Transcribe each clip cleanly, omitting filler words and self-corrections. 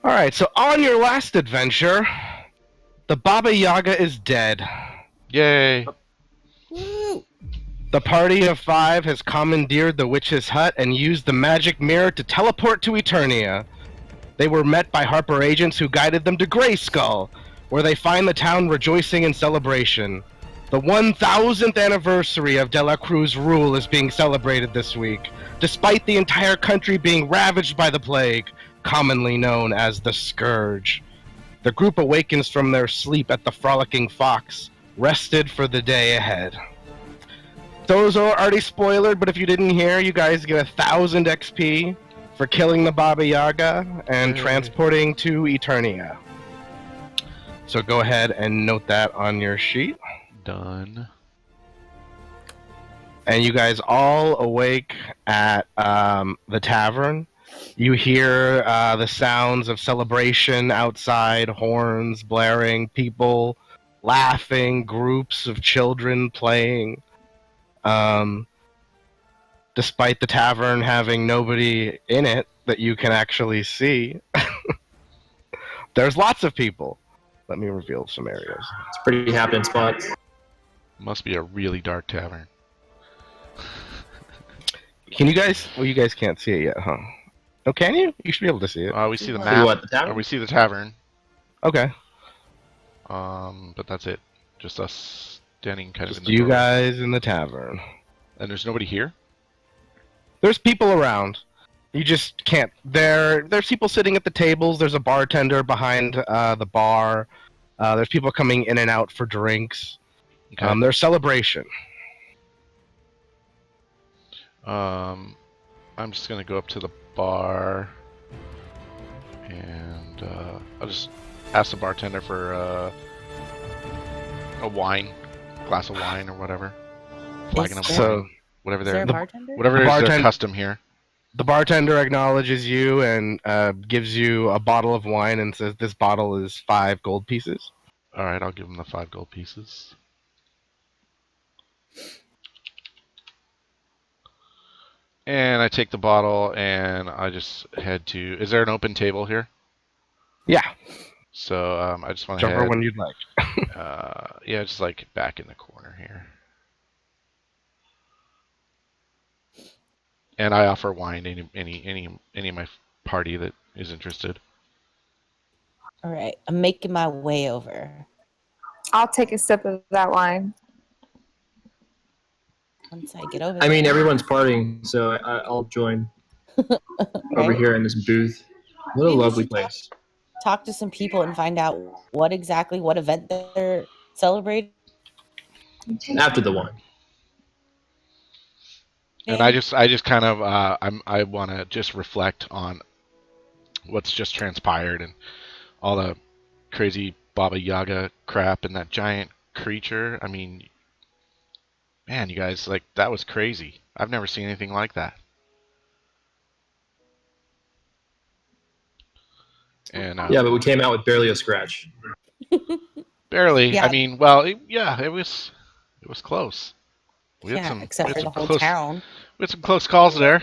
Alright, so on your last adventure, the Baba Yaga is dead. Yay! Woo! The party of 5 has commandeered the witch's hut and used the magic mirror to teleport to Eternia. They were met by Harper agents who guided them to Grayskull, where they find the town rejoicing in celebration. The 1000th anniversary of De La Cruz's rule is being celebrated this week, despite the entire country being ravaged by the plague, commonly known as the Scourge. The group awakens from their sleep at the Frolicking Fox, rested for the day ahead. Those are already spoiled, but if you didn't hear, you guys get 1,000 XP for killing the Baba Yaga and transporting to Eternia. So go ahead and note that on your sheet. Done. And you guys all awake at the tavern. You hear the sounds of celebration outside, horns blaring, people laughing, groups of children playing. Despite the tavern having nobody in it that you can actually see, there's lots of people. Let me reveal some areas. It's a pretty happening spot. Must be a really dark tavern. Can you guys? Well, you guys can't see it yet, huh? Oh, can you? You should be able to see it. We see the See map. what, the tavern? Or we see the tavern. Okay. But that's it. Just us standing kind Just of in the you doorway. guys in the tavern. And there's nobody here? There's people around. You just can't. There's people sitting at the tables. There's a bartender behind the bar. There's people coming in and out for drinks. Okay. There's celebration. I'm just gonna go up to the bar and I'll just ask the bartender for a wine, glass of wine or whatever. Flagon of wine, So whatever Is there a their bartender? whatever is their custom here. the bartender acknowledges you and gives you a bottle of wine and says, "This bottle is 5 gold pieces." All right, I'll give him the 5 gold pieces. And I take the bottle and I just head to. Is there an open table here? Yeah, So I just want to whichever head. one you'd like. Yeah, just like back in the corner here. And I offer wine to any of my party that is interested. All right, I'm making my way over. I'll take a sip of that wine. Once I get over I mean, there. everyone's partying, so I'll join over Right? here in this booth. What a Maybe we lovely should place. Talk to some people and find out what event they're celebrating. After the wine. And I just kind of I want to just reflect on what's just transpired and all the crazy Baba Yaga crap and that giant creature. I mean, man, you guys, like, that was crazy. I've never seen anything like that. And Yeah, but we came out with barely a scratch. barely. Yeah. I mean, well, it was close. We had Yeah, some, except we had for the some whole close, town. we had some close calls there.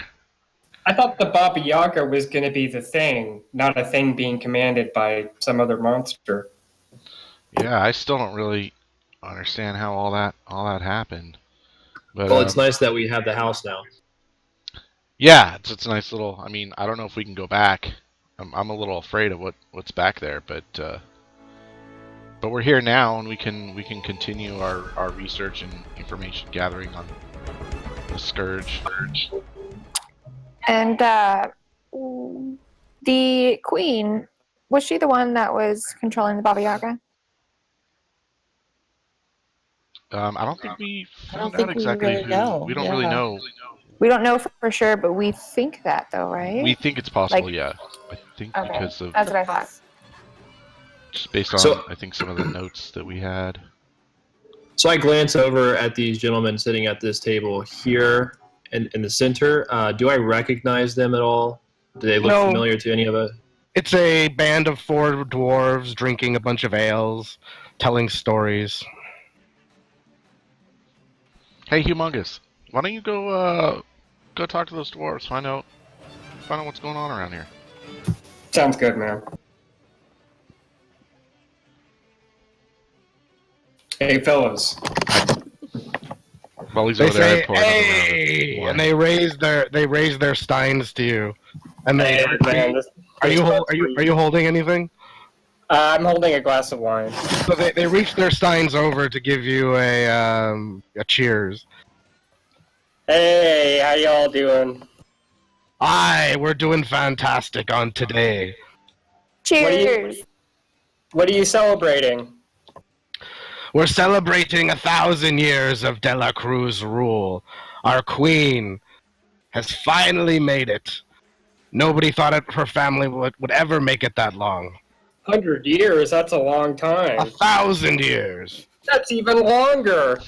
I thought the Baba Yaga was going to be the thing, not a thing being commanded by some other monster. Yeah, I still don't really understand how all that happened. But Well, it's nice that we have the house now. yeah, it's a nice little. I mean, I don't know if we can go back. I'm a little afraid of what's back there, but we're here now, and we can continue our research and information gathering on the Scourge. And the queen, was she the one that was controlling the Baba Yaga? I don't think we I don't found think out we exactly really who. know. We don't really Yeah. know. We don't know for sure, but we think that though, right? We think it's possible, Like- yeah. I think Okay. because of That's what I thought. just based on So- I think some of the notes that we had. So I glance over at these gentlemen sitting at this table here in the center. Do I recognize them at all? Do they look No. familiar to any of us? It's a band of 4 dwarves drinking a bunch of ales, telling stories. Hey, Humongous, why don't you go talk to those dwarves, find out what's going on around here. Sounds good, man. Hey, fellas. While he's They over there, say, I pour another round of "Hey," wine. and they raise their steins to you. And they Hey, man, are you holding anything? I'm holding a glass of wine. So they reach their steins over to give you a cheers. Hey, how y'all doing? Aye, we're doing fantastic on today. Cheers. What are you celebrating? We're celebrating 1,000 years of De La Cruz rule. Our queen has finally made it. Nobody thought her family would ever make it that long. 100 years? That's a long time. 1,000 years. That's even longer.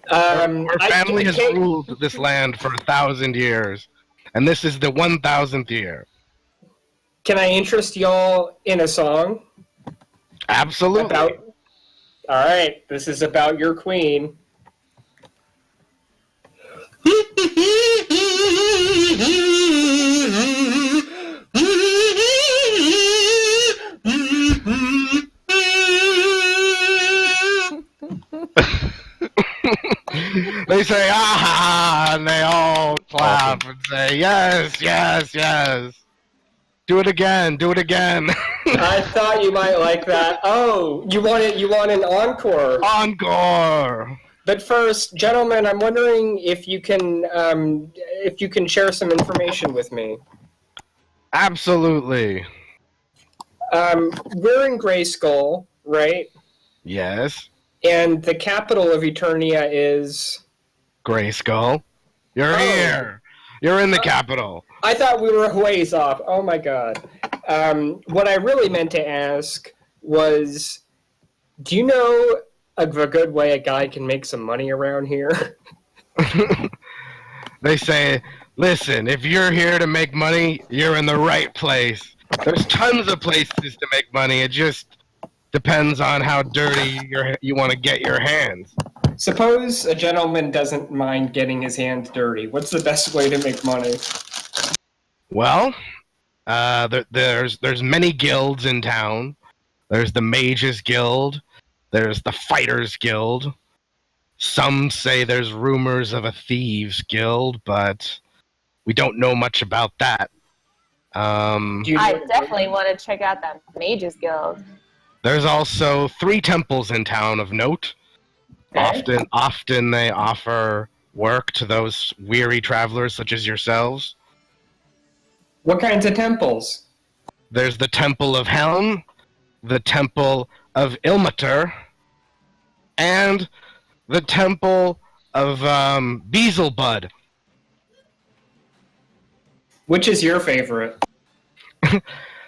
Our family has ruled this land for 1,000 years, and this is the 1,000th year. Can I interest y'all in a song? Absolutely. All right, this is about your queen. They say, ah, and they all clap and say, yes, yes, yes. Do it again, do it again. I thought you might like that. Oh, you want an encore? Encore. But first, gentlemen, I'm wondering if you can share some information with me. Absolutely. We're in Grayskull, right? Yes. And the capital of Eternia is... Grayskull. You're here. You're in the capital. I thought we were ways off. Oh my god. What I really meant to ask was, do you know a good way a guy can make some money around here? They say, listen, if you're here to make money, you're in the right place. There's tons of places to make money. It just depends on how dirty you want to get your hands. Suppose a gentleman doesn't mind getting his hands dirty. What's the best way to make money? Well, there's many guilds in town. There's the Mages Guild. There's the Fighters Guild. Some say there's rumors of a Thieves Guild, but we don't know much about that. I definitely want to check out that Mages Guild. There's also 3 temples in town of note. Okay. Often they offer work to those weary travelers such as yourselves. What kinds of temples? There's the Temple of Helm, the Temple of Ilmater, and the Temple of Beelzebub. Which is your favorite?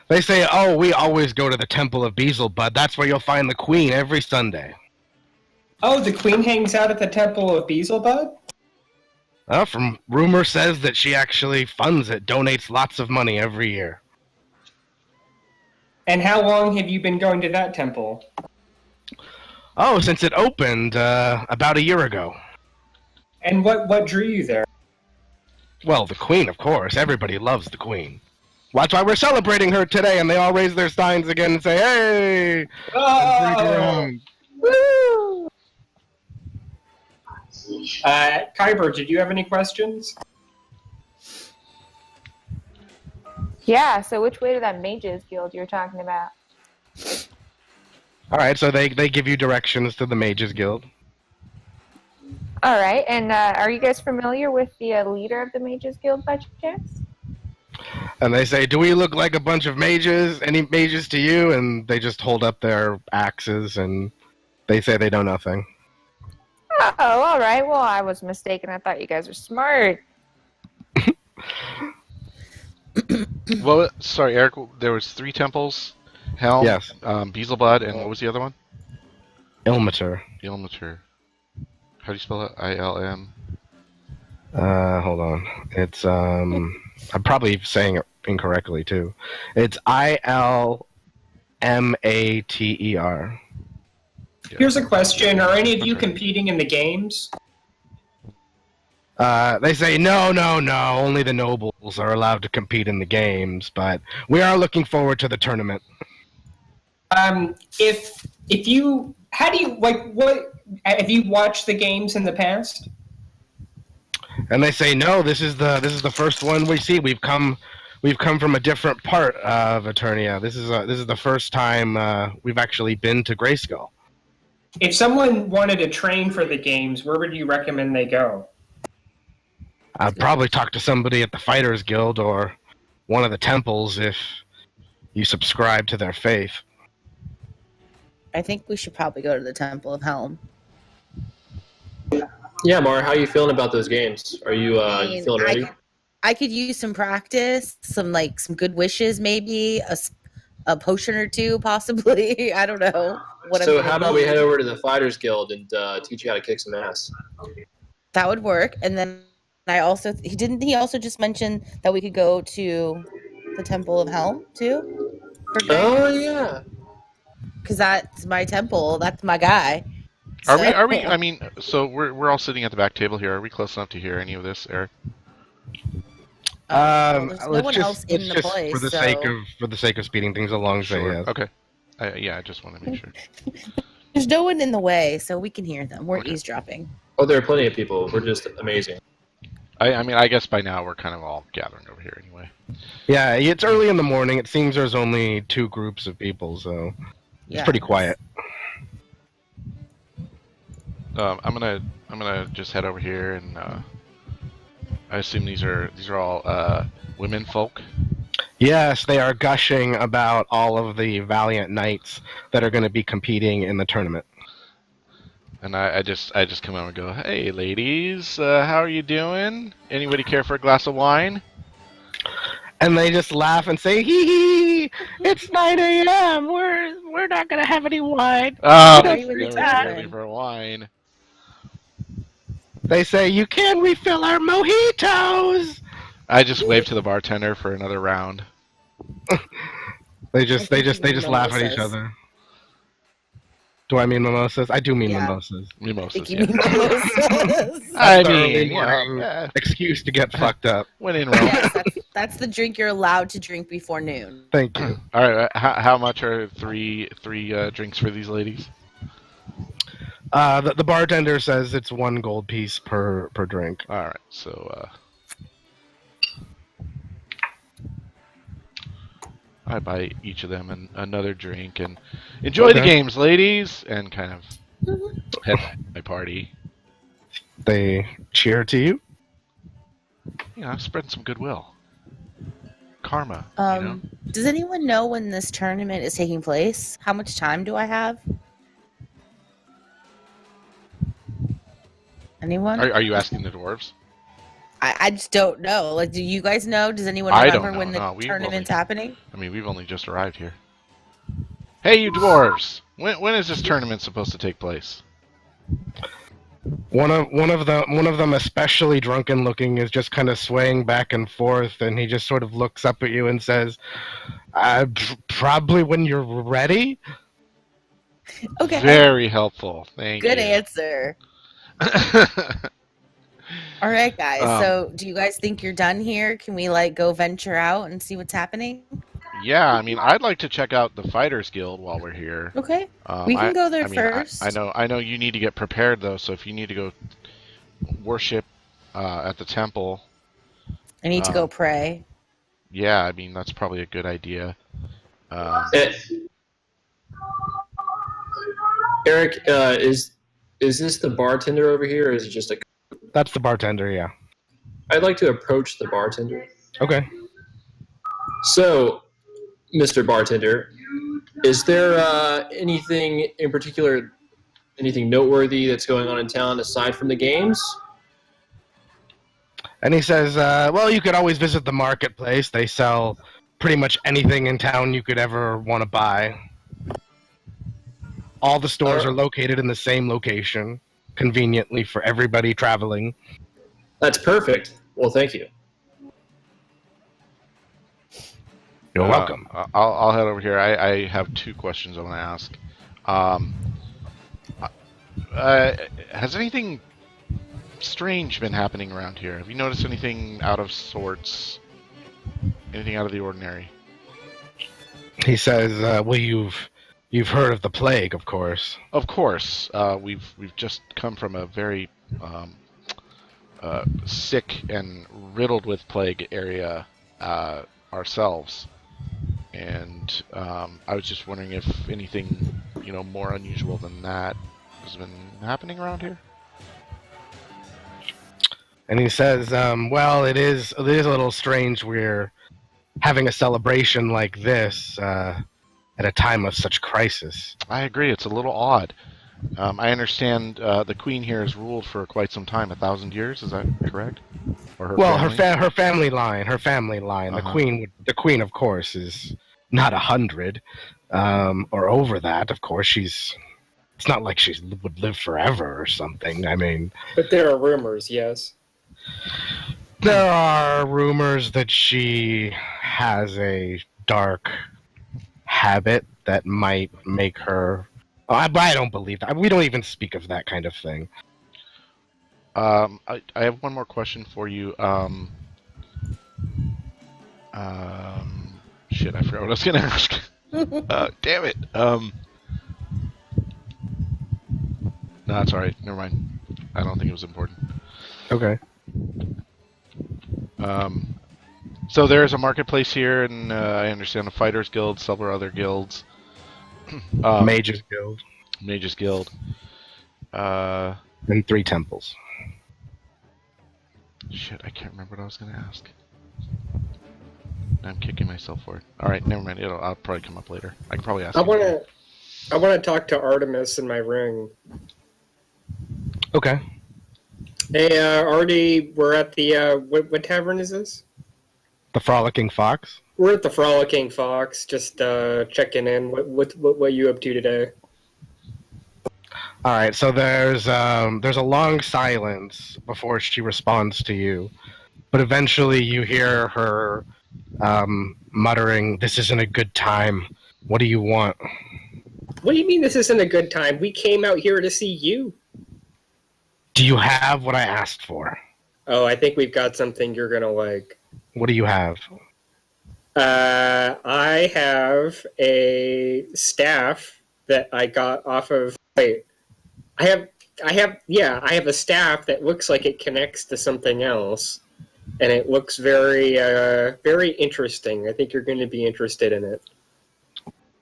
They say, oh, we always go to the Temple of Beelzebub. That's where you'll find the Queen every Sunday. Oh, the queen hangs out at the Temple of Beelzebub? From rumor says that she actually funds it, donates lots of money every year. And how long have you been going to that temple? Oh, since it opened about a year ago. And what drew you there? Well, the Queen, of course. Everybody loves the Queen. Well, that's why we're celebrating her today, and they all raise their steins again and say, hey! And drink around. Woo! Kyber, did you have any questions? Yeah, so which way to that Mages Guild you're talking about? All right, so they give you directions to the Mages Guild. All right, and are you guys familiar with the leader of the Mages Guild by chance? And they say, do we look like a bunch of mages? Any mages to you? And they just hold up their axes, and they say they know nothing. Oh, all right. Well, I was mistaken. I thought you guys were smart. Well, sorry, Eric. There was 3 temples. Helm, Yes. Beelzebub, and what was the other one? Ilmater. Ilmater. How do you spell it? ILM. Hold on. It's, I'm probably saying it incorrectly, too. It's ILMATER. Here's a question. Are any of you competing in the games? They say, no. Only the nobles are allowed to compete in the games, but we are looking forward to the tournament. If you how do you like? What have you watched the games in the past? And they say, no, this is the first one we see. We've come from a different part of Eternia. This is the first time we've actually been to Grayskull. If someone wanted to train for the games, where would you recommend they go? I'd probably talk to somebody at the Fighters Guild or one of the temples if you subscribe to their faith. I think we should probably go to the Temple of Helm. Yeah, Mar, how are you feeling about those games? Are you you feeling ready? I could use some practice, some good wishes, maybe a potion or two, possibly. I don't know. So how about we head over to the Fighters Guild and teach you how to kick some ass? That would work. And then he also just mention that we could go to the Temple of Helm too? Oh yeah. Because that's my temple. That's my guy. Are we? I mean, so we're all sitting at the back table here. Are we close enough to hear any of this, Eric? There's no one else in the place. For the sake of speeding things along. Sure. Yes. Okay. Yeah, I just want to make sure. There's no one in the way, so we can hear them. We're Okay. eavesdropping. Oh, there are plenty of people. We're just amazing. I mean, I guess by now we're kind of all gathering over here anyway. Yeah, it's early in the morning. It seems there's only 2 groups of people, so it's pretty quiet. I'm gonna just head over here, and I assume these are all women folk. Yes, they are gushing about all of the valiant knights that are going to be competing in the tournament. And I just come over and go, hey ladies, how are you doing? Anybody care for a glass of wine? And they just laugh and say, hee hee, it's 9 a.m. We're not going to have any wine. Oh, Are you in the they're tavern? ready for wine. They say, you can refill our mojitos. I just wave to the bartender for another round. They just laugh at each mimosas. other. Do I mean mimosas? I do mean Yeah. mimosas. Mimosas, You yeah. mean mimosas? I The early mean, morning excuse to get fucked up. when in Rome. Yes, that's the drink you're allowed to drink before noon. Thank you. All right, how much are three drinks for these ladies? The bartender says it's 1 gold piece per drink. All right, so I buy each of them another drink and enjoy the Okay. games, ladies, and kind of head to my party. They cheer to you. You know, spreading some goodwill. Karma, you know? Does anyone know when this tournament is taking place? How much time do I have? Anyone? Are you asking the dwarves? I just don't know. Like, do you guys know? Does anyone I don't remember when know. the No, we've tournament's only- happening? I mean, we've only just arrived here. Hey, you dwarves! When is this tournament supposed to take place? One of them, especially drunken looking, is just kind of swaying back and forth, and he just sort of looks up at you and says, "Probably when you're ready." Okay. Very helpful. Thank Good you. answer. All right, guys. So, do you guys think you're done here? Can we go venture out and see what's happening? Yeah, I mean, I'd like to check out the Fighters Guild while we're here. Okay. We can go there I mean, first. I know you need to get prepared though. So if you need to go worship at the temple, I need to go pray. yeah, I mean that's probably a good idea. Eric, is this the bartender over here, or is it just a? That's the bartender, yeah. I'd like to approach the bartender. Okay. So, Mr. Bartender, is there anything in particular, anything noteworthy that's going on in town aside from the games? And he says, well, you could always visit the marketplace. They sell pretty much anything in town you could ever want to buy. All the stores are located in the same location, conveniently for everybody traveling. That's perfect. Well, thank you. You're welcome. I'll head over here. I have 2 questions I want to ask. Has anything strange been happening around here? Have you noticed anything out of sorts? Anything out of the ordinary? He says, well, you've You've heard of the plague, of course. Of course, we've just come from a very sick and riddled with plague area ourselves, and I was just wondering if anything, more unusual than that has been happening around here. And he says, well, it is a little strange we're having a celebration like this at a time of such crisis. I agree. It's a little odd. I understand the queen here has ruled for quite some time, 1,000 years. Is that correct? Or her family? her family line. Uh-huh. The queen, of course, is not 100 or over that. Of course, it's not like she would live forever or something. I mean, But there are rumors, yes. there are rumors that she has a dark habit that might make her. But I don't believe that. We don't even speak of that kind of thing. I have one more question for you. Shit, I forgot what I was gonna ask. Damn it. No, that's all right. Never mind. I don't think it was important. Okay. So there's a marketplace here, and I understand the Fighters Guild, several other guilds. Mages Guild. Mages Guild. And 3 temples. Shit, I can't remember what I was gonna ask. I'm kicking myself for it. All right, never mind. I'll probably come up later. I can probably ask. I you want to talk to Artemis in my ring. Okay. Hey, Artie, we're at the what tavern is this? The Frolicking Fox. We're at the Frolicking Fox, just checking in. What you up to today? All right. So there's a long silence before she responds to you, but eventually you hear her muttering, "This isn't a good time. What do you want?" What do you mean this isn't a good time? We came out here to see you. Do you have what I asked for? Oh, I think we've got something you're gonna like. What do you have? I have a staff that I got off of. Wait, I have a staff that looks like it connects to something else, and it looks very, very interesting. I think you're going to be interested in it.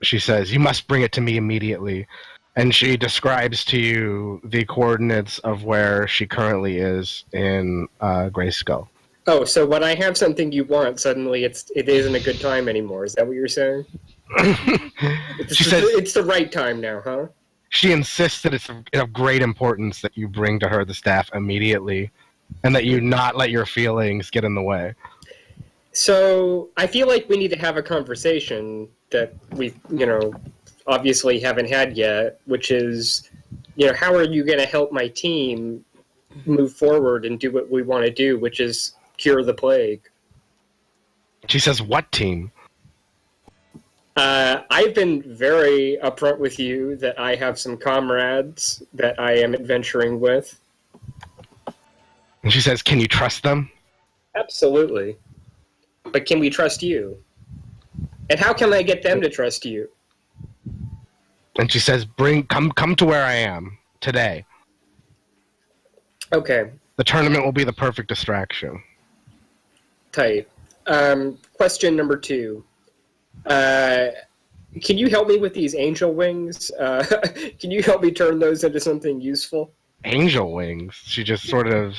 She says, "You must bring it to me immediately." And she describes to you the coordinates of where she currently is in Grey Skull. Oh, so when I have something you want, suddenly it isn't a good time anymore. Is that what you're saying? She says, It's the right time now, huh? she insists that it's of great importance that you bring to her the staff immediately, and that you not let your feelings get in the way. So I feel like we need to have a conversation that we, obviously haven't had yet, which is, how are you going to help my team move forward and do what we want to do, which is cure the plague? She says, "What team?" I've been very upfront with you that I have some comrades that I am adventuring with. And she says, "Can you trust them?" Absolutely. But can we trust you? And how can I get them to trust you? And she says, come to where I am today. Okay, The tournament will be the perfect distraction." tight. Question number 2. Can you help me with these angel wings? Can you help me turn those into something useful? Angel wings. She just sort of.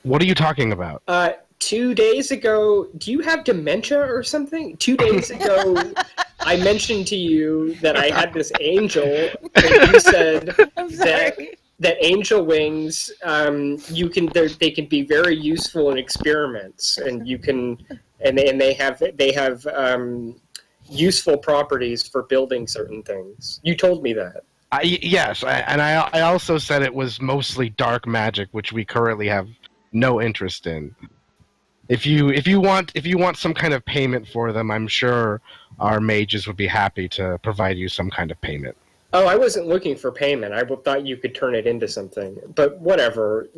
What are you talking about? 2 days ago, do you have dementia or something? 2 days ago, I mentioned to you that I had this angel, and you said I'm sorry. that angel wings, they can be very useful in experiments, and they have useful properties for building certain things. You told me that. I also said it was mostly dark magic, which we currently have no interest in. If you want some kind of payment for them, I'm sure our mages would be happy to provide you some kind of payment. Oh, I wasn't looking for payment. I thought you could turn it into something. But whatever,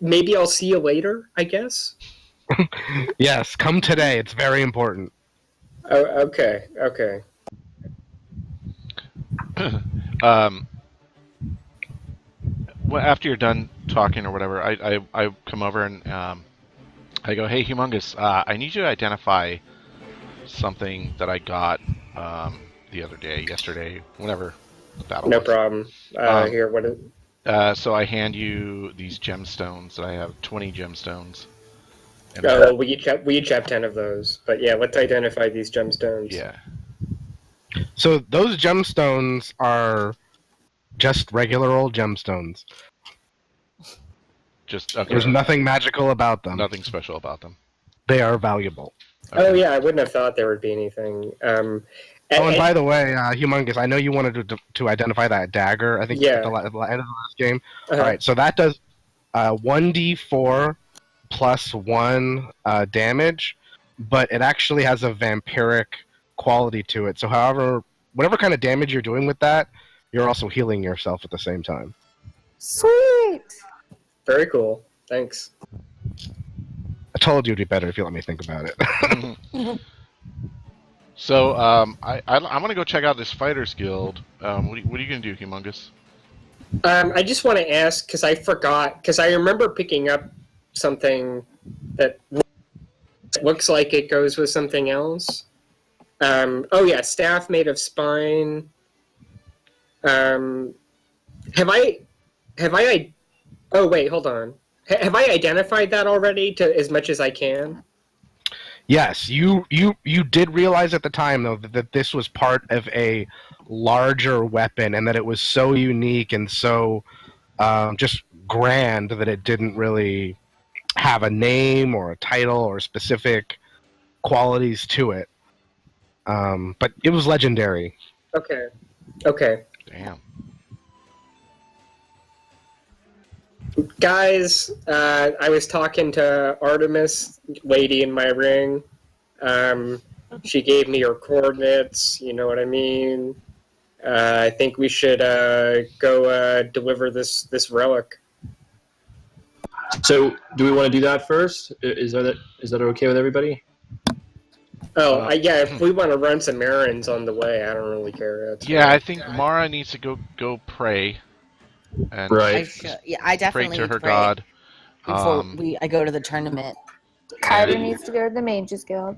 maybe I'll see you later, I guess. Yes, come today. It's very important. Oh, okay. Well, after you're done talking or whatever, I come over and I go, hey, Humongous, I need you to identify something that I got the other day, yesterday, whenever the battle No was. problem. Um, Here, what is... So I hand you these gemstones. That I have 20 gemstones. And Oh, well, we each have 10 of those. But yeah, let's identify these gemstones. yeah. So those gemstones are just regular old gemstones. Just okay. There's nothing magical about them. Nothing special about them. They are valuable. Okay. Oh yeah, I wouldn't have thought there would be anything. And by the way, Humongous, I know you wanted to identify that dagger. I think Yeah. at the end of the last game. Uh-huh. All right, so that does 1d4 plus 1 damage, but it actually has a vampiric quality to it. So whatever kind of damage you're doing with that, you're also healing yourself at the same time. Sweet. Very cool. Thanks. I told you it'd be better if you let me think about it. So I'm gonna go check out this Fighters Guild. What are you gonna do, Humongous? I just want to ask because I forgot because I remember picking up something that looks like it goes with something else. Oh yeah, staff made of spine. Have I? Oh wait, hold on. Have I identified that already to as much as I can? Yes, you did realize at the time though that this was part of a larger weapon and that it was so unique and so just grand that it didn't really have a name or a title or specific qualities to it. But it was legendary. Okay. Damn. Guys, I was talking to Artemis, lady in my ring. She gave me her coordinates. You know what I mean? I think we should go deliver this relic. So, do we want to do that first? Is that okay with everybody? Oh, yeah. If we want to run some errands on the way, I don't really care. That's Yeah, fine. I think Mara needs to go pray. And Right. I definitely pray to need her to pray god. before I go to the tournament. Kyber And- needs to go to the Mages Guild.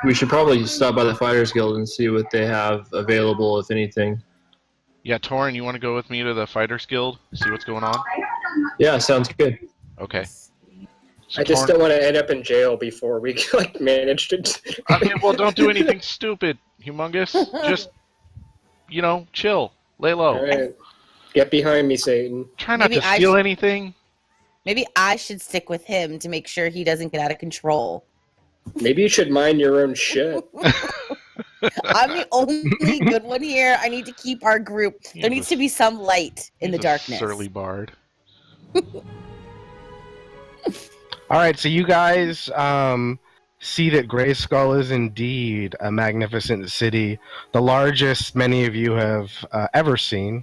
We should probably stop by the Fighters Guild and see what they have available, if anything. Yeah, Torin, you want to go with me to the Fighters Guild? See what's going on? Yeah, sounds good. Okay. So I just Torin- don't want to end up in jail before we manage to. Okay, well, don't do anything stupid, Humongous. Just, chill. Lay low. All right. Get behind me, Satan. Try not Maybe to I steal should- anything. Maybe I should stick with him to make sure he doesn't get out of control. Maybe you should mind your own shit. I'm the only good one here. I need to keep our group. He's There needs to be some light in the He's a darkness. Surly bard. All right, so you guys see that Grayskull is indeed a magnificent city, the largest many of you have ever seen.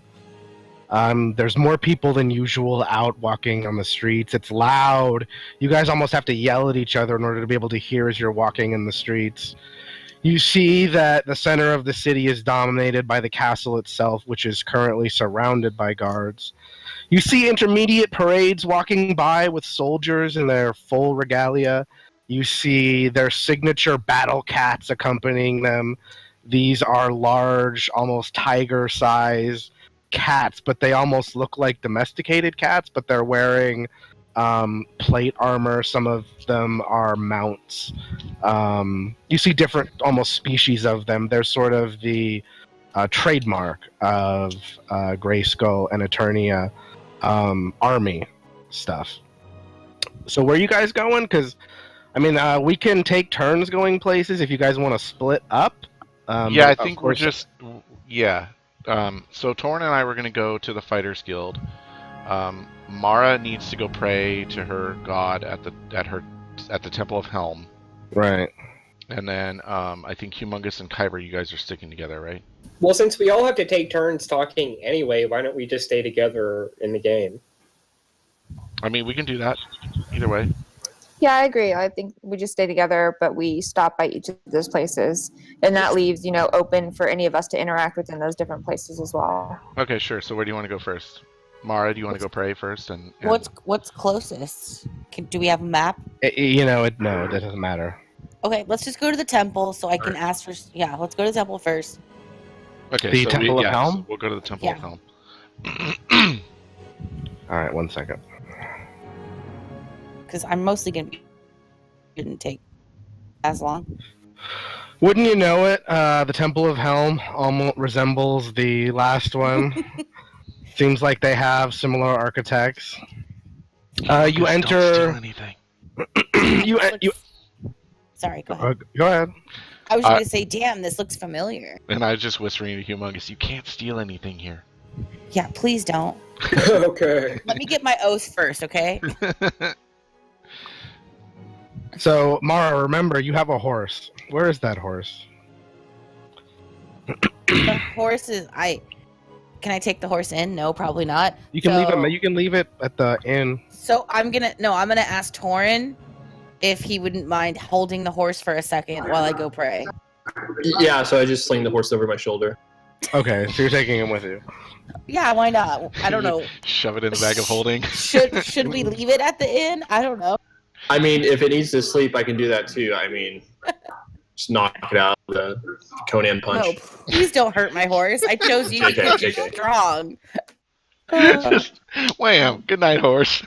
There's more people than usual out walking on the streets. It's loud. You guys almost have to yell at each other in order to be able to hear as you're walking in the streets. You see that the center of the city is dominated by the castle itself, which is currently surrounded by guards. You see intermediate parades walking by with soldiers in their full regalia. You see their signature battle cats accompanying them. These are large, almost tiger-sized cats, but they almost look like domesticated cats, but they're wearing plate armor. Some of them are mounts. You see different almost species of them. They're sort of the trademark of Grayskull and Eternia army stuff. So where are you guys going? Because we can take turns going places if you guys want to split up. Yeah, I but of think we're course- just... Yeah. So Torin and I were going to go to the Fighters Guild. Mara needs to go pray to her god at the Temple of Helm. Right. And then I think Humongous and Kyber, you guys are sticking together, right? Well, since we all have to take turns talking anyway, why don't we just stay together in the game? I mean, we can do that. Either way. Yeah, I agree. I think we just stay together, but we stop by each of those places, and that leaves open for any of us to interact within those different places as well. Okay, sure. So where do you want to go first? Mara, do you want to go pray first? And What's closest? Do we have a map? No, it doesn't matter. Okay, let's just go to the temple so I can ask for. Yeah, let's go to the temple first. okay, The so Temple of Helm? so we'll go to the Temple of Yeah. Helm. All right, 1 second. Because I'm mostly gonna be. Didn't take as long. Wouldn't you know it? The Temple of Helm almost resembles the last one. Seems like they have similar architects. You Don't steal enter. anything. Sorry, go ahead. Go ahead. I was gonna say, damn, this looks familiar. And I was just whispering to Humongous, you can't steal anything here. Yeah, please don't. Okay. Let me get my oath first, okay? So, Mara, remember, you have a horse. Where is that horse? The horse is. Can I take the horse in? No, probably not. You can leave it. You can leave it at the inn. So I'm gonna ask Torin if he wouldn't mind holding the horse for a second while I go pray. Yeah, so I just sling the horse over my shoulder. Okay, so you're taking him with you. Yeah, why not? I don't know. Shove it in the bag of holding. Should we leave it at the inn? I don't know. I mean, if it needs to sleep, I can do that too. I mean, just knock it out with a Conan punch. No, please don't hurt my horse. I chose you JK, because you're JK. strong. Just wham! Good night, horse.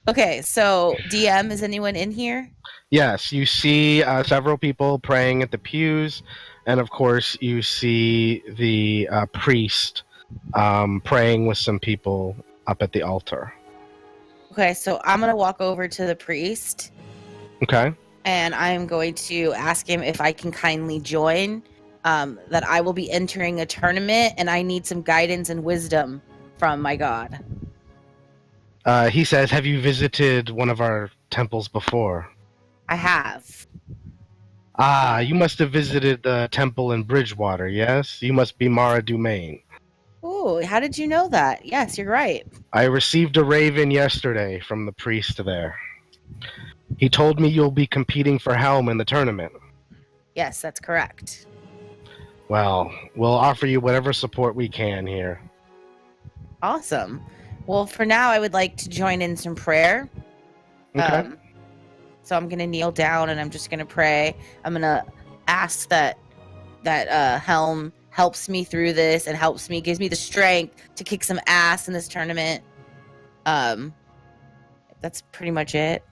Okay, so DM, is anyone in here? Yes, you see several people praying at the pews, and of course, you see the priest praying with some people up at the altar. Okay, so I'm gonna walk over to the priest Okay. and I'm going to ask him if I can kindly join. That I will be entering a tournament and I need some guidance and wisdom from my god. He says, "Have you visited one of our temples before?" I have. Ah, you must have visited the temple in Bridgewater, yes? You must be Mara Dumaine. Ooh, how did you know that? Yes, you're right. I received a raven yesterday from the priest there. He told me you'll be competing for Helm in the tournament. Yes, that's correct. Well, we'll offer you whatever support we can here. Awesome. Well, for now, I would like to join in some prayer. Okay. So I'm gonna kneel down and I'm just gonna pray. I'm gonna ask that Helm helps me through this and gives me the strength to kick some ass in this tournament. That's pretty much it.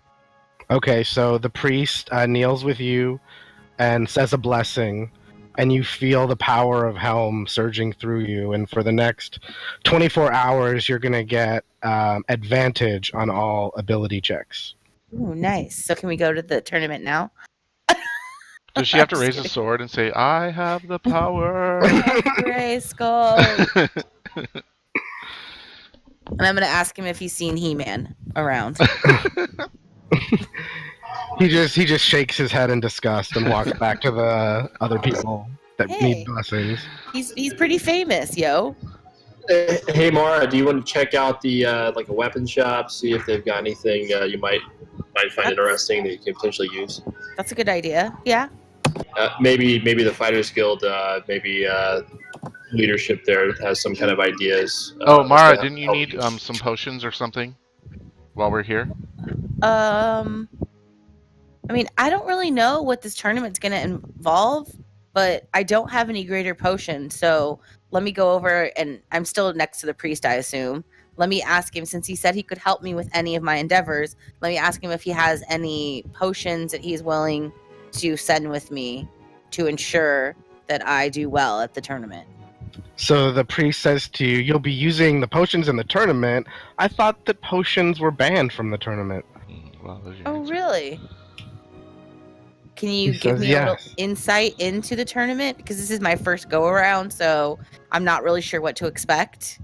Okay, so the priest kneels with you and says a blessing, and you feel the power of Helm surging through you. And for the next 24 hours, you're going to get advantage on all ability checks. Ooh, nice. So can we go to the tournament now? Does she have to I'm raise just a sword and say, I have the power? Grayskull. And I'm gonna ask him if he's seen He-Man around. He just shakes his head in disgust and walks back to the other people that Hey. need blessings. He's pretty famous, yo. Hey Mara, do you want to check out the like a weapon shop, see if they've got anything you might find interesting that you can potentially use? That's a good idea. Yeah. Maybe the Fighters Guild, leadership there has some kind of ideas. Oh, as Mara, to didn't you how need we- some potions or something while we're here? I mean, I don't really know what this tournament's gonna involve, but I don't have any greater potion, so let me go over and I'm still next to the priest, I assume. Let me ask him, since he said he could help me with any of my endeavors, let me ask him if he has any potions that he's willing to send with me to ensure that I do well at the tournament. So the priest says to you, "You'll be using the potions in the tournament. I thought that potions were banned from the tournament." Well, there's your Oh, answer. really? Can you He give says me a little yes. insight into the tournament? Because this is my first go around, so I'm not really sure what to expect.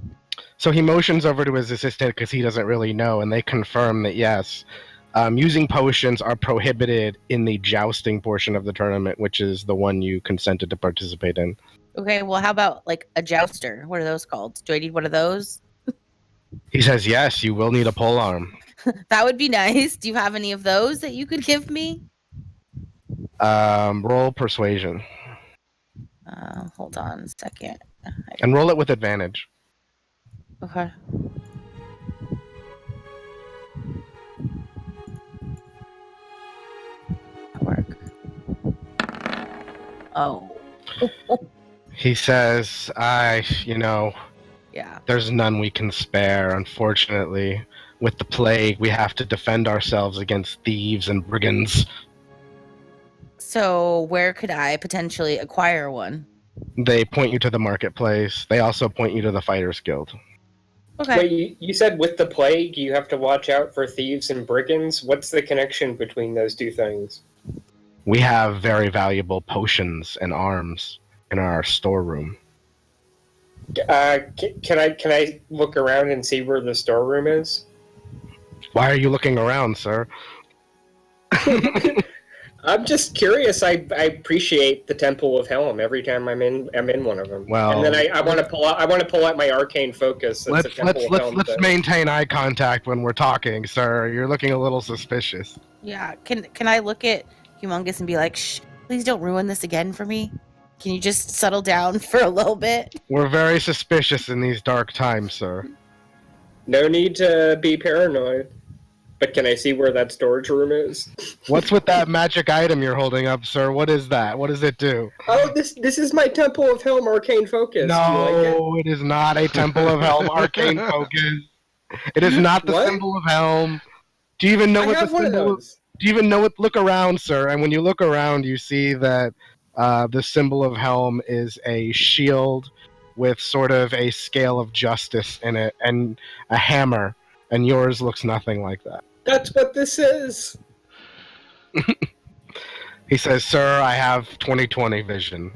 So he motions over to his assistant because he doesn't really know, and they confirm that yes, using potions are prohibited in the jousting portion of the tournament, which is the one you consented to participate in. Okay, well, how about like a jouster? What are those called? Do I need one of those? He says yes, you will need a polearm. That would be nice. Do you have any of those that you could give me? Roll persuasion Hold on a second. and roll it with advantage. Okay. That work. Oh. He says, Yeah. there's none we can spare, unfortunately. With the plague, we have to defend ourselves against thieves and brigands. So where could I potentially acquire one? They point you to the marketplace. They also point you to the Fighters Guild. Okay. Wait, you said with the plague you have to watch out for thieves and brigands? What's the connection between those two things? We have very valuable potions and arms in our storeroom. Can I look around and see where the storeroom is? Why are you looking around, sir? I'm just curious. I appreciate the Temple of Helm every time I'm in one of them. Well, and then I want to pull out my arcane focus. That's a Temple of Helm let's thing. maintain eye contact when we're talking, sir. You're looking a little suspicious. Yeah. Can I look at Humongous and be like, shh, please don't ruin this again for me? Can you just settle down for a little bit? We're very suspicious in these dark times, sir. No need to be paranoid. But can I see where that storage room is? What's with that magic item you're holding up, sir? What is that? What does it do? Oh, this is my Temple of Helm arcane focus. Do you like it? No, it is not a Temple of Helm arcane focus. It is not the What? symbol of Helm. Do you even know I what the have one of symbol? those. Do you even know what? Look around, sir. And when you look around, you see that the symbol of Helm is a shield with sort of a scale of justice in it and a hammer. And yours looks nothing like that. That's what this is. He says, "Sir, I have 20/20 vision."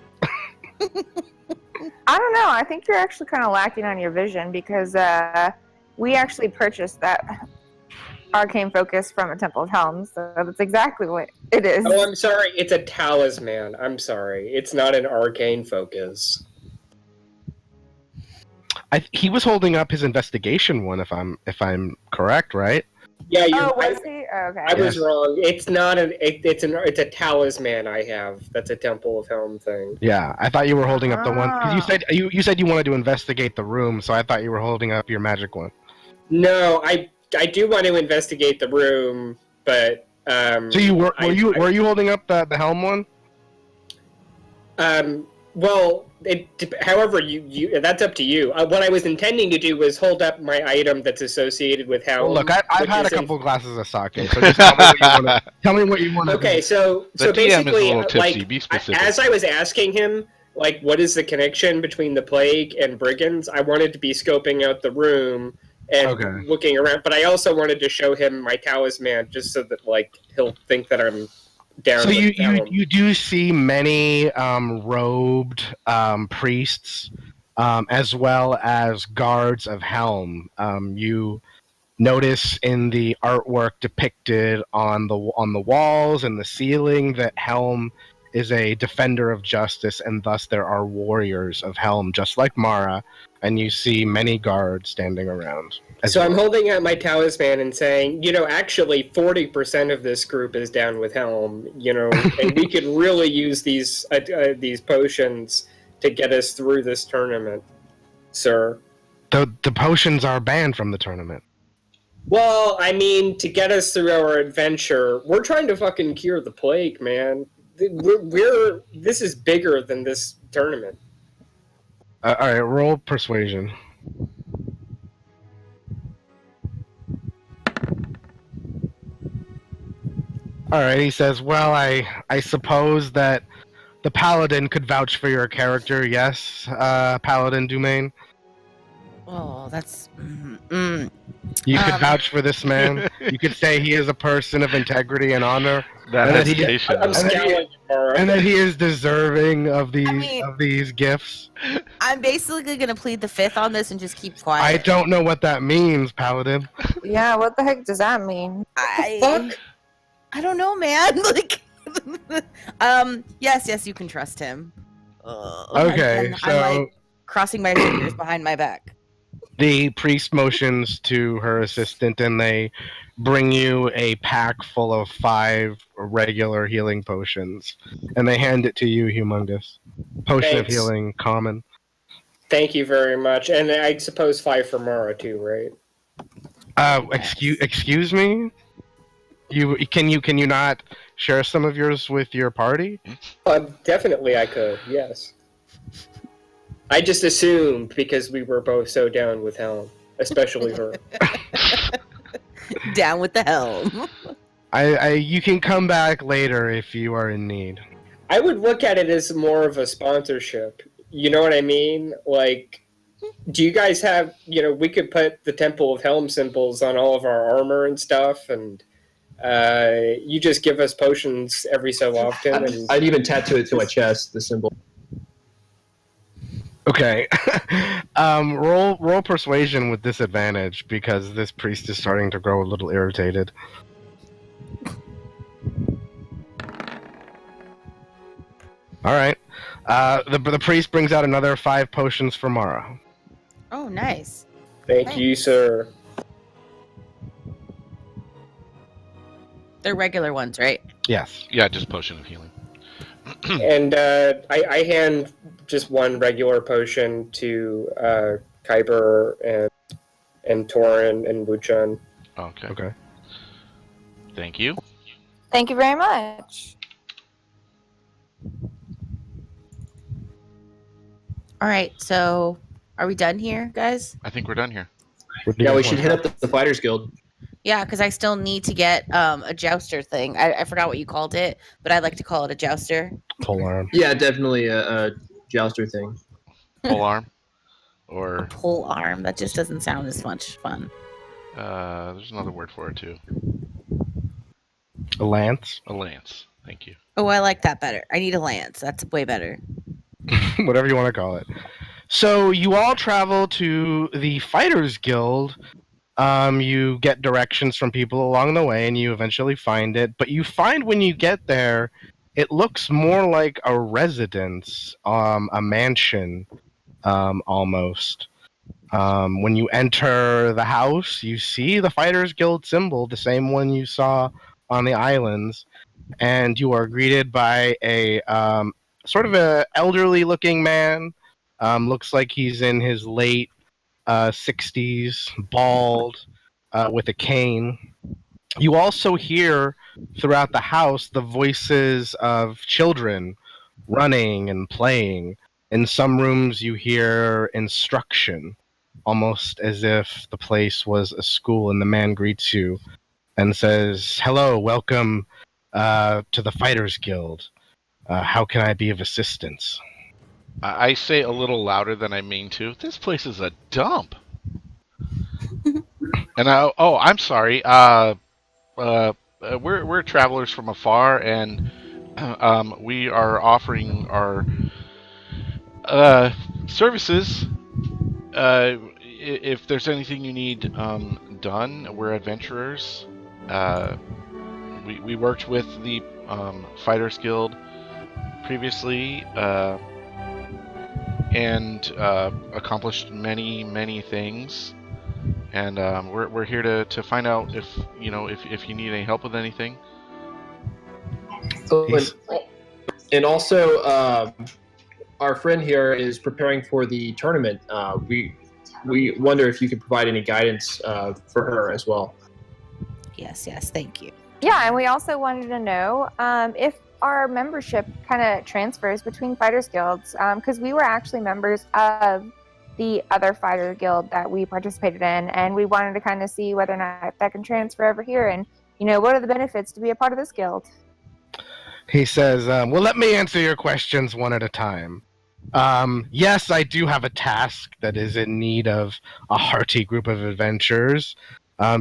I don't know. I think you're actually kind of lacking on your vision because we actually purchased that arcane focus from a Temple of Helm, so that's exactly what it is. Oh, I'm sorry. It's a talisman. I'm sorry. It's not an arcane focus. He was holding up his investigation one, if I'm correct, right? Yeah, you're Oh, right. was he? Oh, okay. I was wrong. It's not it's a talisman I have. That's a Temple of Helm thing. Yeah, I thought you were holding up the one because Ah. you said you wanted to investigate the room, so I thought you were holding up your magic one. No, I do want to investigate the room, but So you were you holding up the helm one? Well, however you that's up to you. What I was intending to do was hold up my item that's associated with Helm. Well, look, I've which had a is in- couple glasses of sake, so just tell me what you want to Okay, do. so The DM is a basically, little tipsy. like, Be specific. as I was asking him, like, what is the connection between the plague and brigands? I wanted to be scoping out the room and Okay. looking around, but I also wanted to show him my talisman just so that, like, he'll think that I'm down. So with Helm. you do see many robed priests, as well as guards of Helm. You notice in the artwork depicted on the walls and the ceiling that Helm is a defender of justice, and thus there are warriors of Helm, just like Mara. And you see many guards standing around. So I'm holding out my talisman and saying, actually 40% of this group is down with Helm, and we could really use these potions to get us through this tournament, sir. The potions are banned from the tournament. Well, I mean, to get us through our adventure, we're trying to fucking cure the plague, man. This is bigger than this tournament. All right, roll persuasion. All right, he says, "Well, I suppose that the paladin could vouch for your character. Yes, Paladin Dumaine. Oh, that's. You could vouch for this man. You could say he is a person of integrity and honor, That and that he- hesitation. I'm though. scowling at Mara. and that he is deserving of mean- these gifts." I'm basically gonna plead the fifth on this and just keep quiet. I don't know what that means, Paladin. Yeah, what the heck does that mean? Fuck. I don't know, man. Like, yes, you can trust him. Okay, and so I'm like crossing my fingers behind my back. The priest motions to her assistant, and they bring you a pack full of 5 regular healing potions, and they hand it to you, Humongous. Potion of Thanks. healing, common. Thank you very much. And I suppose 5 for Mara too, right? Excuse me. Can you not share some of yours with your party? Definitely I could, yes. I just assumed because we were both so down with Helm, especially her. Down with the helm. You can come back later if you are in need. I would look at it as more of a sponsorship. You know what I mean? Like, do you guys have, we could put the Temple of Helm symbols on all of our armor and stuff, and you just give us potions every so often. And I'd even tattoo it to my chest, the symbol. Okay. Roll persuasion with disadvantage because this priest is starting to grow a little irritated. All right. The priest brings out another 5 potions for Mara. Oh, nice. thank you, sir. They're regular ones, right? Yes. Yeah, just potion of healing. And I hand just one regular potion to Kyber and Torin and Wuchun. Okay. Okay. Thank you. Thank you very much. All right, so are we done here, guys? I think we're done here. Yeah, we should hit up the Fighters Guild. Yeah, because I still need to get a jouster thing. I forgot what you called it, but I'd like to call it a jouster. Pole arm. Yeah, definitely a jouster thing. Pole arm. A Or pole arm. That just doesn't sound as much fun. there's another word for it too. A lance. A lance. Thank you. Oh, I like that better. I need a lance. That's way better. Whatever you want to call it. So you all travel to the Fighters Guild. You get directions from people along the way, and you eventually find it. But you find when you get there, it looks more like a residence, a mansion, almost. When you enter the house, you see the Fighters Guild symbol, the same one you saw on the islands, and you are greeted by a sort of a elderly-looking man. Looks like he's in his late 60s, bald, with a cane. You also hear throughout the house the voices of children running and playing. In some rooms, you hear instruction, almost as if the place was a school, and the man greets you and says, "Hello, welcome to the Fighters Guild. How can I be of assistance?" I say a little louder than I mean to. This place is a dump. And I'm sorry. We're travelers from afar, and we are offering our services. If there's anything you need done, we're adventurers. We worked with the Fighters Guild previously. And accomplished many things, and we're here to find out if you need any help with anything. Oh, and also, our friend here is preparing for the tournament. We wonder if you could provide any guidance for her as well. Yes, thank you. Yeah, and we also wanted to know if our membership kind of transfers between fighters guilds, because we were actually members of the other fighter guild that we participated in, and we wanted to kind of see whether or not that can transfer over here, and what are the benefits to be a part of this guild. He says, well, let me answer your questions one at a time. Yes, I do have a task that is in need of a hearty group of adventurers.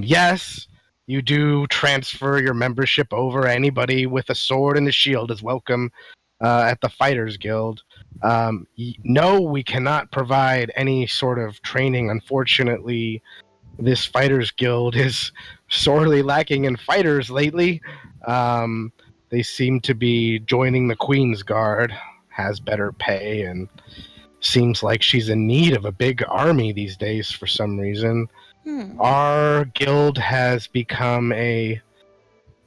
Yes, you do transfer your membership over. Anybody with a sword and a shield is welcome at the Fighters Guild. No, we cannot provide any sort of training. Unfortunately, this Fighters Guild is sorely lacking in fighters lately. They seem to be joining the Queen's Guard, has better pay, and seems like she's in need of a big army these days for some reason. Our guild has become a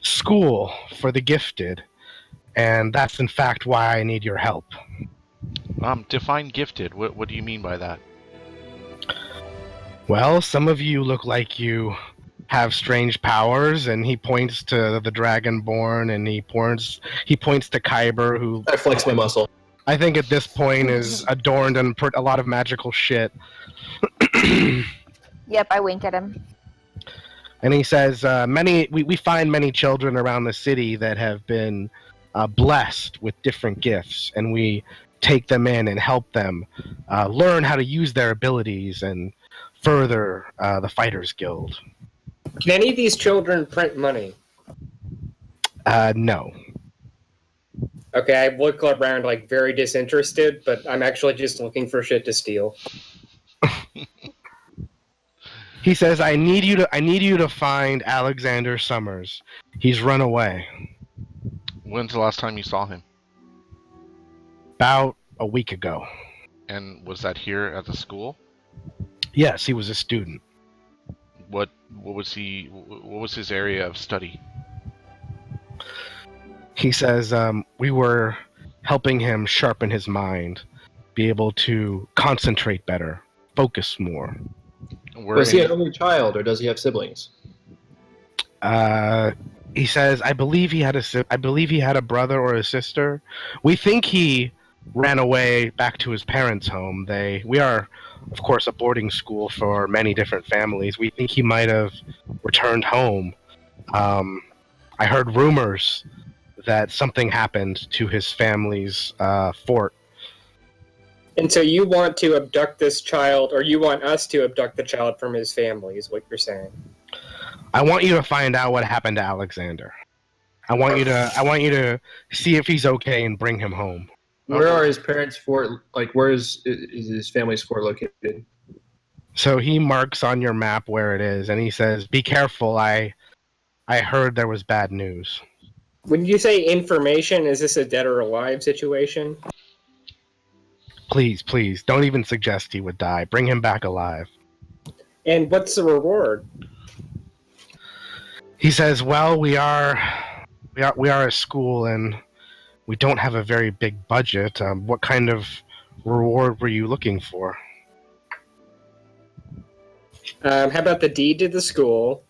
school for the gifted, and that's in fact why I need your help. Define gifted. What do you mean by that? Well, some of you look like you have strange powers, and he points to the Dragonborn, and he points to Kyber, who I flex my muscle. I think at this point is adorned in a lot of magical shit. Yep, I wink at him. And he says, we find many children around the city that have been blessed with different gifts, and we take them in and help them learn how to use their abilities and further the Fighters Guild. Can any of these children print money? No. Okay, I look around like very disinterested, but I'm actually just looking for shit to steal. He says, I need you to find Alexander Summers. He's run away. When's the last time you saw him? About a week ago. And was that here at the school? Yes, he was a student. What was his area of study? He says, we were helping him sharpen his mind, be able to concentrate better, focus more. Was he an only child, or does he have siblings? He says, I believe he had a brother or a sister. We think he ran away back to his parents' home. We are, of course, a boarding school for many different families. We think he might have returned home. I heard rumors that something happened to his family's fort. And so you want to abduct this child, or you want us to abduct the child from his family, is what you're saying. I want you to find out what happened to Alexander. I want you to see if he's okay and bring him home. Where are his parents' fort? Like, where is his family's fort located? So he marks on your map where it is, and he says, "Be careful. I heard there was bad news." When you say information, is this a dead or alive situation? Please, don't even suggest he would die. Bring him back alive. And what's the reward? He says, "Well, we are a school, and we don't have a very big budget. What kind of reward were you looking for?" How about the deed to the school?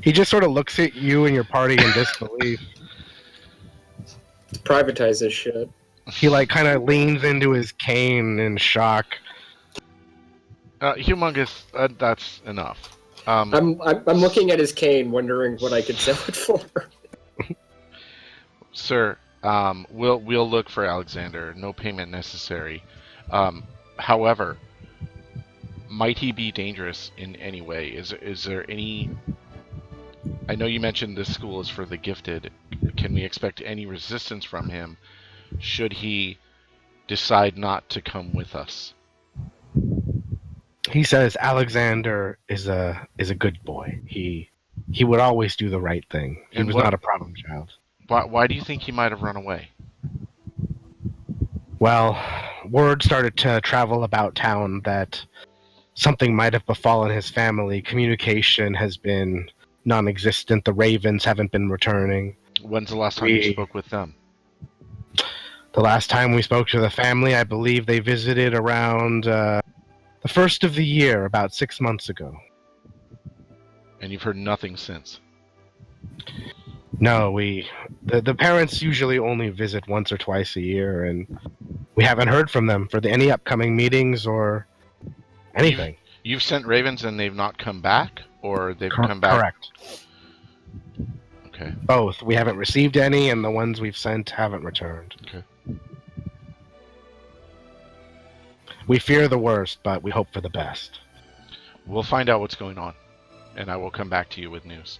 He just sort of looks at you and your party in disbelief. Privatize this shit. He kind of leans into his cane in shock. Humongous, that's enough. I'm looking at his cane, wondering what I could sell it for. Sir, we'll look for Alexander. No payment necessary. However, might he be dangerous in any way? Is there any? I know you mentioned this school is for the gifted. Can we expect any resistance from him should he decide not to come with us? He says Alexander is a good boy. He would always do the right thing. He was not a problem child. Why do you think he might have run away? Well, word started to travel about town that something might have befallen his family. Communication has been non-existent. The Ravens haven't been returning. When's the last time you spoke with them? The last time we spoke to the family, I believe they visited around the first of the year, about 6 months ago. And you've heard nothing since? No, the parents usually only visit once or twice a year, and we haven't heard from them for any upcoming meetings or anything. You've sent ravens and they've not come back, or they've come back? Correct. Okay. Both. We haven't received any, and the ones we've sent haven't returned. Okay. We fear the worst, but we hope for the best. We'll find out what's going on, and I will come back to you with news.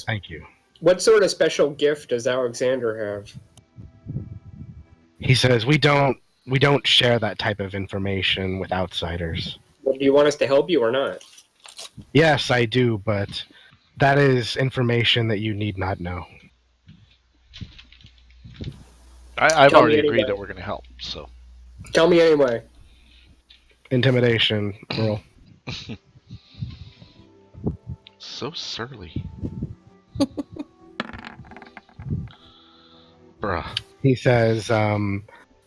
Thank you. What sort of special gift does Alexander have? He says we don't share that type of information with outsiders. Well, do you want us to help you or not? Yes, I do, but that is information that you need not know. I've Tell me already anyway. agreed that we're going to help. So Tell me anyway. Intimidation roll. so surly, bruh. He says,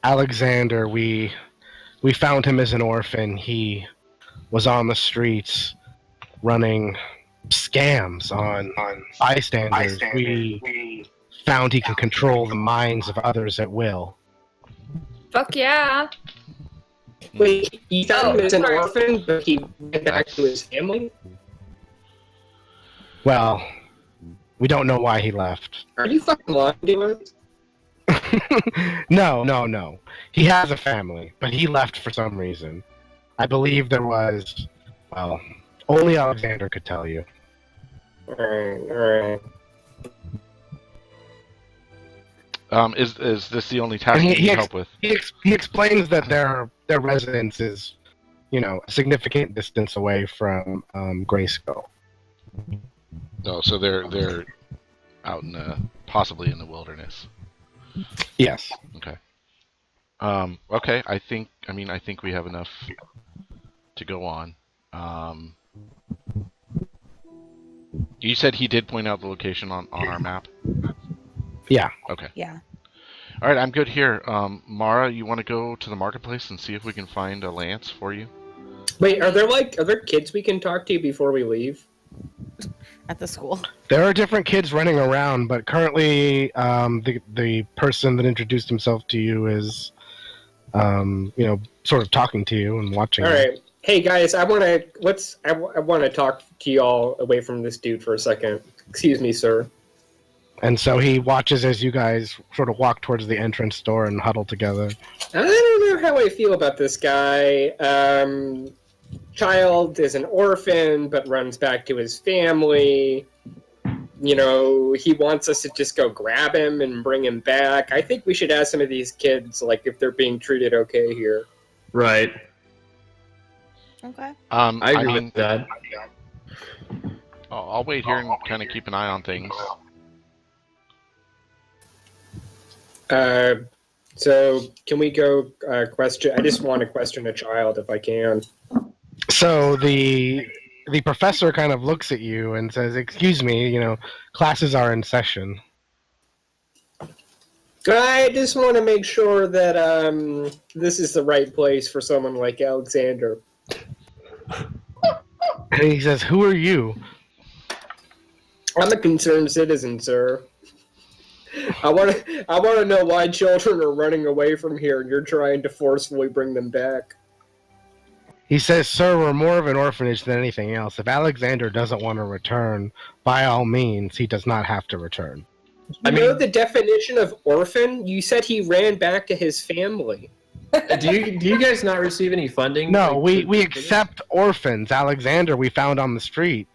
Alexander, we found him as an orphan. He was on the streets running scams on bystanders. We found he can control the minds of others at will. Fuck yeah. Wait, you found him as an sorry. orphan, but he went back to his family? Well, we don't know why he left. Are you fucking lying to us? No. He has a family, but he left for some reason. I believe there was, well, only Alexander could tell you. Alright. Is this the only task And you he need help with? He explains that their residence is, a significant distance away from Grayskull. No, so they're out in possibly in the wilderness. Yes. Okay. Okay. I think we have enough to go on. You said he did point out the location on our map. Yeah. Okay. Yeah. All right. I'm good here. Mara, you want to go to the marketplace and see if we can find a lance for you? Wait, are there kids we can talk to before we leave? At the school. There are different kids running around, but currently, the person that introduced himself to you is, sort of talking to you and watching. All you. right. Hey guys, I want to talk to y'all away from this dude for a second. Excuse me, sir. And so he watches as you guys sort of walk towards the entrance door and huddle together. I don't know how I feel about this guy. Child is an orphan, but runs back to his family. He wants us to just go grab him and bring him back. I think we should ask some of these kids, like, if they're being treated okay here. Right. Okay. I agree with that. I'll wait here and kind of keep an eye on things. So can we go question? I just want to question a child if I can. So the professor kind of looks at you and says, "Excuse me, classes are in session." I just want to make sure that this is the right place for someone like Alexander. And he says, "Who are you?" I'm a concerned citizen, sir. I want to know why children are running away from here and you're trying to forcefully bring them back. He says, "Sir, we're more of an orphanage than anything else. If Alexander doesn't want to return, by all means, he does not have to return." You know the definition of orphan? You said he ran back to his family. Do you guys not receive any funding? No, Like, we accept orphans. Alexander, we found on the street.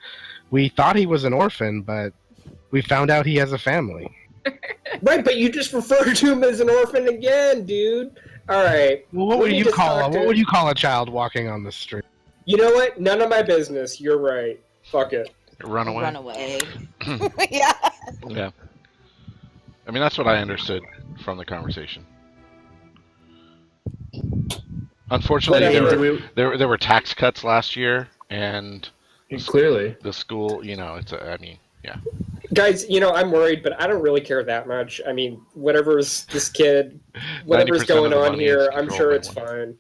We thought he was an orphan, but we found out he has a family. Right, but you just referred to him as an orphan again, dude. All right. Well, what would you call a child walking on the street? You know what? None of my business. You're right. Fuck it. Run away. Run away. Yeah. Yeah. I mean, that's what I understood from the conversation. Unfortunately, there were tax cuts last year, and clearly the school, yeah. Guys, I'm worried, but I don't really care that much. I mean, whatever's whatever's going on here, I'm sure it's fine.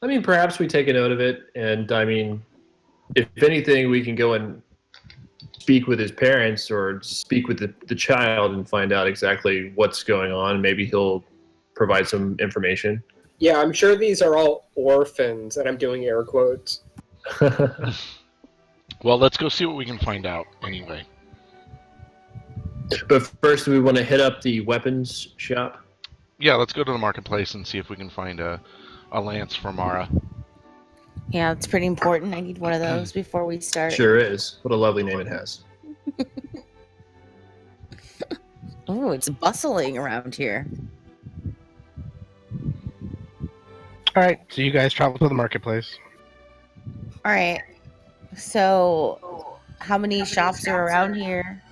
I mean, perhaps we take a note of it, and I mean, if anything, we can go and speak with his parents or speak with the child and find out exactly what's going on. Maybe he'll provide some information. Yeah, I'm sure these are all orphans, and I'm doing air quotes. Well, let's go see what we can find out anyway. But first, we want to hit up the weapons shop. Yeah, let's go to the marketplace and see if we can find a lance for Mara. Yeah, it's pretty important. I need one of those before we start. Sure is. What a lovely name it has. Oh, it's bustling around here. All right, so you guys travel to the marketplace. All right. So, how many shops are around here?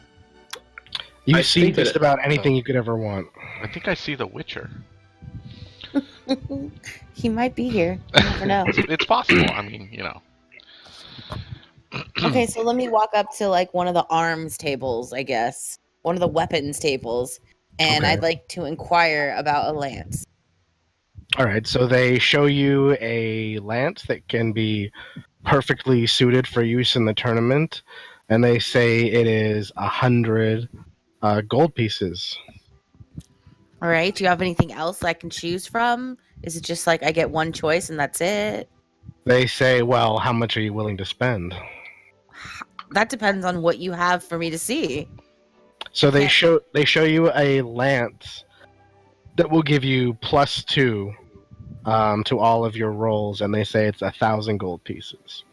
You I see think that just about anything you could ever want. I think I see the Witcher. He might be here. You never know. It's possible. I mean, you know. Okay, so let me walk up to like one of the arms tables, I guess. One of the weapons tables. And Okay. I'd like to inquire about a lance. All right, so they show you a lance that can be perfectly suited for use in the tournament, and they say it is 100 gold pieces. All right. Do you have anything else I can choose from? Is it just like I get one choice and that's it? They say, well, how much are you willing to spend? That depends on what you have for me to see. So they can't- show you a lance that will give you +2 to all of your rolls, and they say it's 1,000 gold pieces.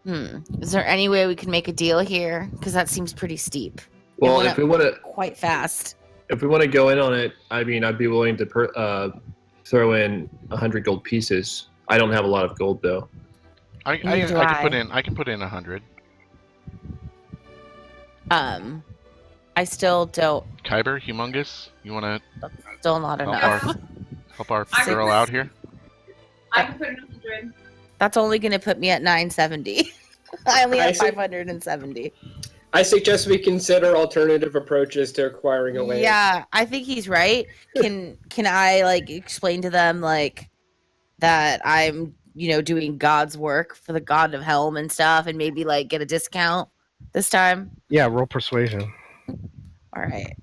Is there any way we can make a deal here? Because that seems pretty steep. Well, went if we want to, Quite fast. if we want to go in on it, I mean, I'd be willing to throw in 100 gold pieces. I don't have a lot of gold though. I Neither do can put in. I can put in 100. I still don't. Kyber, humongous. You want to That's still not help enough. our I girl can- out here? I can put in 100. That's only going to put me at 970. I only I have see. 570. I suggest we consider alternative approaches to acquiring a land. Yeah, I think he's right. Can I like explain to them like that I'm doing God's work for the God of Helm and stuff, and maybe like get a discount this time? Yeah, roll persuasion. All right.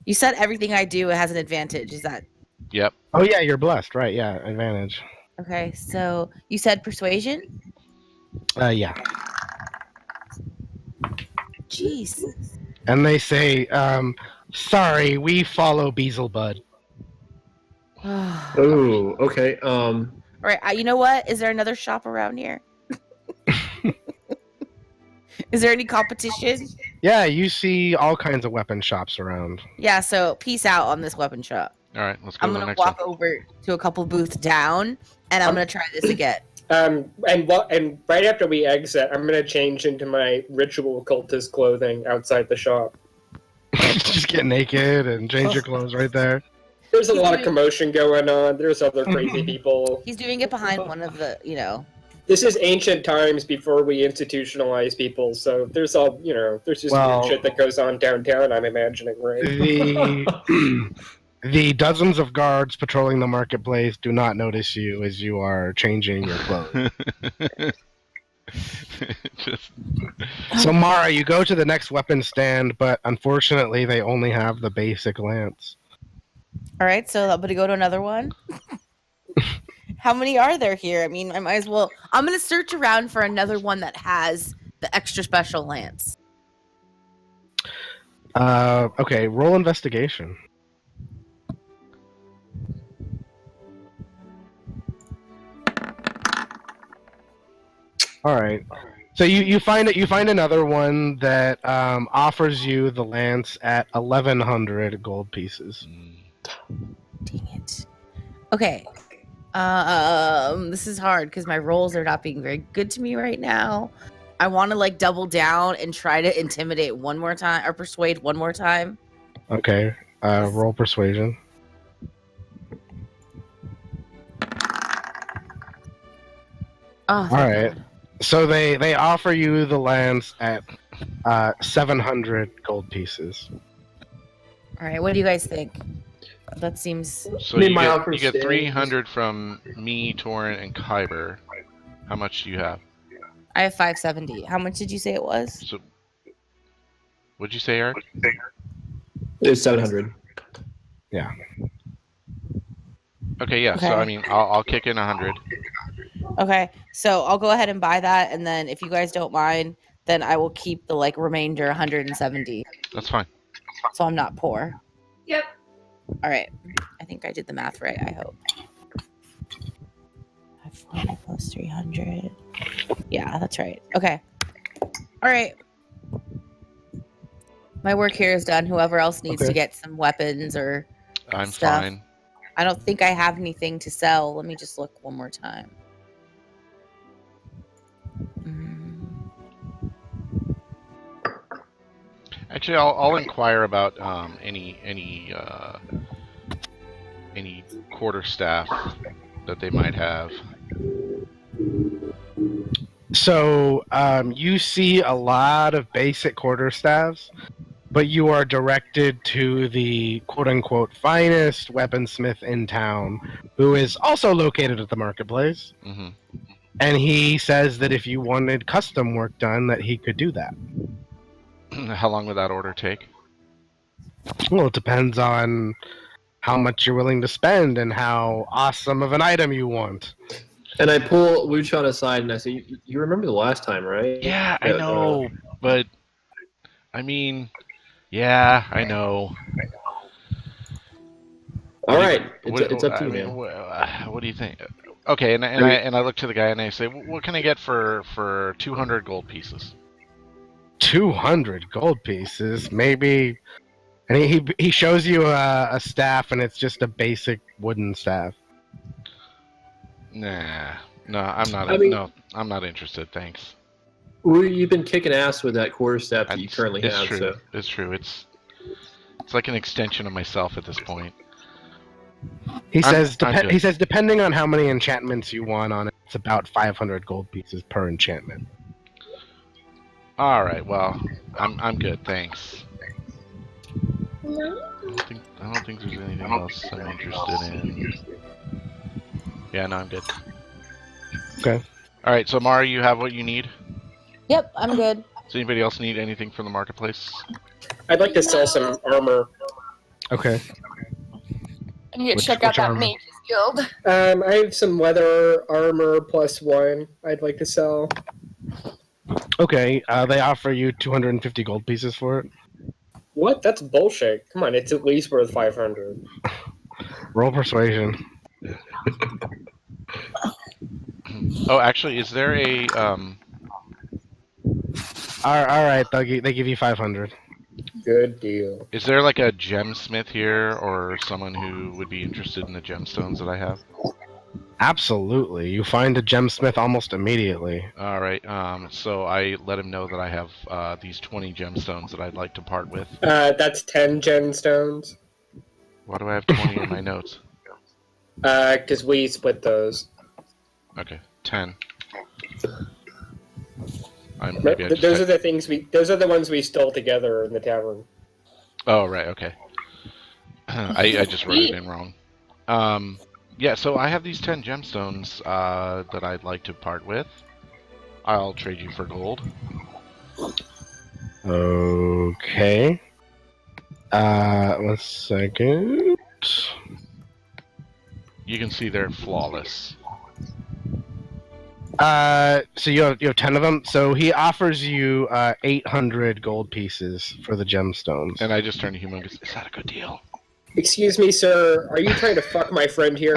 You said everything I do has an advantage. Is that Yep. Oh yeah, you're blessed, right? Yeah, advantage. okay? So you said persuasion. Yeah. Jeez. And they say, sorry, we follow Beelzebub. All Oh, okay. right. You know what? Is there another shop around here? Is there any competition? Yeah, you see all kinds of weapon shops around. Yeah. So peace out on this weapon shop. All right, let's go I'm to the gonna next one. walk over to a couple booths down, and I'm gonna try this again. And right after we exit, I'm gonna change into my ritual occultist clothing outside the shop. Just get naked and change your clothes right there. There's a lot of commotion going on. There's other crazy people. He's doing it behind one of the, This is ancient times before we institutionalize people, so there's all there's just Well- weird shit that goes on downtown. I'm imagining, right? The dozens of guards patrolling the marketplace do not notice you as you are changing your clothes. Just So Mara, you go to the next weapon stand, but unfortunately they only have the basic lance. All right, so I'm gonna go to another one. How many are there here? I mean, I might as well. I'm gonna search around for another one that has the extra special lance. Okay, roll investigation. All right. So you find another one that offers you the lance at 1,100 gold pieces. Dang it. Okay. This is hard because my rolls are not being very good to me right now. I want to like double down and try to intimidate one more time or persuade one more time. Okay. Roll persuasion. Oh, All right. So they offer you the lance at 700 gold pieces. All right. What do you guys think? That seems. so I mean, you my get, offer you get stands. 300 from me, Torrent, and Kyber. How much do you have? I have 570. How much did you say it was? So, what'd you say, Eric? It's 700. Okay, yeah. So Okay. I mean, I'll kick in 100. Okay. So I'll go ahead and buy that, and then if you guys don't mind, then I will keep the like remainder 170. That's fine. So I'm not poor. Yep. All right. I think I did the math right. I hope. 540 plus 300. Yeah, that's right. Okay. All right. My work here is done. Whoever else needs to Okay. get some weapons or I'm Stuff. fine. I don't think I have anything to sell. Let me just look one more time. Actually, I'll inquire about any quarterstaff that they might have. So you see a lot of basic quarterstaffs, but you are directed to the quote-unquote finest weaponsmith in town, who is also located at the marketplace. Hmm. And he says that if you wanted custom work done, that he could do that. How long would that order take? Well, it depends on how much you're willing to spend and how awesome of an item you want. And I pull Wuchon aside and I say, "You remember the last time, right?" Yeah, I know, but I mean, yeah, I know. All right, it's up to I you, mean, man. what do you think? Okay, and I look to the guy and I say, what can I get for 200 gold pieces? 200 gold pieces, maybe. And he shows you a staff, and it's just a basic wooden staff. Nah, no, I'm not. I mean- No, I'm not interested. Thanks. Well, you've been kicking ass with that quarterstaff that you currently It's have. true. So It's true. It's like an extension of myself at this point. He says I'm good. he says depending on how many enchantments you want on it, it's about 500 gold pieces per enchantment. All right. Well, I'm good. Thanks. I don't think there's anything else I'm interested in. Yeah, no, I'm good. Okay. All right. So Mari, you have what you need. Yep, I'm good. Does anybody else need anything from the marketplace? I'd like to sell some armor. Okay. I need to Which- check out which that armor? mage's guild. I have some leather armor +1 I'd like to sell. Okay. They offer you 250 gold pieces for it. What? That's bullshit. Come on, it's at least worth 500. Roll persuasion. Oh, actually, is there a All right. They give you 500. Good deal. is there like a gemsmith here or someone who would be interested in the gemstones that I have? Absolutely. You find a gemsmith almost immediately. All right. So I let him know that I have these 20 gemstones that I'd like to part with. That's 10 gemstones. Why do I have 20 in my notes? Because we split those. Okay, 10. Those are the things those are the ones we stole together in the tavern. Oh, right, okay. I just wrote it in wrong. Yeah, so I have these 10 gemstones that I'd like to part with. I'll trade you for gold. Okay. 1 second. You can see they're flawless. So you have 10 of them. So he offers you 800 gold pieces for the gemstones. And I just turned to Humongous. Is that a good deal? Excuse me, sir. Are you trying to fuck my friend here?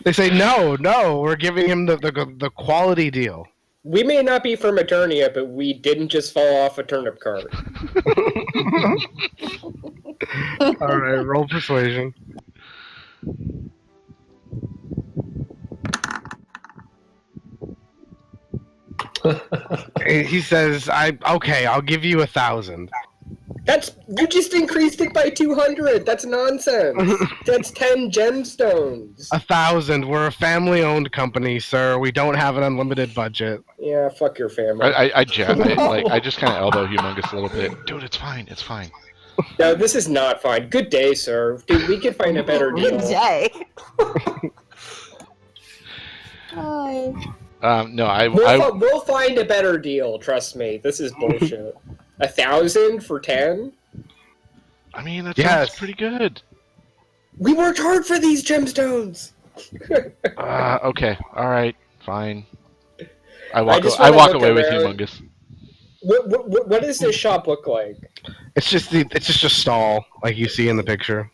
They say no, we're giving him the quality deal. We may not be from Eternia, but we didn't just fall off a turnip cart. All right, roll persuasion. He says, I'll give you 1,000. You just increased it by 200. That's nonsense. That's 10 gemstones. 1,000. We're a family-owned company, sir. We don't have an unlimited budget. Yeah, fuck your family. I just kind of elbow Humongous a little bit. Dude, it's fine. It's fine. No, this is not fine. Good day, sir. Dude, we could find a better deal. Good day. No, We'll find a better deal. Trust me. This is bullshit. 1,000 for 10? I mean, that Yes. sounds pretty good. We worked hard for these gemstones. Okay, all right, fine. I I just walk wanna look away with around. Humongous. What does this shop look like? It's just a stall like you see in the picture.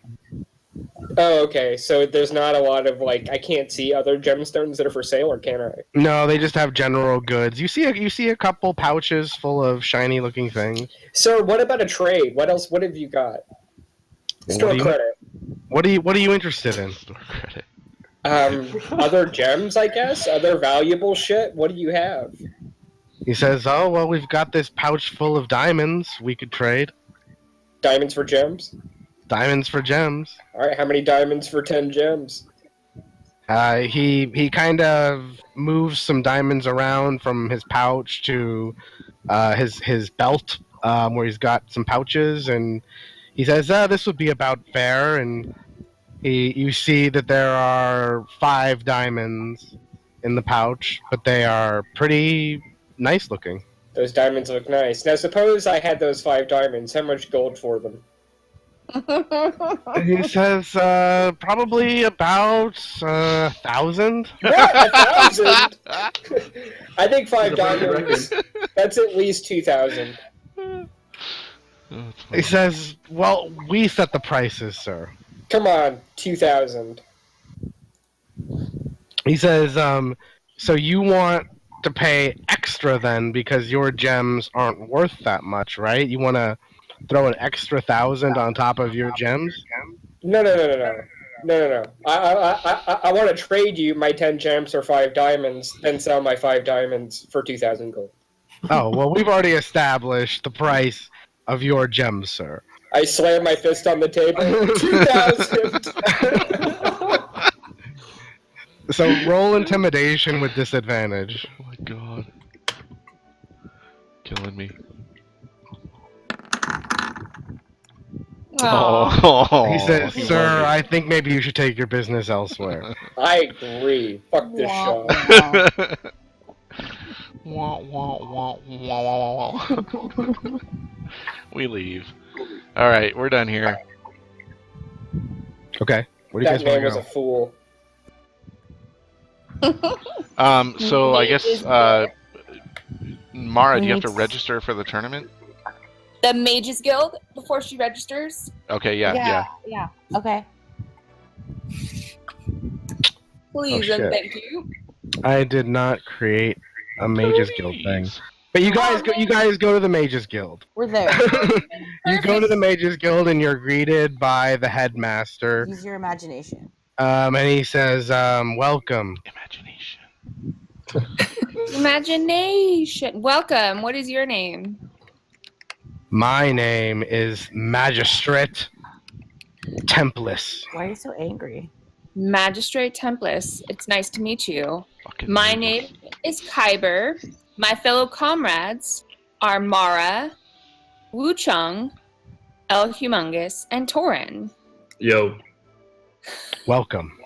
Oh, okay. So there's not a lot of I can't see other gemstones that are for sale, or can I? No, they just have general goods. You see a couple pouches full of shiny looking things. Sir, what about a trade? What else? What have you got? Store credit. What are you interested in? Store credit. Other gems, I guess. Other valuable shit. What do you have? He says, "Oh well, we've got this pouch full of diamonds. We could trade Diamonds for gems? diamonds for gems." Alright, how many diamonds for 10 gems? He kind of moves some diamonds around from his pouch to his belt, where he's got some pouches, and he says, "This would be about fair." And you see that there are 5 diamonds in the pouch, but they are pretty nice looking. Those diamonds look nice. Now, suppose I had those 5 diamonds. How much gold for them? He says, probably about 1,000. What? 1,000? I think 5 It's a perfect diamonds. That's at least 2,000. He says, "Well, we set the prices, sir." Come on, 2,000. He says, "So you want to pay extra then because your gems aren't worth that much, right? You want to throw an extra 1,000 on top of your gems?" No. I want to trade you my 10 gems for 5 diamonds, then sell my 5 diamonds for 2,000 gold. Oh, well, we've already established the price of your gems, sir. I slam my fist on the table. 2,000! So roll intimidation with disadvantage. Oh my god. Killing me. Oh, He says, he "Sir, won I think maybe you should take your business elsewhere." I agree. Fuck this shop. it. Wah, wah, wah, wah, wah. We leave. Alright, we're done here. Okay. Where do you That guys man want was to a go? fool. So I guess, Mara, do you have to Needs- register for the tournament? The Mages Guild before she registers. Okay, yeah. Okay. Please shit. and thank you. I did not create a Mages Guild thing. Please. But you guys go to the Mages Guild. We're there. You go to the Mages Guild and you're greeted by the headmaster. Use your imagination. And he says, "Welcome." Imagination. Imagination. Welcome. What is your name? My name is Magistrate Templis. Why are you so angry? Magistrate Templis. It's nice to meet you. Fucking My mages. name is Kyber. My fellow comrades are Mara, Wu Chung, El Humongous, and Torin. Yo. Welcome.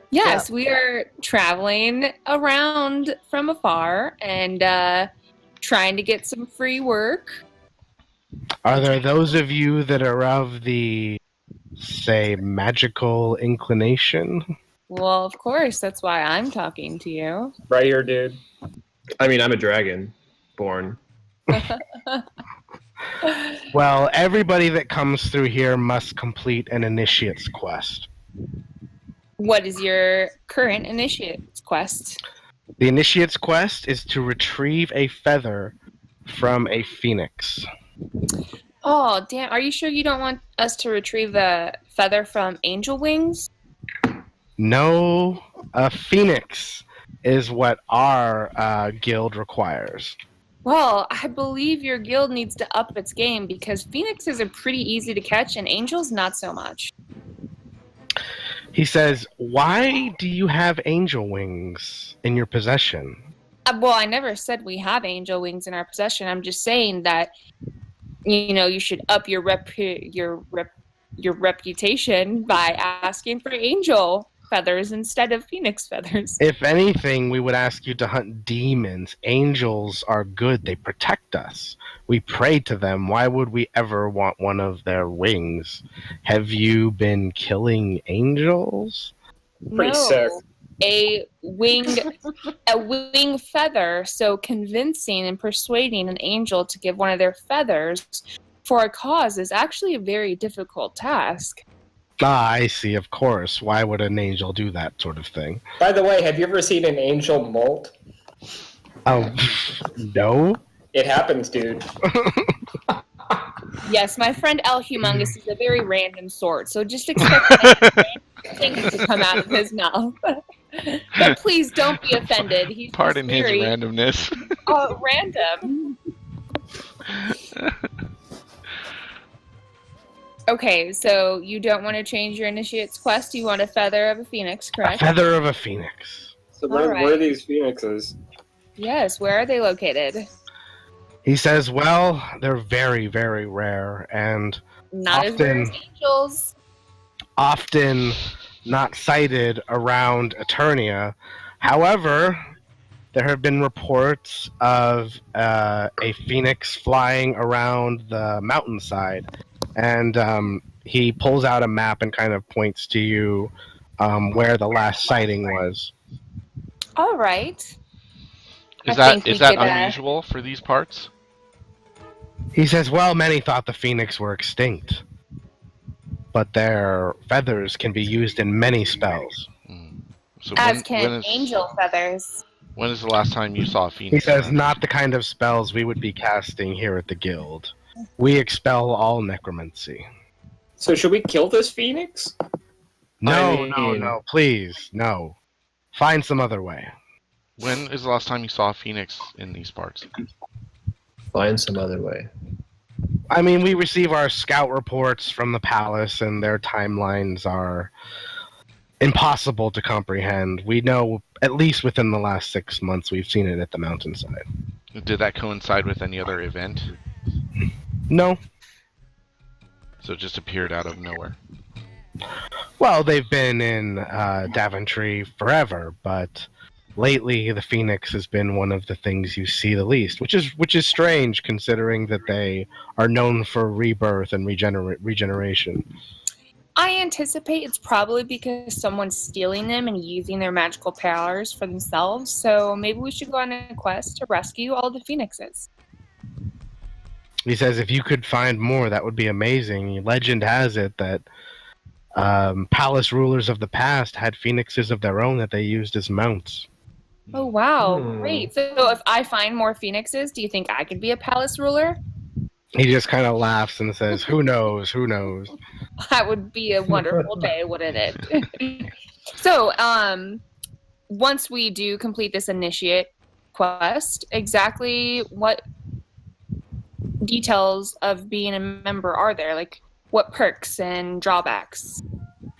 Yes, we are traveling around from afar and trying to get some free work. Are there those of you that are of the, say, magical inclination? Well, of course, that's why I'm talking to you. Right here, dude. I mean, I'm a dragon born. Well, everybody that comes through here must complete an initiate's quest. What is your current initiate's quest? The initiate's quest is to retrieve a feather from a phoenix. Oh, damn. Are you sure you don't want us to retrieve the feather from angel wings? No, a phoenix is what our guild requires. Well, I believe your guild needs to up its game because phoenixes are pretty easy to catch and angels not so much. He says, "Why do you have angel wings in your possession?" Well, I never said we have angel wings in our possession. I'm just saying that, you know, you should up your reputation by asking for angel feathers instead of phoenix feathers. If anything, we would ask you to hunt demons. Angels are good. They protect us. We pray to them. Why would we ever want one of their wings? Have you been killing angels? Pretty sick. A wing feather, so convincing and persuading an angel to give one of their feathers for a cause is actually a very difficult task. Ah, I see, of course. Why would an angel do that sort of thing? By the way, have you ever seen an angel molt? Oh, no? It happens, dude. Yes, my friend El Humongous is a very random sort, so just expect random things to come out of his mouth. But please don't be offended. He's Pardon just his very randomness. random. Okay, so you don't want to change your initiate's quest. You want a feather of a phoenix, A correct? feather of a phoenix. So where All are right. these phoenixes? Yes. Where are they located? He says, well, they're very, very rare and Not as rare as Often. angels. often not sighted around Eternia. However, there have been reports of a phoenix flying around the mountainside, and he pulls out a map and kind of points to you where the last sighting was. All right. Is I think that we could, unusual for these parts? He says, well, many thought the phoenix were extinct, but their feathers can be used in many spells. So As can angel feathers. when is the last time you saw a phoenix? He says, around? not the kind of spells we would be casting here at the guild. We expel all necromancy. So should we kill this phoenix? No, I no, mean- no, please, no. Find some other way. When is the last time you saw a phoenix in these parts? Find some other way. I mean, we receive our scout reports from the palace, and their timelines are impossible to comprehend. We know, at least within the last 6 months, we've seen it at the mountainside. Did that coincide with any other event? No. So it just appeared out of nowhere. Well, they've been in Daventry forever, but lately the phoenix has been one of the things you see the least, which is strange considering that they are known for rebirth and regeneration. I anticipate it's probably because someone's stealing them and using their magical powers for themselves. So maybe we should go on a quest to rescue all the phoenixes. He says if you could find more, that would be amazing. Legend has it that palace rulers of the past had phoenixes of their own that they used as mounts. Oh, wow. Hmm. Great. So if I find more phoenixes, do you think I could be a palace ruler? He just kind of laughs and says, who knows, who knows. That would be a wonderful day, wouldn't it? So, once we do complete this initiate quest, exactly what details of being a member are there? Like, what perks and drawbacks?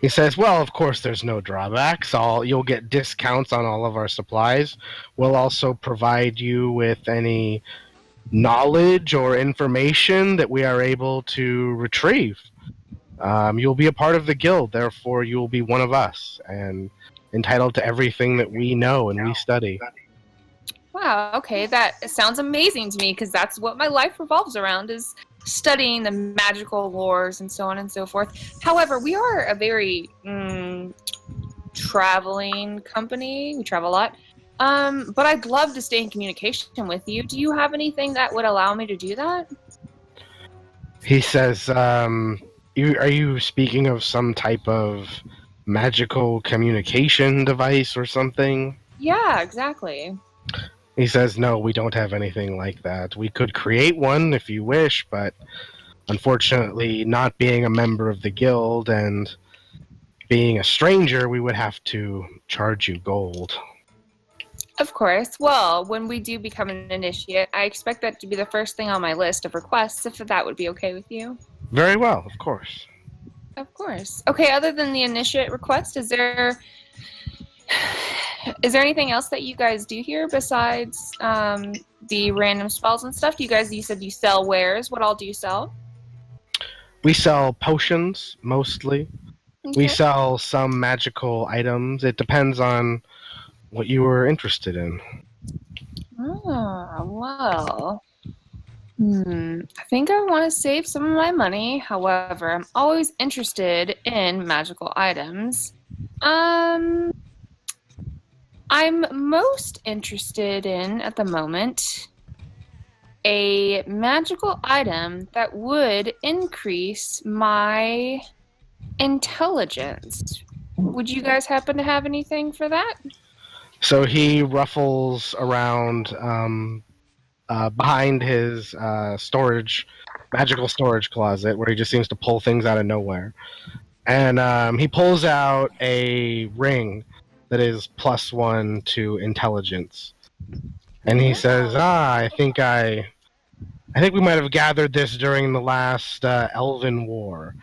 He says, well, of course there's no drawbacks. You'll get discounts on all of our supplies. We'll also provide you with any knowledge or information that we are able to retrieve. You'll be a part of the guild, therefore you'll be one of us and entitled to everything that we know and we study. Wow, okay, that sounds amazing to me because that's what my life revolves around is studying the magical lores and so on and so forth. However, we are a very traveling company. We travel a lot. But I'd love to stay in communication with you. Do you have anything that would allow me to do that? He says, are you speaking of some type of magical communication device or something? Yeah, exactly. He says, no, we don't have anything like that. We could create one if you wish, but unfortunately, not being a member of the guild and being a stranger, we would have to charge you gold. Of course. Well, when we do become an initiate, I expect that to be the first thing on my list of requests, if that would be okay with you. Very well, of course. Of course. Okay, other than the initiate request, is there anything else that you guys do here besides the random spells and stuff? You said you sell wares. What all do you sell? We sell potions, mostly. Okay. We sell some magical items. It depends on what you were interested in. Oh, well. I think I want to save some of my money. However, I'm always interested in magical items. I'm most interested in, at the moment, a magical item that would increase my intelligence. Would you guys happen to have anything for that? So he ruffles around behind his magical storage closet, where he just seems to pull things out of nowhere. And he pulls out a ring that is +1 to intelligence. And he says, I think we might have gathered this during the last Elven War.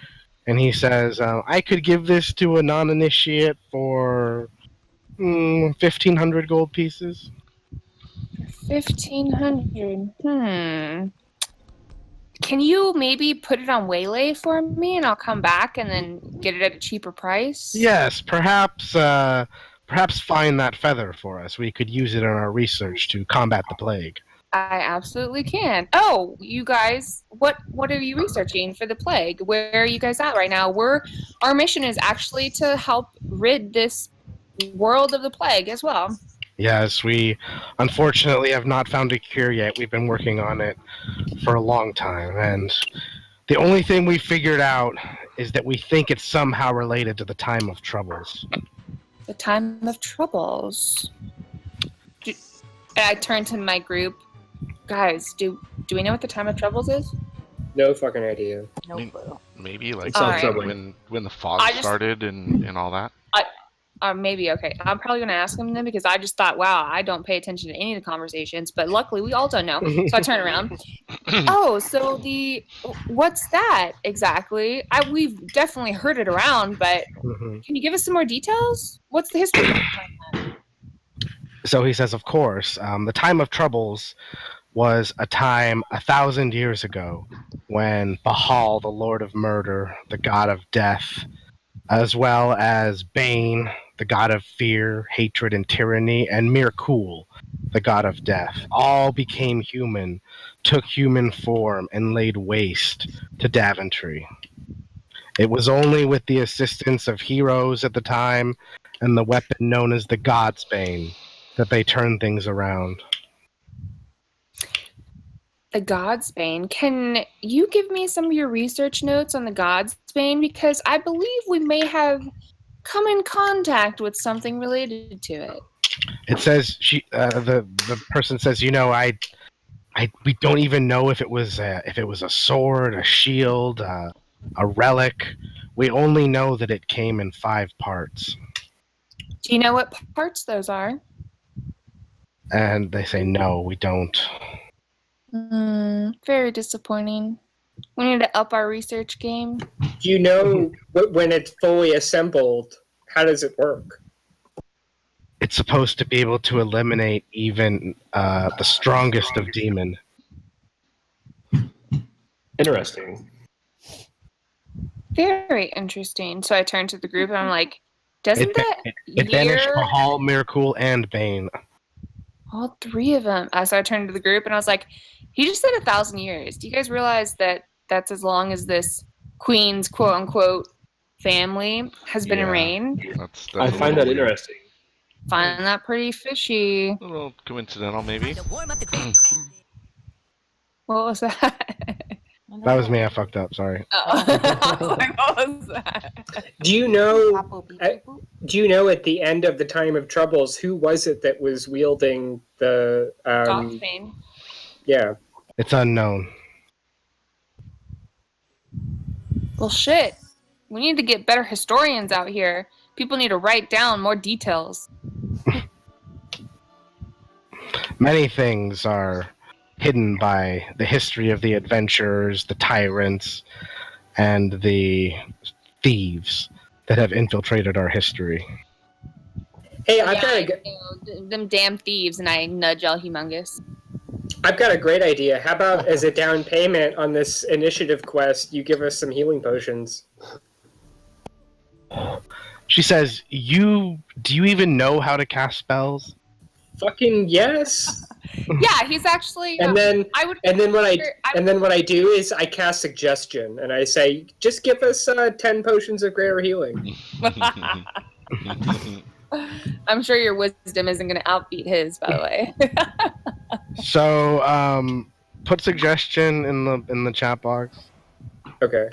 And he says, I could give this to a non-initiate for 1,500 gold pieces. 1,500. Can you maybe put it on Waylay for me, and I'll come back and then get it at a cheaper price? Yes, perhaps find that feather for us. We could use it in our research to combat the plague. I absolutely can. Oh, you guys, what are you researching for the plague? Where are you guys at right now? Our mission is actually to help rid this world of the plague as well. Yes, we unfortunately have not found a cure yet. We've been working on it for a long time, and the only thing we figured out is that we think it's somehow related to the Time of Troubles. The Time of Troubles. I turn to my group. Guys, do we know what the Time of Troubles is? No fucking idea. No clue. Maybe like sounds when the fog started and all that. Maybe, okay. I'm probably going to ask him then because I just thought, wow, I don't pay attention to any of the conversations, but luckily we all don't know. So I turn around. Oh, so what's that exactly? We've definitely heard it around, but can you give us some more details? What's the history behind that? So he says, of course, the Time of Troubles was a time 1,000 years ago when Bahal, the Lord of Murder, the God of Death, as well as Bane, the god of fear, hatred, and tyranny, and Mirkul, the god of death, all became human, took human form, and laid waste to Daventry. It was only with the assistance of heroes at the time and the weapon known as the Godsbane that they turned things around. The Godsbane. Can you give me some of your research notes on the Godsbane? Because I believe we may have come in contact with something related to it. It says the person says, we don't even know if it was a sword, a shield, a relic. We only know that it came in 5 parts. Do you know what parts those are? And they say, no, we don't. Very disappointing. We need to up our research game. Do you know when it's fully assembled, how does it work? It's supposed to be able to eliminate even the strongest of demon. Interesting. Very interesting. So I turn to the group and I'm like, doesn't It banished Mahal, Mirkul, and Bane. All 3 of them. So I turned to the group and I was like, he just said 1,000 years. Do you guys realize that that's as long as this queen's quote-unquote family has been in reign? That's I find that interesting. Find that pretty fishy. A little coincidental, maybe. What was that? That was me. I fucked up. Sorry. Oh. What was that? Do you know at the end of the Time of Troubles, who was it that was wielding the Godsbane. Yeah. It's unknown. Well, shit. We need to get better historians out here. People need to write down more details. Many things are hidden by the history of the adventurers, the tyrants, and the thieves that have infiltrated our history. Hey, them damn thieves, and I nudge all humongous. I've got a great idea. How about as a down payment on this initiative quest, you give us some healing potions? She says, do you even know how to cast spells? Fucking yes. Yeah, he's actually. And then what I do is I cast suggestion and I say, just give us 10 potions of greater healing. I'm sure your wisdom isn't going to outbeat his, by the way. So, put suggestion in the chat box. Okay.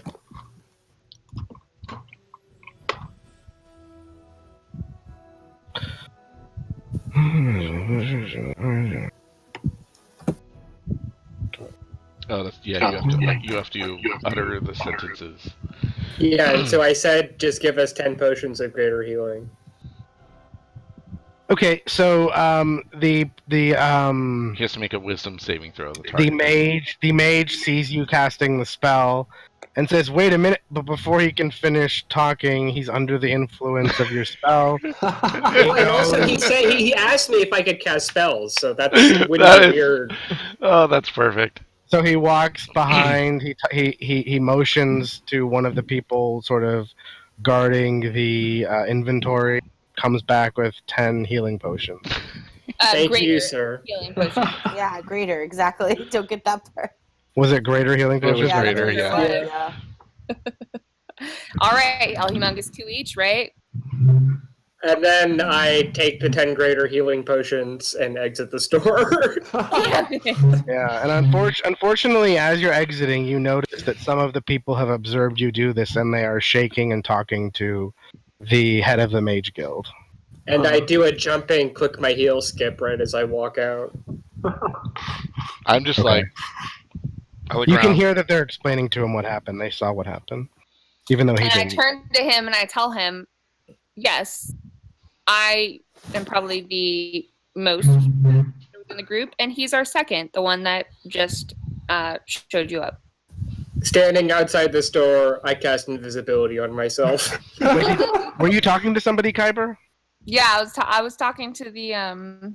Oh, you have to utter the sentences. Yeah, and so I said, just give us 10 potions of greater healing. Okay, so the He has to make a wisdom saving throw. the mage sees you casting the spell and says, "Wait a minute!" But before he can finish talking, he's under the influence of your spell. Well, and also he said he asked me if I could cast spells, so that's wouldn't That be is- weird. Oh, that's perfect. So he walks behind. He motions to one of the people, sort of guarding the inventory. Comes back with 10 healing potions. Thank greater you, sir. healing potion. Yeah, greater, exactly. Don't get that part. Was it greater healing It was potions? Yeah, greater, that's yeah. what it was, yeah. All right, El Humongous 2 each, right? And then I take the 10 greater healing potions and exit the store. Yeah, and unfortunately, as you're exiting, you notice that some of the people have observed you do this, and they are shaking and talking to the head of the Mage Guild. And I do a jumping, click my heel skip right as I walk out. I'm just Okay. like, I look You around. can hear that they're explaining to him what happened. They saw what happened, even though he And I didn't. turn to him and I tell him, yes, I am probably the most in the group, and he's our second, the one that just showed you up. Standing outside the store, I cast invisibility on myself. Were you talking to somebody, Kyber? Yeah, I was talking to the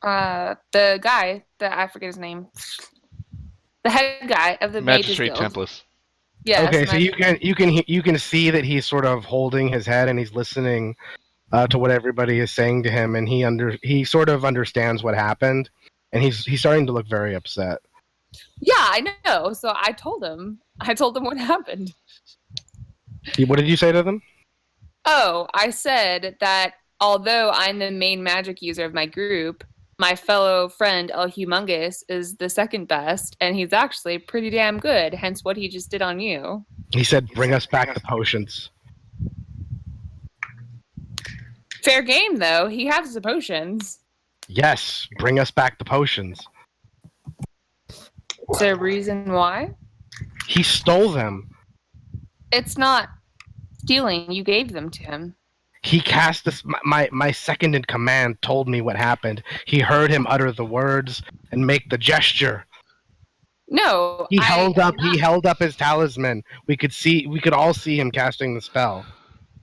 guy that I forget his name, the head guy of the Mages Magistrate Guild. Templars. Yes, Okay, so Magistrate. you can see that he's sort of holding his head and he's listening to what everybody is saying to him, and he sort of understands what happened, and he's starting to look very upset. Yeah, I know. So I told him what happened. What did you say to them? Oh, I said that although I'm the main magic user of my group, my fellow friend El Humongous is the second best, and he's actually pretty damn good, hence what he just did on you. He said, "Bring us back the potions." Fair game, though. He has the potions. Yes, bring us back the potions. Is there a reason why? He stole them. It's not stealing. You gave them to him. He cast this. My second in command told me what happened. He heard him utter the words and make the gesture. No, He held up his talisman. We could all see him casting the spell.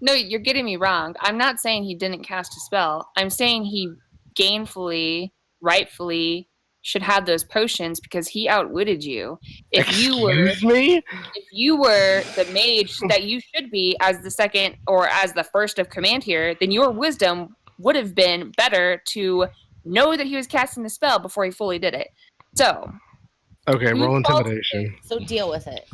No, you're getting me wrong. I'm not saying he didn't cast a spell. I'm saying he gainfully, rightfully should have those potions because he outwitted you. Excuse me? If you were the mage that you should be as the second or as the first of command here, then your wisdom would have been better to know that he was casting the spell before he fully did it. So, Okay, whose roll fault intimidation. So deal with it.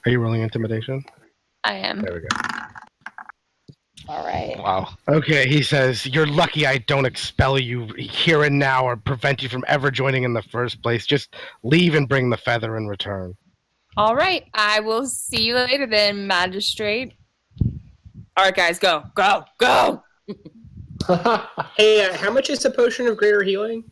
Are you rolling intimidation? I am. There we go. All right. Wow. Okay, he says, "You're lucky I don't expel you here and now or prevent you from ever joining in the first place. Just leave and bring the feather in return." All right. I will see you later then, magistrate. All right, guys, go. Hey, how much is a potion of greater healing?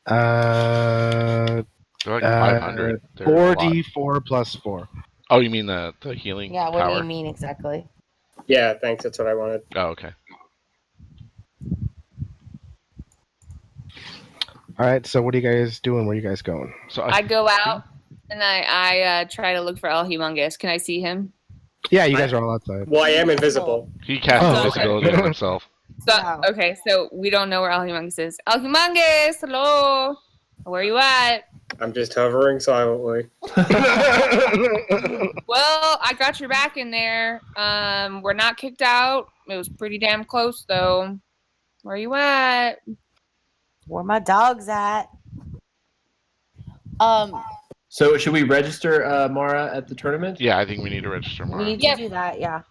They're like 500. They're a lot. 4d4 plus 4. Oh, you mean the healing Yeah, what power? do you mean exactly? Yeah, thanks. That's what I wanted. Oh, okay. All right, so what are you guys doing? Where are you guys going? So I go out and I try to look for El Humongous. Can I see him? Yeah, you guys are all outside. Well, I am invisible. he cast Oh, invisibility okay. on himself. So, Wow. okay, so we don't know where El Humongous is. El Humongous, hello. Where you at? I'm just hovering silently. Well, I got your back in there. We're not kicked out. It was pretty damn close, though. Where you at? Where my dog's at? So should we register Mara at the tournament? Yeah, I think we need to register We Mara. need Yep. to do that. Yeah.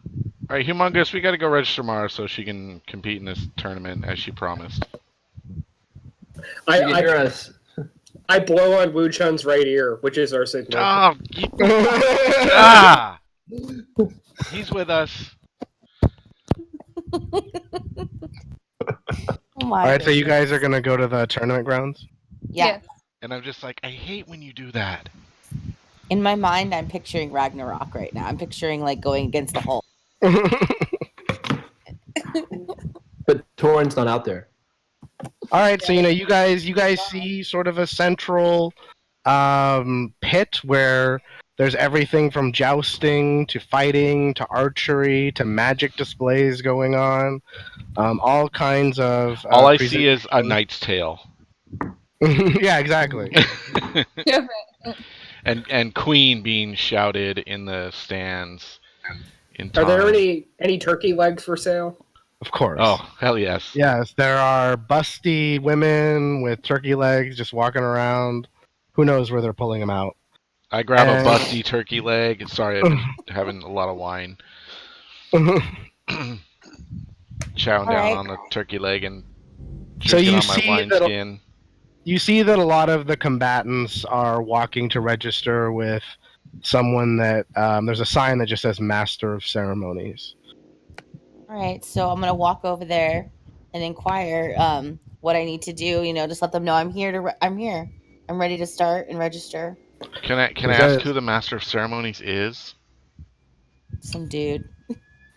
All right, Humongous, we got to go register Mara so she can compete in this tournament as she promised. You can hear I, us. I blow on Wu Chun's right ear, which is our signal. Oh, ah! He's with us. Oh my. All right, so you goodness. guys are gonna go to the tournament grounds. Yeah. And I'm just like, I hate when you do that. In my mind, I'm picturing Ragnarok right now. I'm picturing like going against the Hulk. But Torin's not out there. All right, so you guys see sort of a central pit where there's everything from jousting to fighting to archery to magic displays going on. All kinds of. All I see is a Knight's Tale. Yeah, exactly. and Queen being shouted in the stands. In Are there time. any turkey legs for sale? Of course. Oh, hell yes. Yes, there are busty women with turkey legs just walking around. Who knows where they're pulling them out? I grab And- a busty turkey leg. Sorry, I've been having a lot of wine. Chowing down right. on the turkey leg and So drinking you on my see wine that- skin. You see that a lot of the combatants are walking to register with someone that there's a sign that just says Master of Ceremonies. All right, so I'm gonna walk over there and inquire what I need to do. Just let them know I'm here. I'm here. I'm ready to start and register. Can I Is ask that- who the Master of Ceremonies is? Some dude.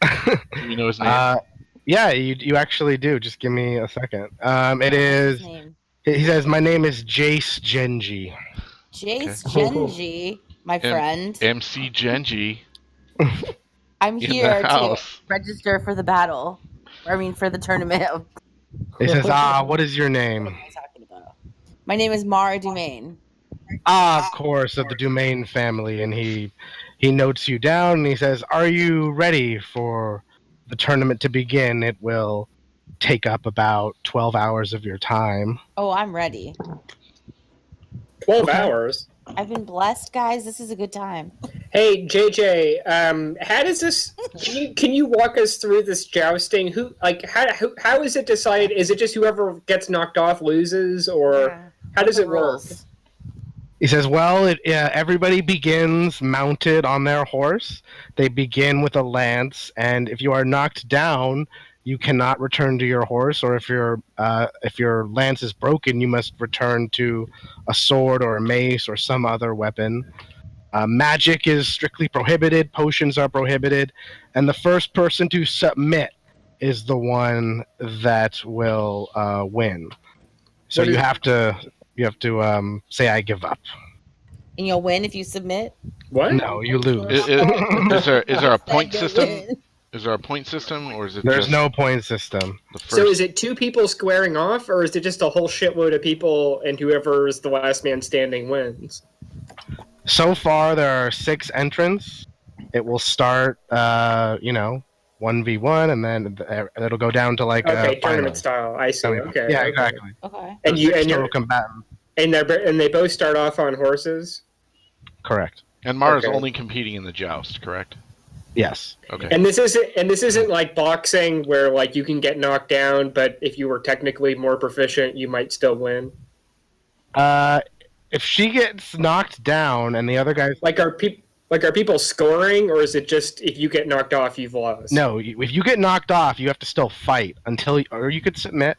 Do you know his name? Yeah, you actually do. Just give me a second. It What's his is. name? He says, "My name is Jace Genji." Jace Okay. Genji, my And- friend. MC Genji I'm in here the to house. register for the battle. For the tournament. He says, what is your What name? am I talking about? My name is Mara Dumaine. Of course, of the Dumaine family, and he notes you down, and he says, "Are you ready for the tournament to begin? It will take up about 12 hours of your time." Oh, I'm ready. 12 Okay. hours. I've been blessed, guys. This is a good time. Hey, JJ, how does this? Can you walk us through this jousting? How is it decided? Is it just whoever gets knocked off loses, or how does The it work? rules. He says, "Well, everybody begins mounted on their horse. They begin with a lance, and if you are knocked down, you cannot return to your horse, or if your lance is broken, you must return to a sword or a mace or some other weapon. Magic is strictly prohibited. Potions are prohibited, and the first person to submit is the one that will win. So What you is- have to say, 'I give up.'" And you'll win if you submit. What? No, you lose. Is there a point You'll system? win. Is there a point system, or is it There's just no point system. the first? So is it two people squaring off, or is it just a whole shitload of people, and whoever's the last man standing wins? So far, there are 6 entrants. It will start, 1v1, and then it'll go down to like Okay, a tournament final. style. I see. Okay. Yeah, okay. exactly. Okay. And So you 6 and total you combatants. and they both start off on horses. Correct. And Mara's Okay. only competing in the joust, correct? Yes. Okay. And this isn't like boxing where like you can get knocked down, but if you were technically more proficient, you might still win. If she gets knocked down and the other guys, Are people scoring, or is it just if you get knocked off, you've lost? no, if you get knocked off, you have to still fight or you could submit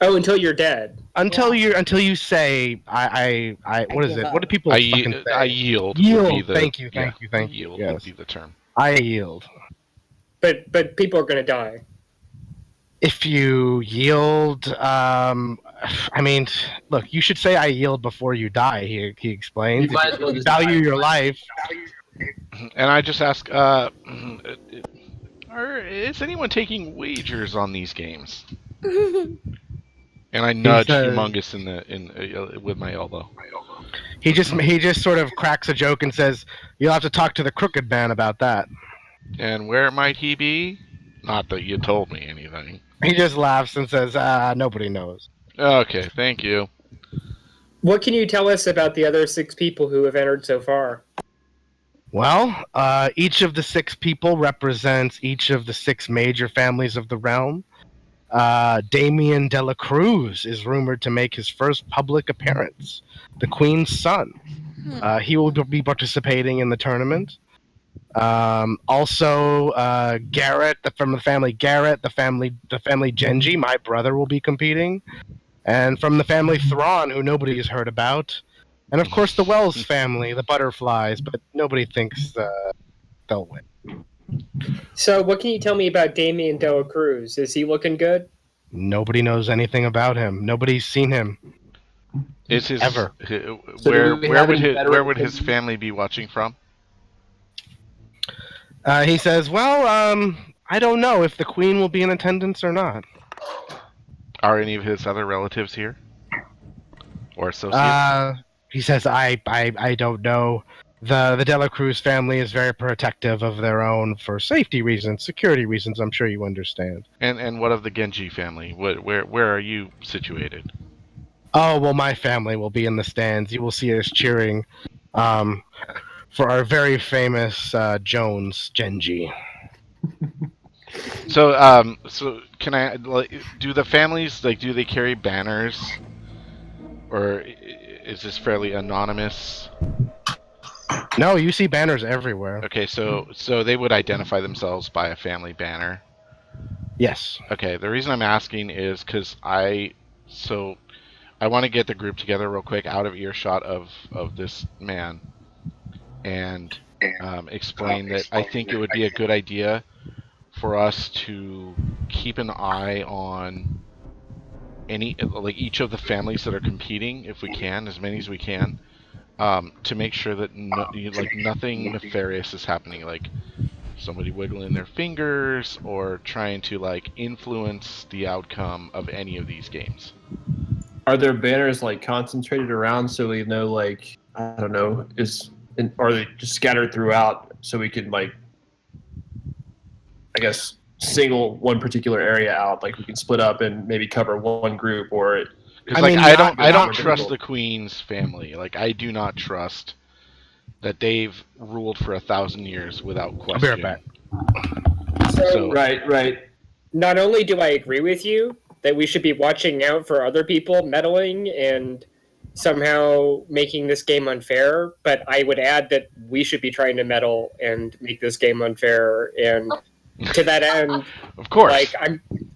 Oh, until you're dead. until you say, "I what is give it? up. What do people fucking say? I yield. Yield. Would be the, Thank you. Yield would Yes. be the term. I yield." But people are gonna die. If you yield, look, you should say, "I yield" before you die. He explains. You might as well If you just value your life. And I just ask, is anyone taking wagers on these games? And I nudge says- Humongous with my elbow. He just sort of cracks a joke and says, "You'll have to talk to the crooked man about that." And where might he be? Not that you told me anything. He just laughs and says, "Nobody knows." Okay, thank you. What can you tell us about the other 6 people who have entered so far? Well, each of the 6 people represents each of the 6 major families of the realm. Damien de la Cruz is rumored to make his first public appearance, the Queen's son. He will be participating in the tournament. Also, Garrett, from the family Garrett, the family Genji, my brother, will be competing. And from the family Thrawn, who nobody has heard about, And of course, the Wells family, the butterflies, but nobody thinks they'll win. So, what can you tell me about Damien De La Cruz? Is he looking good? Nobody knows anything about him. Nobody's seen him Is his ever. So where do we where have would any his better where would his opinions? family be watching from? He says, "Well, I don't know if the Queen will be in attendance or not." Are any of his other relatives here or associates? He says, I don't know. The De La Cruz family is very protective of their own for safety reasons, security reasons. I'm sure you understand. And what of the Genji family? Where are you situated? Oh well, my family will be in the stands. You will see us cheering for our very famous Jones Genji. So can I do the families do they carry banners, or is this fairly anonymous? No, you see banners everywhere. Okay, so they would identify themselves by a family banner. Yes. Okay, the reason I'm asking is because I want to get the group together real quick out of earshot of this man and explain that I think it would be a good idea for us to keep an eye on each of the families that are competing, if we can, as many as we can, to make sure that nothing nefarious is happening, like somebody wiggling their fingers or trying to influence the outcome of any of these games. Are there banners concentrated around so we know I don't know are they just scattered throughout so we can I guess single one particular area out, we can split up and maybe cover one group or because I don't trust the Queen's family. I do not trust that they've ruled for 1,000 years without question. I'll be right back. So, right. not only do I agree with you that we should be watching out for other people meddling and somehow making this game unfair, but I would add that we should be trying to meddle and make this game unfair. And to that end, of course,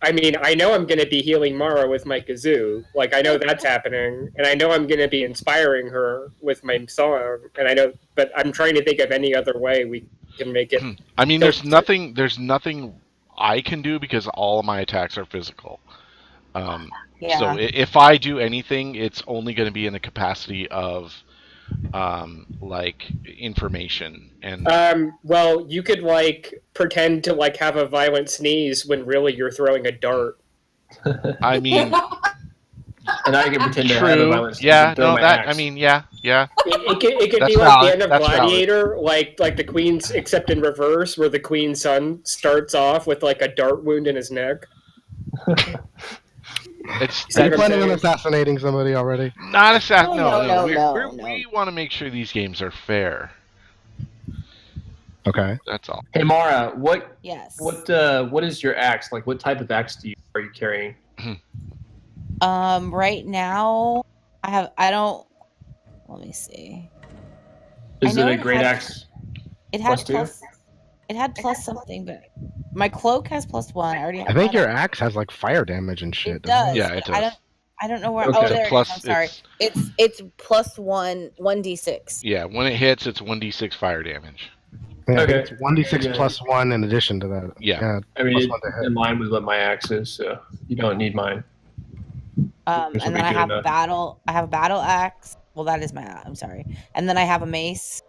I know I'm going to be healing Mara with my kazoo. I know that's happening, and I know I'm going to be inspiring her with my song. And I know, but I'm trying to think of any other way we can make it. I mean, there's nothing I can do because all of my attacks are physical. Yeah. So if I do anything, it's only going to be in the capacity of information and. Well, you could pretend to have a violent sneeze when really you're throwing a dart. I mean. And I can pretend to have a violent sneeze. Yeah, and throw no, my that axe. I mean, yeah. It could That's be like valid. the end of That's Gladiator, like the Queen's, except in reverse, where the Queen's son starts off with a dart wound in his neck. Are you planning on assassinating somebody already? Not assassinate. No, We want to make sure these games are fair. Okay. That's all. Hey Mara, Yes. what is your axe? What type of axe are you carrying? Right now, let me see. Is I it know a it great had- axe? It had +2? It had plus something, but my cloak has +1. I already have I think that. your axe has fire damage and shit. It does. Yeah, it but does. I don't know where. Okay. Oh, So there plus, it is. I'm sorry. It's +1, 1d6. Yeah, when it hits, it's 1d6 fire damage. Yeah, Okay. It's 1d6 Yeah. +1 in addition to that. Yeah. I mean, +1 to hit. in line with what my axe is, so you don't need mine. This will And be then I good have enough. I have a battle axe. Well, that is my. I'm sorry. And then I have a mace.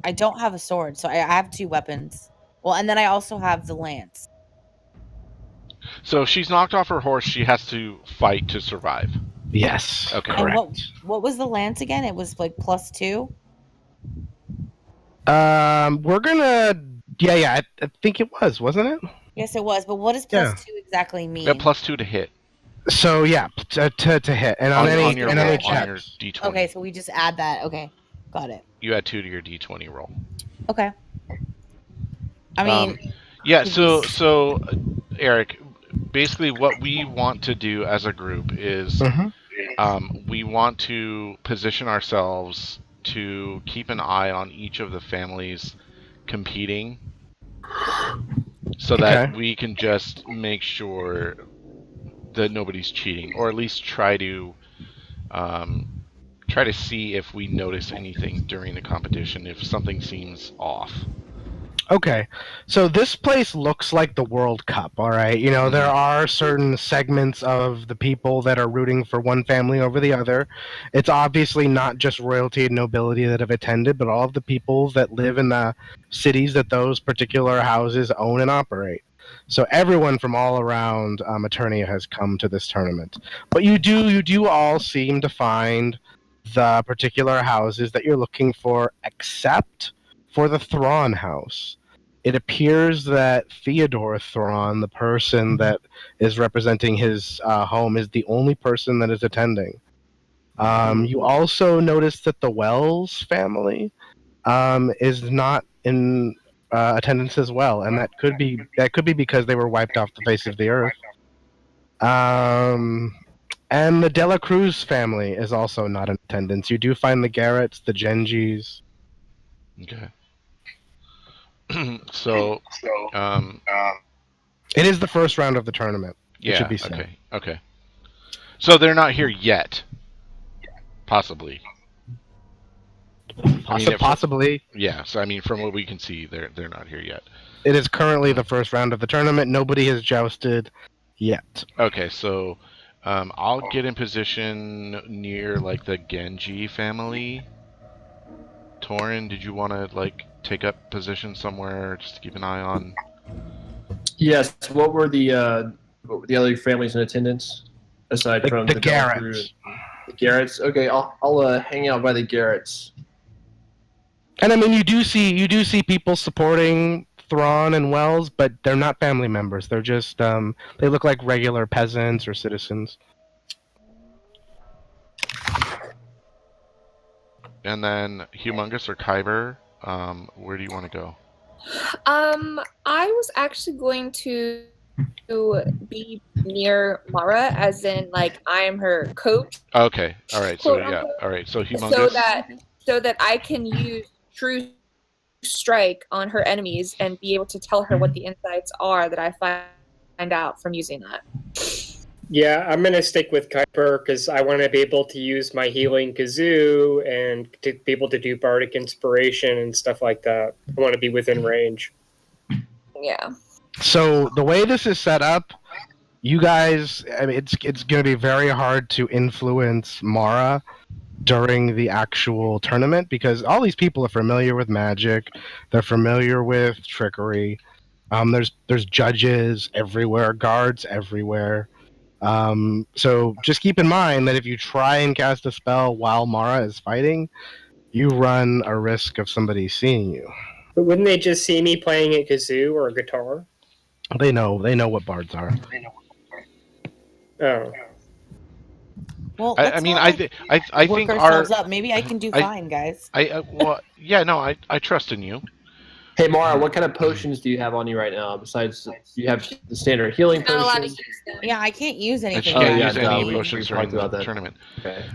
I don't have a sword, so I have 2 weapons. Well, and then I also have the lance. So if she's knocked off her horse, she has to fight to survive. Yes. Okay. And Correct. what was the lance again? It was +2. We're gonna. Yeah. I think it was, wasn't it? Yes, it was. But what does Yeah. +2 exactly mean? Yeah, +2 to hit. So yeah, to hit and on any your and roll, any on your checks. d20. Okay, so we just add that. Okay, got it. You add 2 to your d20 roll. Okay. I mean, Yeah. So Eric, basically what we want to do as a group is we want to position ourselves to keep an eye on each of the families competing so that we can just make sure that nobody's cheating, or at least try to try to see if we notice anything during the competition, if something seems off. Okay, so this place looks like the World Cup, all right? You know, there are certain segments of the people that are rooting for one family over the other. It's obviously not just royalty and nobility that have attended, but all of the people that live in the cities that those particular houses own and operate. So everyone from all around Eternia has come to this tournament. But you do all seem to find the particular houses that you're looking for, except for the Thrawn house. It appears that Theodore Thrawn, the person that is representing his home, is the only person that is attending. You also notice that the Wells family is not in attendance as well, and that could be because they were wiped off the face of the earth. And the Dela Cruz family is also not in attendance. You do find the Garretts, the Gengis. Okay. So, It is the first round of the tournament. It yeah. should be said. Okay. Okay. So they're not here yet. Possibly. Possibly. Yeah. So I mean, from what we can see, they're not here yet. It is currently the first round of the tournament. Nobody has jousted yet. Okay. So, I'll get in position near like the Genji family. Torin, did you want to like take up position somewhere just to keep an eye on? Yes. What were the other families in attendance aside from The the Garretts. The Garretts. Okay, I'll hang out by the Garretts. And I mean, you do see people supporting Thrawn and Wells, but they're not family members. They're just they look like regular peasants or citizens. And then Humongous or Kyber, where do you want to go? I was actually going to be near Mara, as in like I am her coach. Okay, all right. So Quote, yeah, unquote. all right. So Humongous. So that I can use True Strike on her enemies and be able to tell her what the insights are that I find out from using that. Yeah, I'm going to stick with Kuiper because I want to be able to use my healing kazoo and to be able to do bardic inspiration and stuff like that. I want to be within range. Yeah. So the way this is set up, you guys, I mean, it's going to be very hard to influence Mara during the actual tournament because all these people are familiar with magic. They're familiar with trickery. There's judges everywhere, guards everywhere. So just keep in mind that if you try and cast a spell while Mara is fighting, you run a risk of somebody seeing you. But wouldn't they just see me playing a kazoo or a guitar? They know what bards are. Oh. Well, I mean, I work think ourselves up. Maybe I can do fine, guys. Well, yeah, no, I trust in you. Hey Mara, what kind of potions do you have on you right now? Besides, you have the standard healing Not allowed to potions. use them. Yeah, I can't use And she anything. can't yeah, use no, any we potions during talked about the that. tournament. Okay.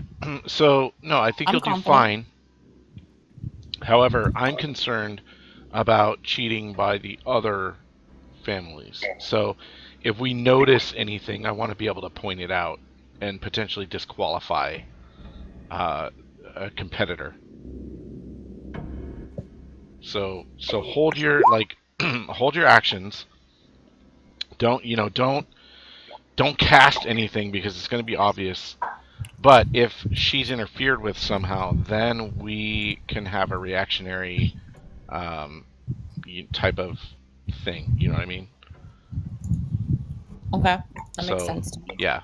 So no, I think I'm you'll do confident. fine. However, I'm concerned about cheating by the other families. So if we notice anything, I want to be able to point it out and potentially disqualify a competitor. So hold your hold your actions. Don't cast anything because it's going to be obvious. But if she's interfered with somehow, then we can have a reactionary type of thing. You know what I mean? Okay, that So, makes sense to me. Yeah.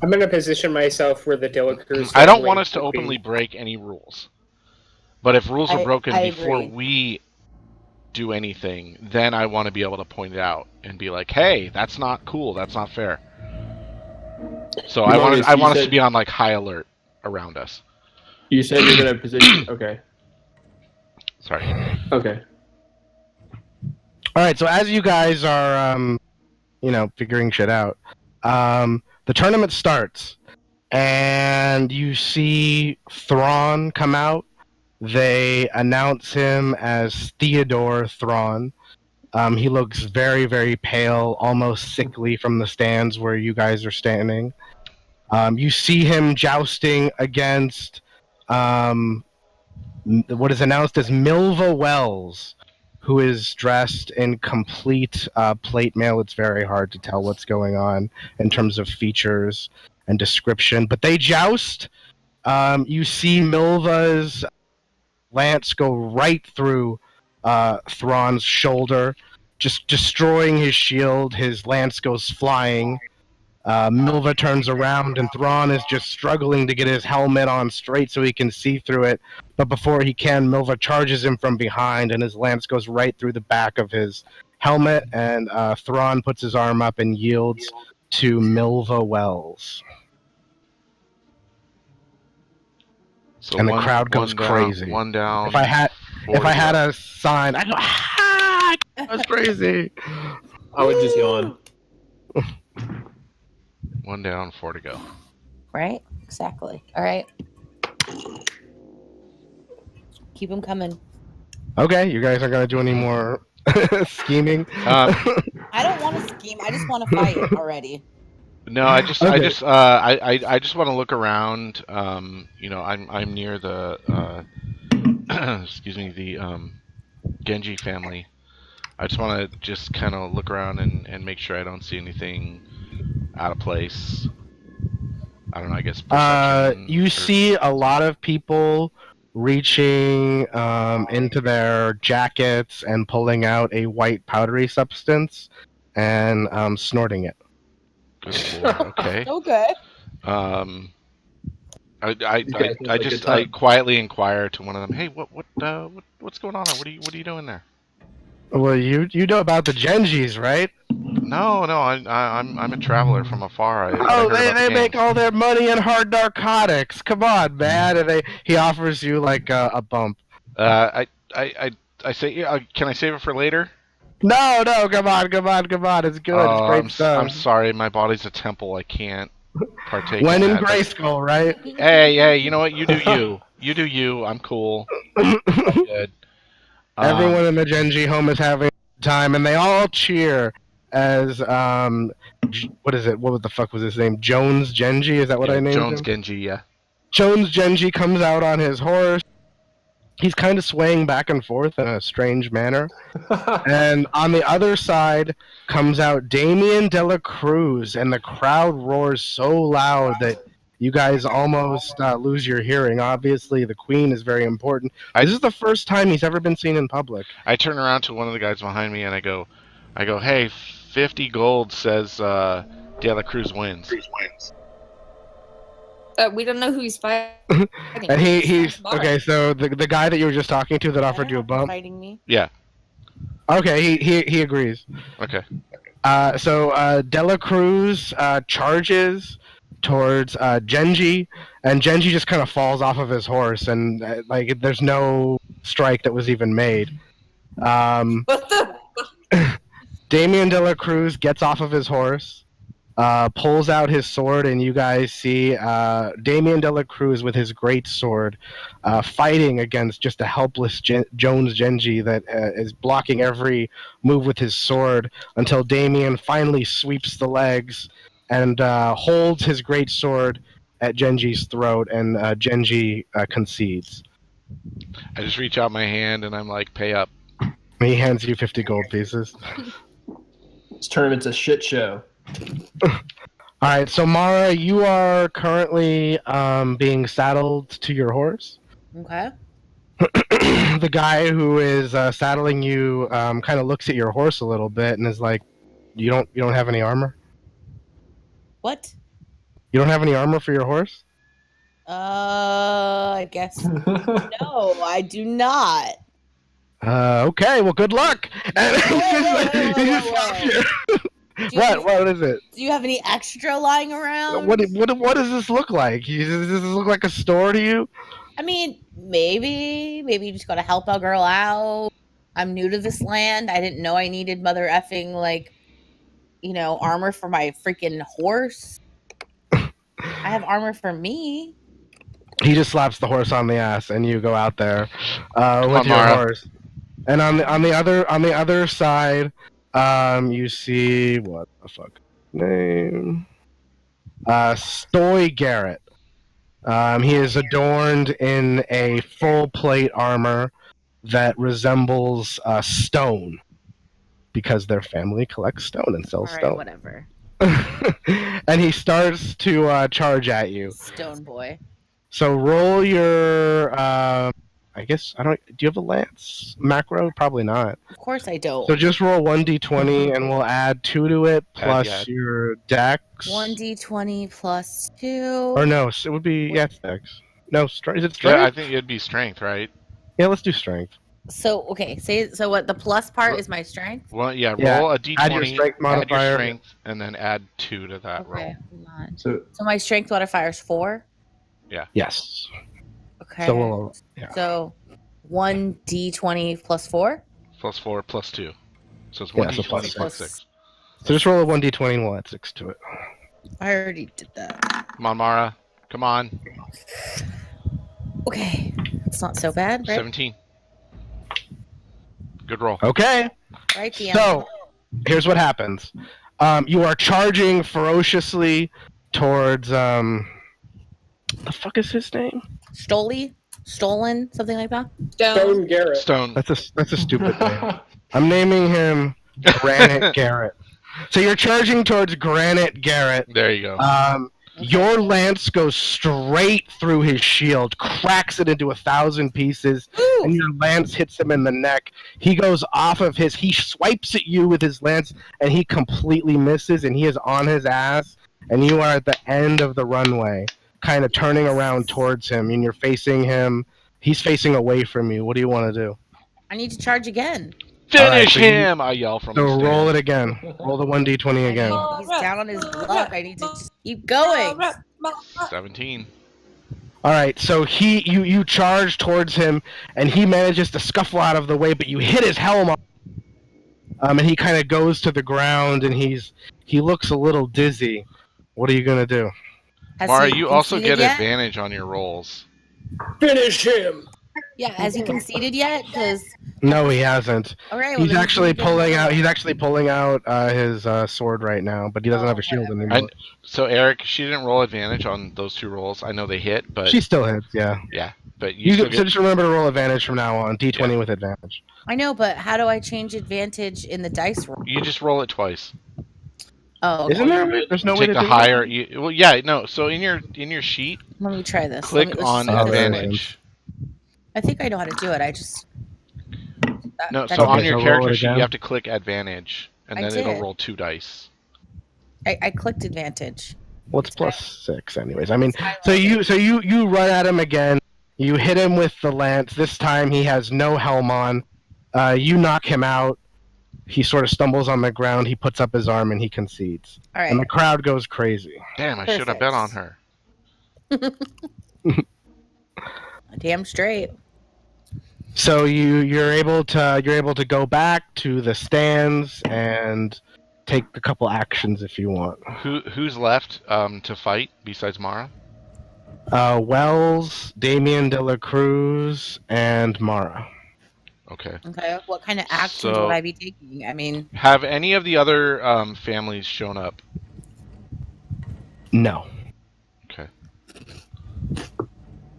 I'm going to position myself where the Delacruz. I don't want us to openly break any rules. But if rules are broken I before agree. we do anything, then I want to be able to point it out and be like, "Hey, that's not cool. That's not fair." So I want us to be on like high alert around us. You said you're going to position. Okay. Sorry. Okay. All right, so as you guys are, figuring shit out, the tournament starts, and you see Thrawn come out. They announce him as Theodore Thrawn. He looks very, very pale, almost sickly from the stands where you guys are standing. You see him jousting against what is announced as Milva Wells, who is dressed in complete plate mail. It's very hard to tell what's going on in terms of features and description, but they joust. You see Milva's lance go right through Thrawn's shoulder, just destroying his shield. His lance goes flying. Milva turns around, and Thrawn is just struggling to get his helmet on straight so he can see through it. But before he can, Milva charges him from behind, and his lance goes right through the back of his helmet, and Thrawn puts his arm up and yields to Milva Wells. So And the crowd goes crazy. One down. If I had to go. a sign, I'd go, ah! That's crazy. I would just yawn. 1 down, 4 to go. Right? Exactly. All right. Keep them coming. Okay, you guys aren't gonna do any more scheming. I don't want to scheme. I just want to fight already. No, I just Okay. I just want to look around. You know, I'm near the excuse me, the Genji family. I just want to just kind of look around and make sure I don't see anything out of place. I don't know, I guess perception. You see a lot of people reaching into their jackets and pulling out a white powdery substance and snorting it. Good lord, okay. Okay. I quietly inquire to one of them. Hey, what's going on? What are you doing there? Well, you know about the Genjis, right? No, I'm a traveler from afar. I Oh, heard about they the make gangs. all their money in hard narcotics. Come on, man. And he offers you like a bump. I say, yeah, can I save it for later? No, come on. It's good. It's Oh, great stuff. I'm sorry. My body's a temple. I can't partake. When in that. Grayskull, right? Hey, you know what? You do you. You do you. I'm cool. Good. Everyone in the Genji home is having a good time, and they all cheer as what is it? What the fuck was his name? Jones Genji? Is that what I named Jones him? Genji, yeah. Jones Genji comes out on his horse. He's kind of swaying back and forth in a strange manner. And on the other side comes out Damien Dela Cruz, and the crowd roars so loud that you guys almost lose your hearing. Obviously, the queen is very important. This is the first time he's ever been seen in public. I turn around to one of the guys behind me and I go, hey, 50 gold says De La Cruz wins. We don't know who he's fighting. And he's okay. So the guy that you were just talking to that offered you a bump. Fighting me. Yeah. Okay, he agrees. Okay. So Dela Cruz charges towards Genji, and Genji just kind of falls off of his horse, and like there's no strike that was even made. What the? Damien Dela Cruz gets off of his horse, pulls out his sword, and you guys see Damien Dela Cruz with his great sword fighting against just a helpless Jones Genji that is blocking every move with his sword until Damien finally sweeps the legs and holds his great sword at Genji's throat, and Genji concedes. I just reach out my hand and I'm like, pay up. He hands you 50 gold pieces. This tournament's a shit show. Alright, so Mara, you are currently being saddled to your horse. Okay. The guy who is saddling you kind of looks at your horse a little bit and is like, you don't have any armor? What? You don't have any armor for your horse? I guess no, I do not. Okay, well, good luck. And he just stops you. What is it? Do you have any extra lying around? What does this look like? Does this look like a store to you? I mean, maybe you just gotta help a girl out. I'm new to this land. I didn't know I needed mother effing armor for my freaking horse. I have armor for me. He just slaps the horse on the ass, and you go out there with your Mara. horse. And on the other side, you see what the fuck name? Stoy Garrett. He is adorned in a full plate armor that resembles stone because their family collects stone and All sells right, stone. whatever. And he starts to charge at you. Stone boy. So roll your. I guess I don't. Do you have a lance macro? Probably not. Of course I don't. So just roll 1d20 and we'll add 2 to it plus Add. your dex. 1d20 plus 2. Or no, it would be yeah, it's dex. No, is it Yeah, strength? I think it'd be strength, right? Yeah, let's do strength. So okay, so what the plus part is my strength? Well, yeah, Yeah, roll a d20, add your strength add your modifier. strength, and then add 2 to that roll. Okay, hold on. So So my strength modifier is 4. Yes. Okay. So we'll yeah. So 1d20 plus 4. Plus 4 plus 2. So it's Yeah, 1d20 so plus plus 6. So just roll a 1d20 and we'll add 6 to it. I already did that. Come on, Mara. Come on. Okay, it's not so bad, right? 17. Good roll. Okay. Right, DM. So here's what happens. You are charging ferociously towards the fuck is his name? Stolen, something like that. Stone Garrett. Stone. That's a stupid name. I'm naming him Granite Garrett. So you're charging towards Granite Garrett. There you go. Your lance goes straight through his shield, cracks it into 1,000 pieces, and Ooh. your lance hits him in the neck. He goes off of he swipes at you with his lance, and he completely misses, and he is on his ass, and you are at the end of the runway, kind of turning around towards him, and you're facing him. He's facing away from you. What do you want to do? I need to charge again. Finish Alright, so you- him! I yell from So the stand. roll it again. Roll the 1d20 again. He's down on his luck. I need to just keep going. 17. All right, so you charge towards him, and he manages to scuffle out of the way, but you hit his helm on. And he kind of goes to the ground, and he looks a little dizzy. What are you gonna do? Has Mara, he you also conceded get yet? advantage on your rolls. Finish him. Yeah, has he conceded yet? Because No, he hasn't. all right, He's then actually he can pulling go. out. He's actually pulling out his sword right now, but he doesn't Oh, have a shield whatever. anymore. So Eric, she didn't roll advantage on those 2 rolls. I know they hit, but She still hits, yeah. but you You still so get. just remember to roll advantage from now on. D20 Yeah. with advantage. I know, but how do I change advantage in the dice roll? You just roll it twice. Oh, okay. Isn't there? There's no way Take to the do higher. Well, yeah, no. So in your sheet, Let me try this. click Let's on just do this. advantage. I think I know how to do it. I just No, that so didn't- on Okay, your so roll character it sheet, again. you have to click advantage, and I then it'll did. roll 2 dice. I clicked advantage. Well, it's +6 anyways. I mean, so you run at him again. You hit him with the lance. This time he has no helm on. You knock him out. He sort of stumbles on the ground. He puts up his arm and he concedes. All And the right. crowd goes crazy. Damn, I should have bet on her. Damn straight. So you're able to go back to the stands and take a couple actions if you want. Who's left to fight besides Mara? Wells, Damian De La Cruz, and Mara. Okay. Okay. What kind of actions So- would I be taking? I mean, Have any of the other families shown up? No. Okay.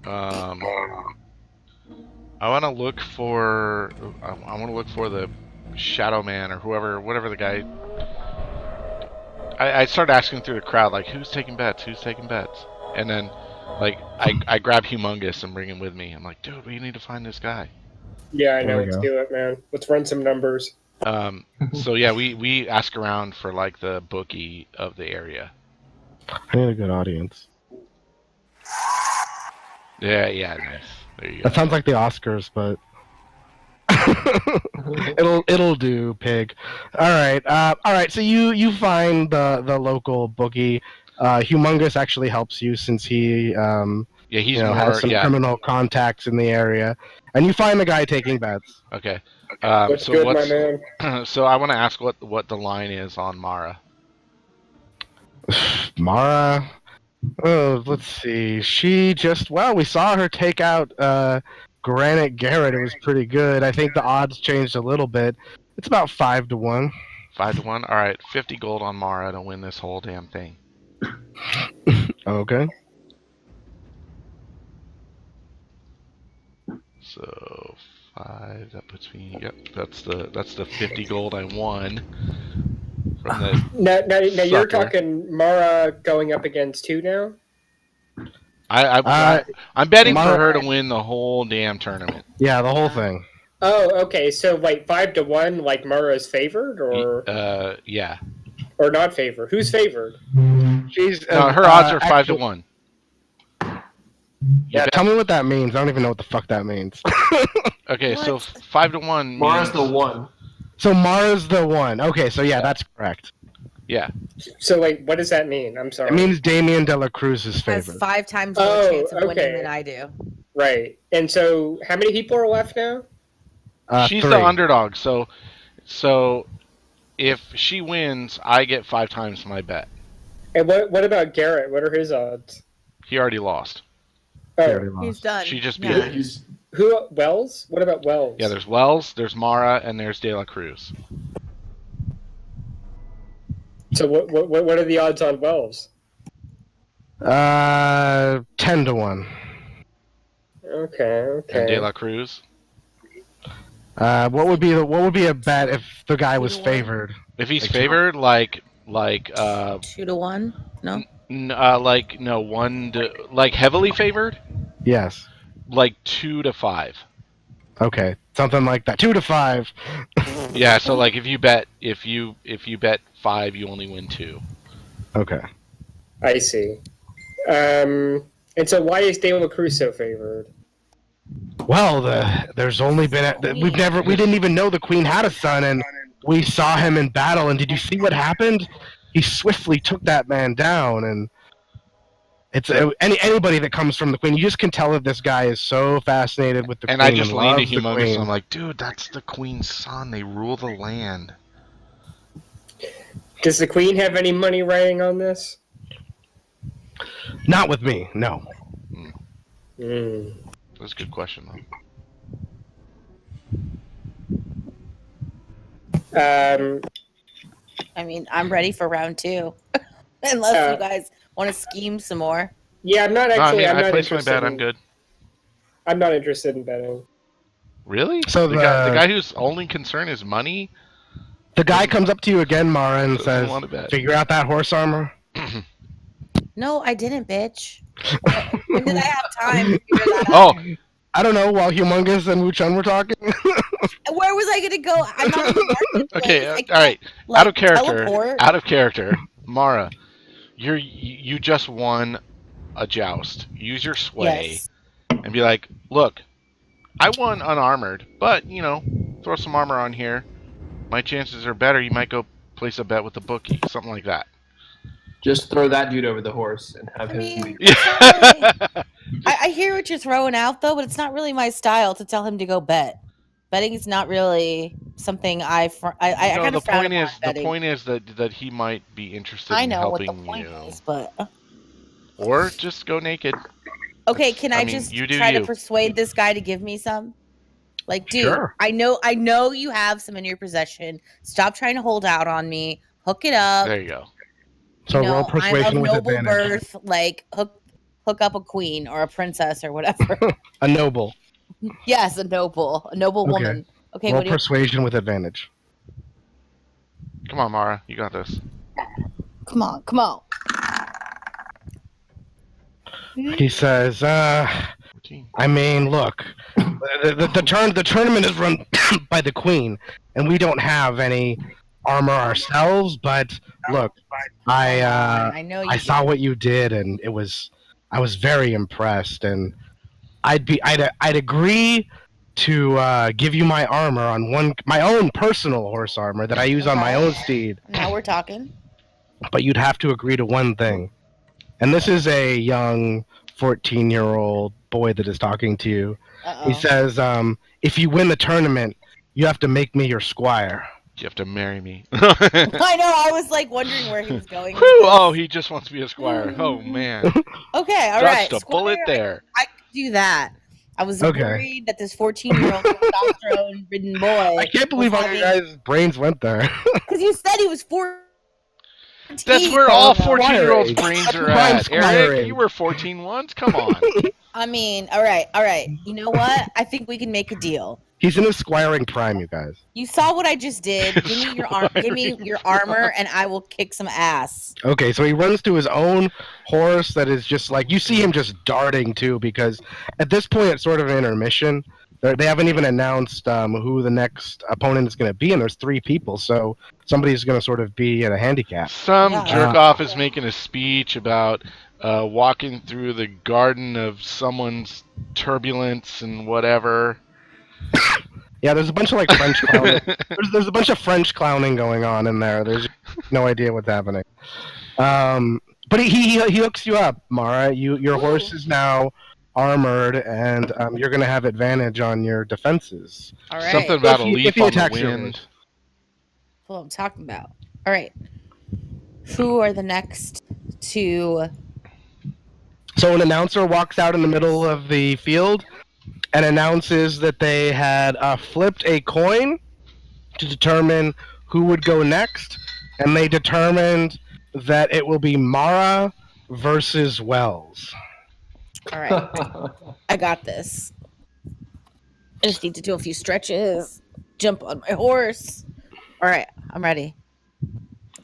I want to look for. I want to look for the Shadow Man or whatever the guy. I start asking through the crowd like, who's taking bets? Who's taking bets? And then, like, I grab Humongous and bring him with me. I'm like, dude, we need to find this guy. Yeah, I There know. we Let's go. do it, man. Let's run some numbers. So yeah, we ask around for like the bookie of the area. I need a good audience. Yeah, nice. There you go. That sounds like the Oscars, but it'll do, pig. All right. So you find the local bookie. Humongous actually helps you since he Yeah, he's more. has some Yeah. criminal contacts in the area, and you find the guy taking bets. Okay. What's So good, what's my man? so I want to ask what the line is on Mara. Mara. Oh, let's see. We saw her take out Granite Garrett. It was pretty good. I think the odds changed a little bit. It's about 5-1. 5-1. All right, 50 gold on Mara to win this whole damn thing. Okay. So 5. That puts me. Yep. That's the 50 gold I won from the Now you're sucker. talking Mara going up against who now? I'm betting for Mara- her to win the whole damn tournament. Yeah, the whole thing. Oh, okay. So like 5-1, like Mara's favored, or Yeah. or not favored? Who's favored? She's No, her odds are 5 to actually- 1. Yeah, tell me what that means. I don't even know what the fuck that means. Okay, so What? 5 to 1 Mara's means, the one. So Mara's the one. Okay, so yeah, that's correct. Yeah. So like, what does that mean? I'm sorry. It means Damien De La Cruz is Has favored. 5 times more Oh, chance of winning okay. than I do. Right. And so, how many people are left now? She's 3. the underdog, so if she wins, I get 5 times my bet. And what about Garrett? What are his odds? He already lost. She Oh, already lost. He's done. She just beat Yeah. him. He's who? Wells? What about Wells? Yeah, there's Wells, there's Mara, and there's De La Cruz. So what are the odds on Wells? 10 to 1. Okay. And De La Cruz. What would be a bet if the guy was 2 to 1? favored? If he's Like, favored, like 2 to 1? No. no 1 to like heavily favored, Yes. like 2 to 5. Okay, something like that. 2 to 5. Yeah, so like if you bet 5, you only win 2. Okay. I see. And so why is De La Cruz so favored? Well, there's only been we didn't even know the queen had a son, and we saw him in battle. And did you see what happened? He swiftly took that man down, and it's anybody that comes from the queen. You just can tell that this guy is so fascinated with the And queen. I just leaned to loves the Humongous, queen. and I'm like, dude, that's the queen's son. They rule the land. Does the queen have any money riding on this? Not with me, no. That's a good question, though. I mean, I'm ready for round 2. Unless you guys want to scheme some more. Yeah, I'm not No, actually. I'm I not placed my interested. bet. I'm good. I'm not interested in betting. Really? So the guy whose only concern is money. The guy comes up to you again, Mara, and Doesn't says, want to bet. "Figure out that horse armor." No, I didn't, bitch. When did I have time to figure that out? Oh, I don't know. While Humongous and Wu-Chun were talking. Where was I going to go? I'm not in the marketplace. okay. I All can't, right. like, Out of character. teleport. Out of character. Mara, you just won a joust. Use your sway Yes. and be like, look, I won unarmored, but throw some armor on here. My chances are better. You might go place a bet with the bookie, something like that. just throw that dude over the horse and have I him mean, leave. it's not really- I hear what you're throwing out, though, but it's not really my style to tell him to go bet. Betting is not really something I kind the of frown point upon is betting. the point is that he might be interested I in know what the helping point you, is, but or just go naked. okay. Can I I mean, just you do try you. to persuade this guy to give me some? Like, dude, Sure. I know you have some in your possession. Stop trying to hold out on me. Hook it up. There you go. So You know, roll persuasion I'm of with noble advantage. birth. Like, hook up a queen or a princess or whatever. A noble. Yes, a noble Okay. woman. Okay, Roll what do you? persuasion with advantage. Come on, Mara, you got this. Come on. He says, 14. I mean, look, the tournament is run by the queen, and we don't have any armor ourselves. But look, I know you. I saw what you did, and I was very impressed, and I'd agree to give you my armor on my own personal horse armor that I use on my Okay. own steed. Now we're talking. But you'd have to agree to one thing. And this is a young 14-year-old boy that is talking to you. Uh-oh. He says, if you win the tournament, you have to make me your squire. You have to marry me. I know. I was like wondering where he was going. with Whew, this. oh, he just wants to be a squire. Oh man, Okay, all right. dodged a bullet Squire, there. I could do that. I was Okay. worried that this 14-year-old testosterone-ridden boy. I can't believe how you guys' brains went there. Because you said he was 14 That's where all Oh, no. 14-year-olds' Squiring. brains That's are prime at. Eric, squiring. you were 14 once. Come on. I mean, all right. You know what? I think we can make a deal. He's in his squiring prime, you guys. You saw what I just did. Give me your armor, and I will kick some ass. Okay, so he runs to his own horse that is just like you see him just darting too, because at this point it's sort of an intermission. They haven't even announced who the next opponent is going to be, and there's 3 people, so somebody's going to sort of be at a handicap. Some Yeah. jerk off is making a speech about walking through the garden of someone's turbulence and whatever. Yeah, there's a bunch of like French clowning. There's a bunch of French clowning going on in there. There's no idea what's happening. But he hooks you up, Mara. Your horse is now armored, and you're going to have advantage on your defenses. All right. Something about a If he leaf on the attacks your wind. horse. That's what I'm talking about. All right. Who are the next to? So an announcer walks out in the middle of the field and announces that they had flipped a coin to determine who would go next, and they determined that it will be Mara versus Wells. All right. I got this. I just need to do a few stretches. Jump on my horse. All right. I'm ready.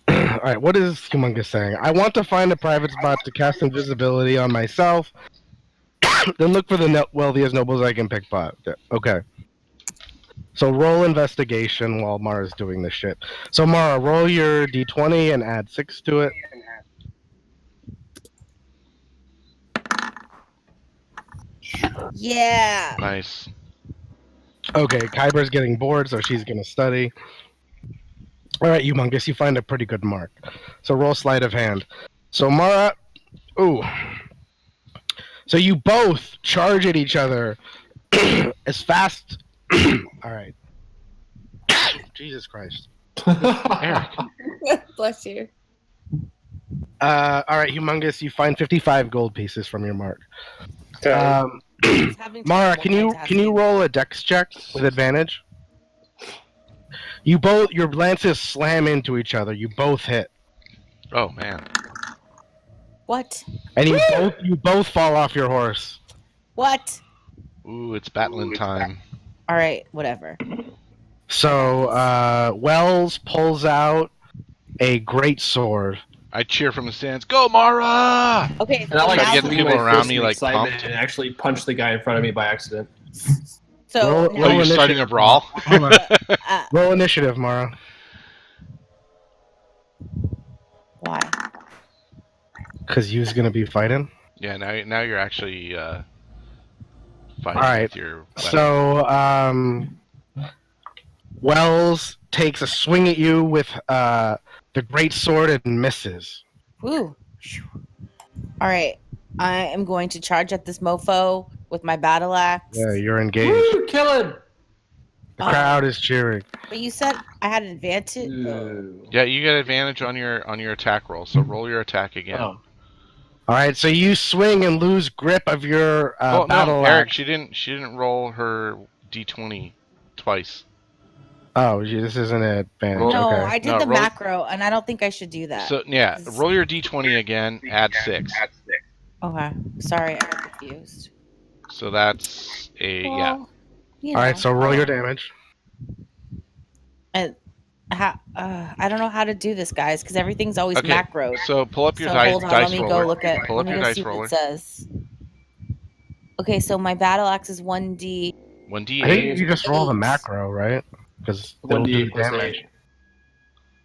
All right, what is Humongous saying? I want to find a private spot to cast invisibility on myself, then look for the wealthiest nobles I can pickpocket. Okay. So roll investigation while Mara's doing this shit. So Mara, roll your d20 and add 6 to it. Yeah. Nice. Okay, Kyber's getting bored, so she's gonna study. All right, Humongous, you find a pretty good mark. So roll sleight of hand. So Mara, ooh. So you both charge at each other as fast. All right. Jesus Christ. Eric. Bless you. All right, Humongous, you find 55 gold pieces from your mark. Okay. Mara, can you roll a dex check with advantage? Your lances slam into each other. You both hit, Oh, man. What? and you both fall off your horse. What? Ooh, it's battling time. All right. Whatever. So Wells pulls out a great sword. I cheer from the stands. Go, Mara! Okay. And I like Try to get the swing people my around fist me, in like, excitement pumped. and actually punch the guy in front of me by accident. So Roll- now, Oh, you're initiative. starting a brawl? Hold on. uh, Roll initiative, Mara. why? Because you's gonna be fighting. Yeah, now you're actually fighting All right. with your weapon. So Wells takes a swing at you with the great sword and misses. Woo. All right. I am going to charge at this mofo with my battle axe. Yeah, you're engaged. Woo! Kill him! The crowd is cheering. But you said I had an advantage. Ooh. Yeah, you get advantage on your attack roll, so roll your attack again. Oh. All right, so you swing and lose grip of your Oh battle no, Eric, axe. she didn't roll her d20 twice. Oh, this isn't an advantage. Roll- No, Okay. I did No, the roll- macro, and I don't think I should do that. So yeah, roll your d20 again, add 6. Okay. Sorry, I'm confused. So that's a yeah. Well, you All right, know, so roll your damage. And I don't know how to do this, guys, because everything's always Okay, macro. So pull up your So dice hold on, let me roller. go look at. Pull Let up me your go dice see what roller. it says. Okay, so my battle axe is 1d. 1d8, I think you just roll the macro, right? Because it'll do 1d8 plus damage. 8.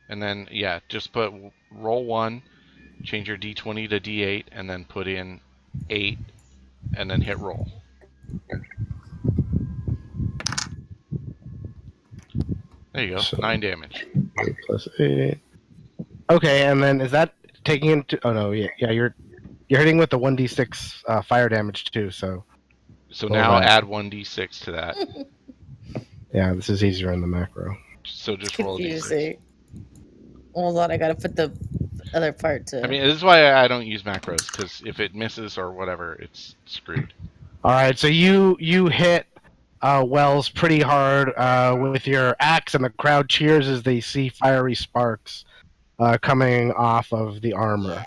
and then yeah, just put roll 1, change your d20 to d8, and then put in 8, and then hit roll. There you go, So- 9 damage. 8 plus 8. Okay, and then is that taking into? Oh no, yeah, you're hitting with the 1d6 fire damage too. So So Roll now that. add 1d6 to that. yeah, this is easier in the macro. So just roll a d6. Confusing. Hold on, I gotta put the other part to. I mean, this is why I don't use macros, because if it misses or whatever, it's screwed. All right, so you hit Wells pretty hard with your axe, and the crowd cheers as they see fiery sparks coming off of the armor.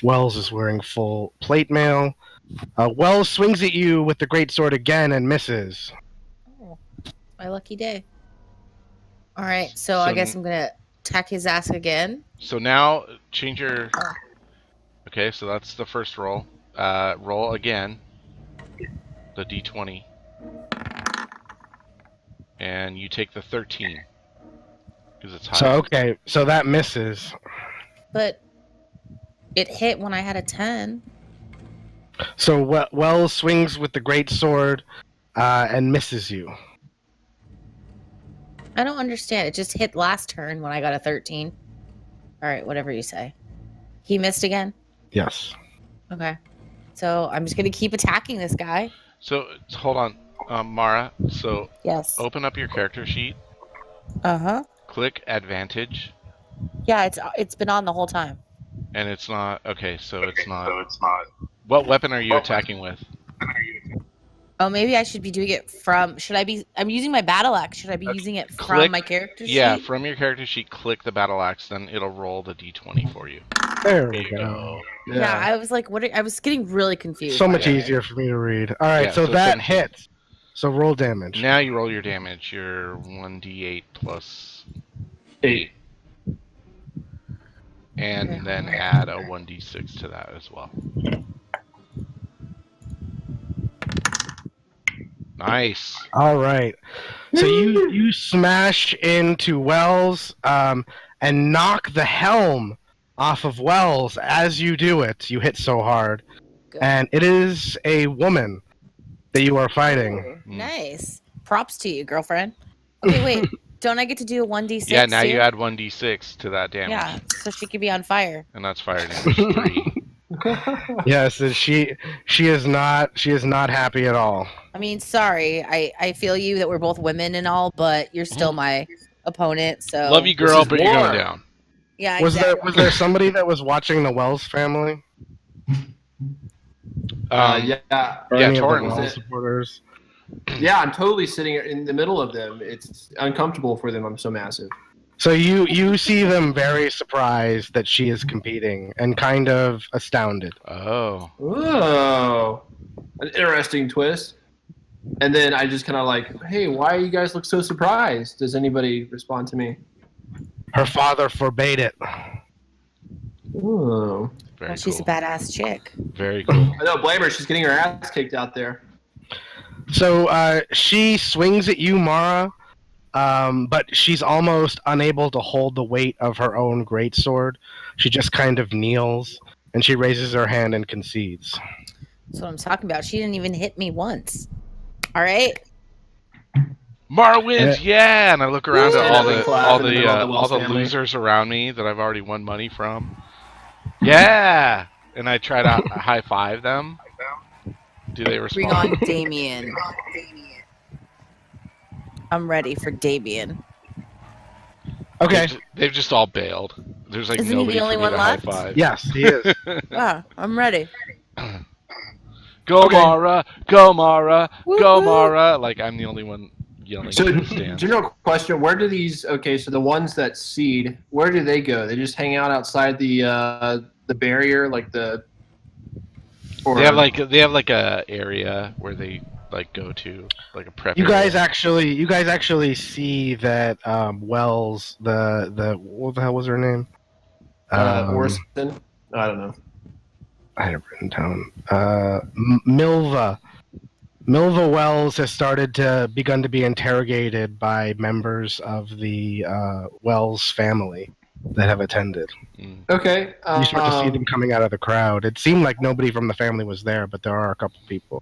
Wells is wearing full plate mail. Wells swings at you with the greatsword again and misses. Oh, my lucky day. All right, so I guess I'm gonna attack his ass again. So now change your. Okay, so that's the first roll. Roll again. The d20. And you take the 13. Because it's high. So okay, so that misses. But it hit when I had a 10. So Wells swings with the greatsword and misses you. I don't understand. It just hit last turn when I got a 13. All right, whatever you say. He missed again? Yes. Okay. So I'm just going to keep attacking this guy. So hold on, Mara. So Yes. open up your character sheet. Uh-huh. Click advantage. Yeah, it's been on the whole time. And it's not. Okay, so it's not. What weapon are you attacking with? Oh, maybe I should be doing it from... I'm using my battle axe. Should I be using it from my character sheet? Yeah, from your character sheet, click the battle axe, then it'll roll the d20 for you. There we go. Yeah, I was like, I was getting really confused. So much easier for me to read. All right, Yeah, so so that 17. hits. So roll damage. Now you roll your damage. Your 1d8 plus 8. and then add a 1d6 to that as well. Nice. All right. So you smash into Wells and knock the helm off of Wells. As you do it, you hit so hard. Good. And it is a woman that you are fighting. Nice. Props to you, girlfriend. Okay, wait. Don't I get to do a 1d6? Yeah, now too? you add 1d6 to that damage. Yeah, so she could be on fire. And that's fire damage 3. Yes, and she is not happy at all. I mean, sorry. I feel you that we're both women and all, but you're still my opponent, so... Love you, girl, is but you're war. going down. Yeah, Was exactly. there somebody that was watching the Wells family? Yeah. Or Yeah, any of the Torrent. Wells supporters? Yeah, I'm totally sitting in the middle of them. It's uncomfortable for them. I'm so massive. So you see them very surprised that she is competing and kind of astounded. Oh. Oh, an interesting twist. And then I just kind of like, hey, why you guys look so surprised? Does anybody respond to me? Her father forbade it. Oh. Very Well, she's cool. a badass chick. Very cool. I don't blame her. She's getting her ass kicked out there. So she swings at you, Mara, but she's almost unable to hold the weight of her own greatsword. She just kind of kneels, and she raises her hand and concedes. That's what I'm talking about. She didn't even hit me once. All right? Mara wins, yeah! And I look around at all the Wells family. losers around me that I've already won money from. Yeah! And I try to high five them. Do they respond? Bring on Damien. I'm ready for Damien. Okay. They've just all bailed. There's like Isn't he nobody the only for me one to left? high five. Yes, he is. Ah, I'm ready. Go Okay. Mara! Go Mara! Go Woo-hoo. Mara! Like I'm the only one yelling So, in the stands. general question: where do these? Okay, so the ones that seed, where do they go? They just hang out outside the barrier, like the. Or, They have like a area where they like go to, like a prep. You guys area. actually see that Wells, the what the hell was her name? Orson. I don't know. I had it written down. Milva Wells has begun to be interrogated by members of the Wells family that have attended. Mm. Okay. You start to see them coming out of the crowd. It seemed like nobody from the family was there, but there are a couple people.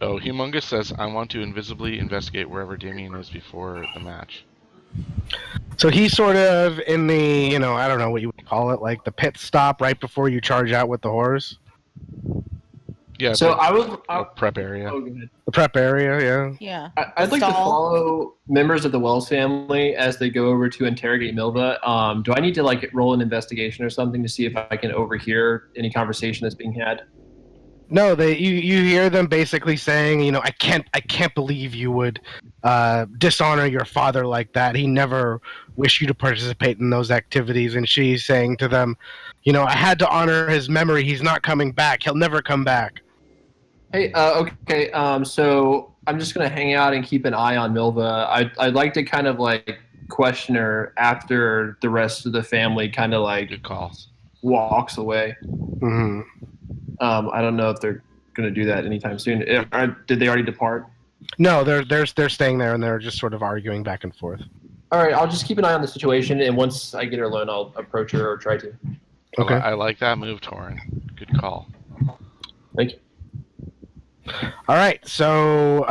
Oh, Humongous says, I want to invisibly investigate wherever Damien is before the match. So he's sort of in the, I don't know what you would call it, like the pit stop right before you charge out with the horse. Yeah. So like I was. a prep area. Oh, go ahead. The prep area, yeah. Yeah. I'd like to Stall. follow members of the Wells family as they go over to interrogate Milva. Do I need to roll an investigation or something to see if I can overhear any conversation that's being had? No, you hear them basically saying, you know, I can't believe you would dishonor your father like that. He never wished you to participate in those activities. And she's saying to them, you know, I had to honor his memory. He's not coming back. He'll never come back. Hey, okay. So I'm just gonna hang out and keep an eye on Milva. I'd like to kind of like question her after the rest of the family kind of like Good call. walks away. Hmm. I don't know if they're gonna do that anytime soon. Did they already depart? No, they're staying there and they're just sort of arguing back and forth. All right, I'll just keep an eye on the situation, and once I get her alone, I'll approach her or try to. Okay. I like that move, Torin. Good call. Thank you. All right. So,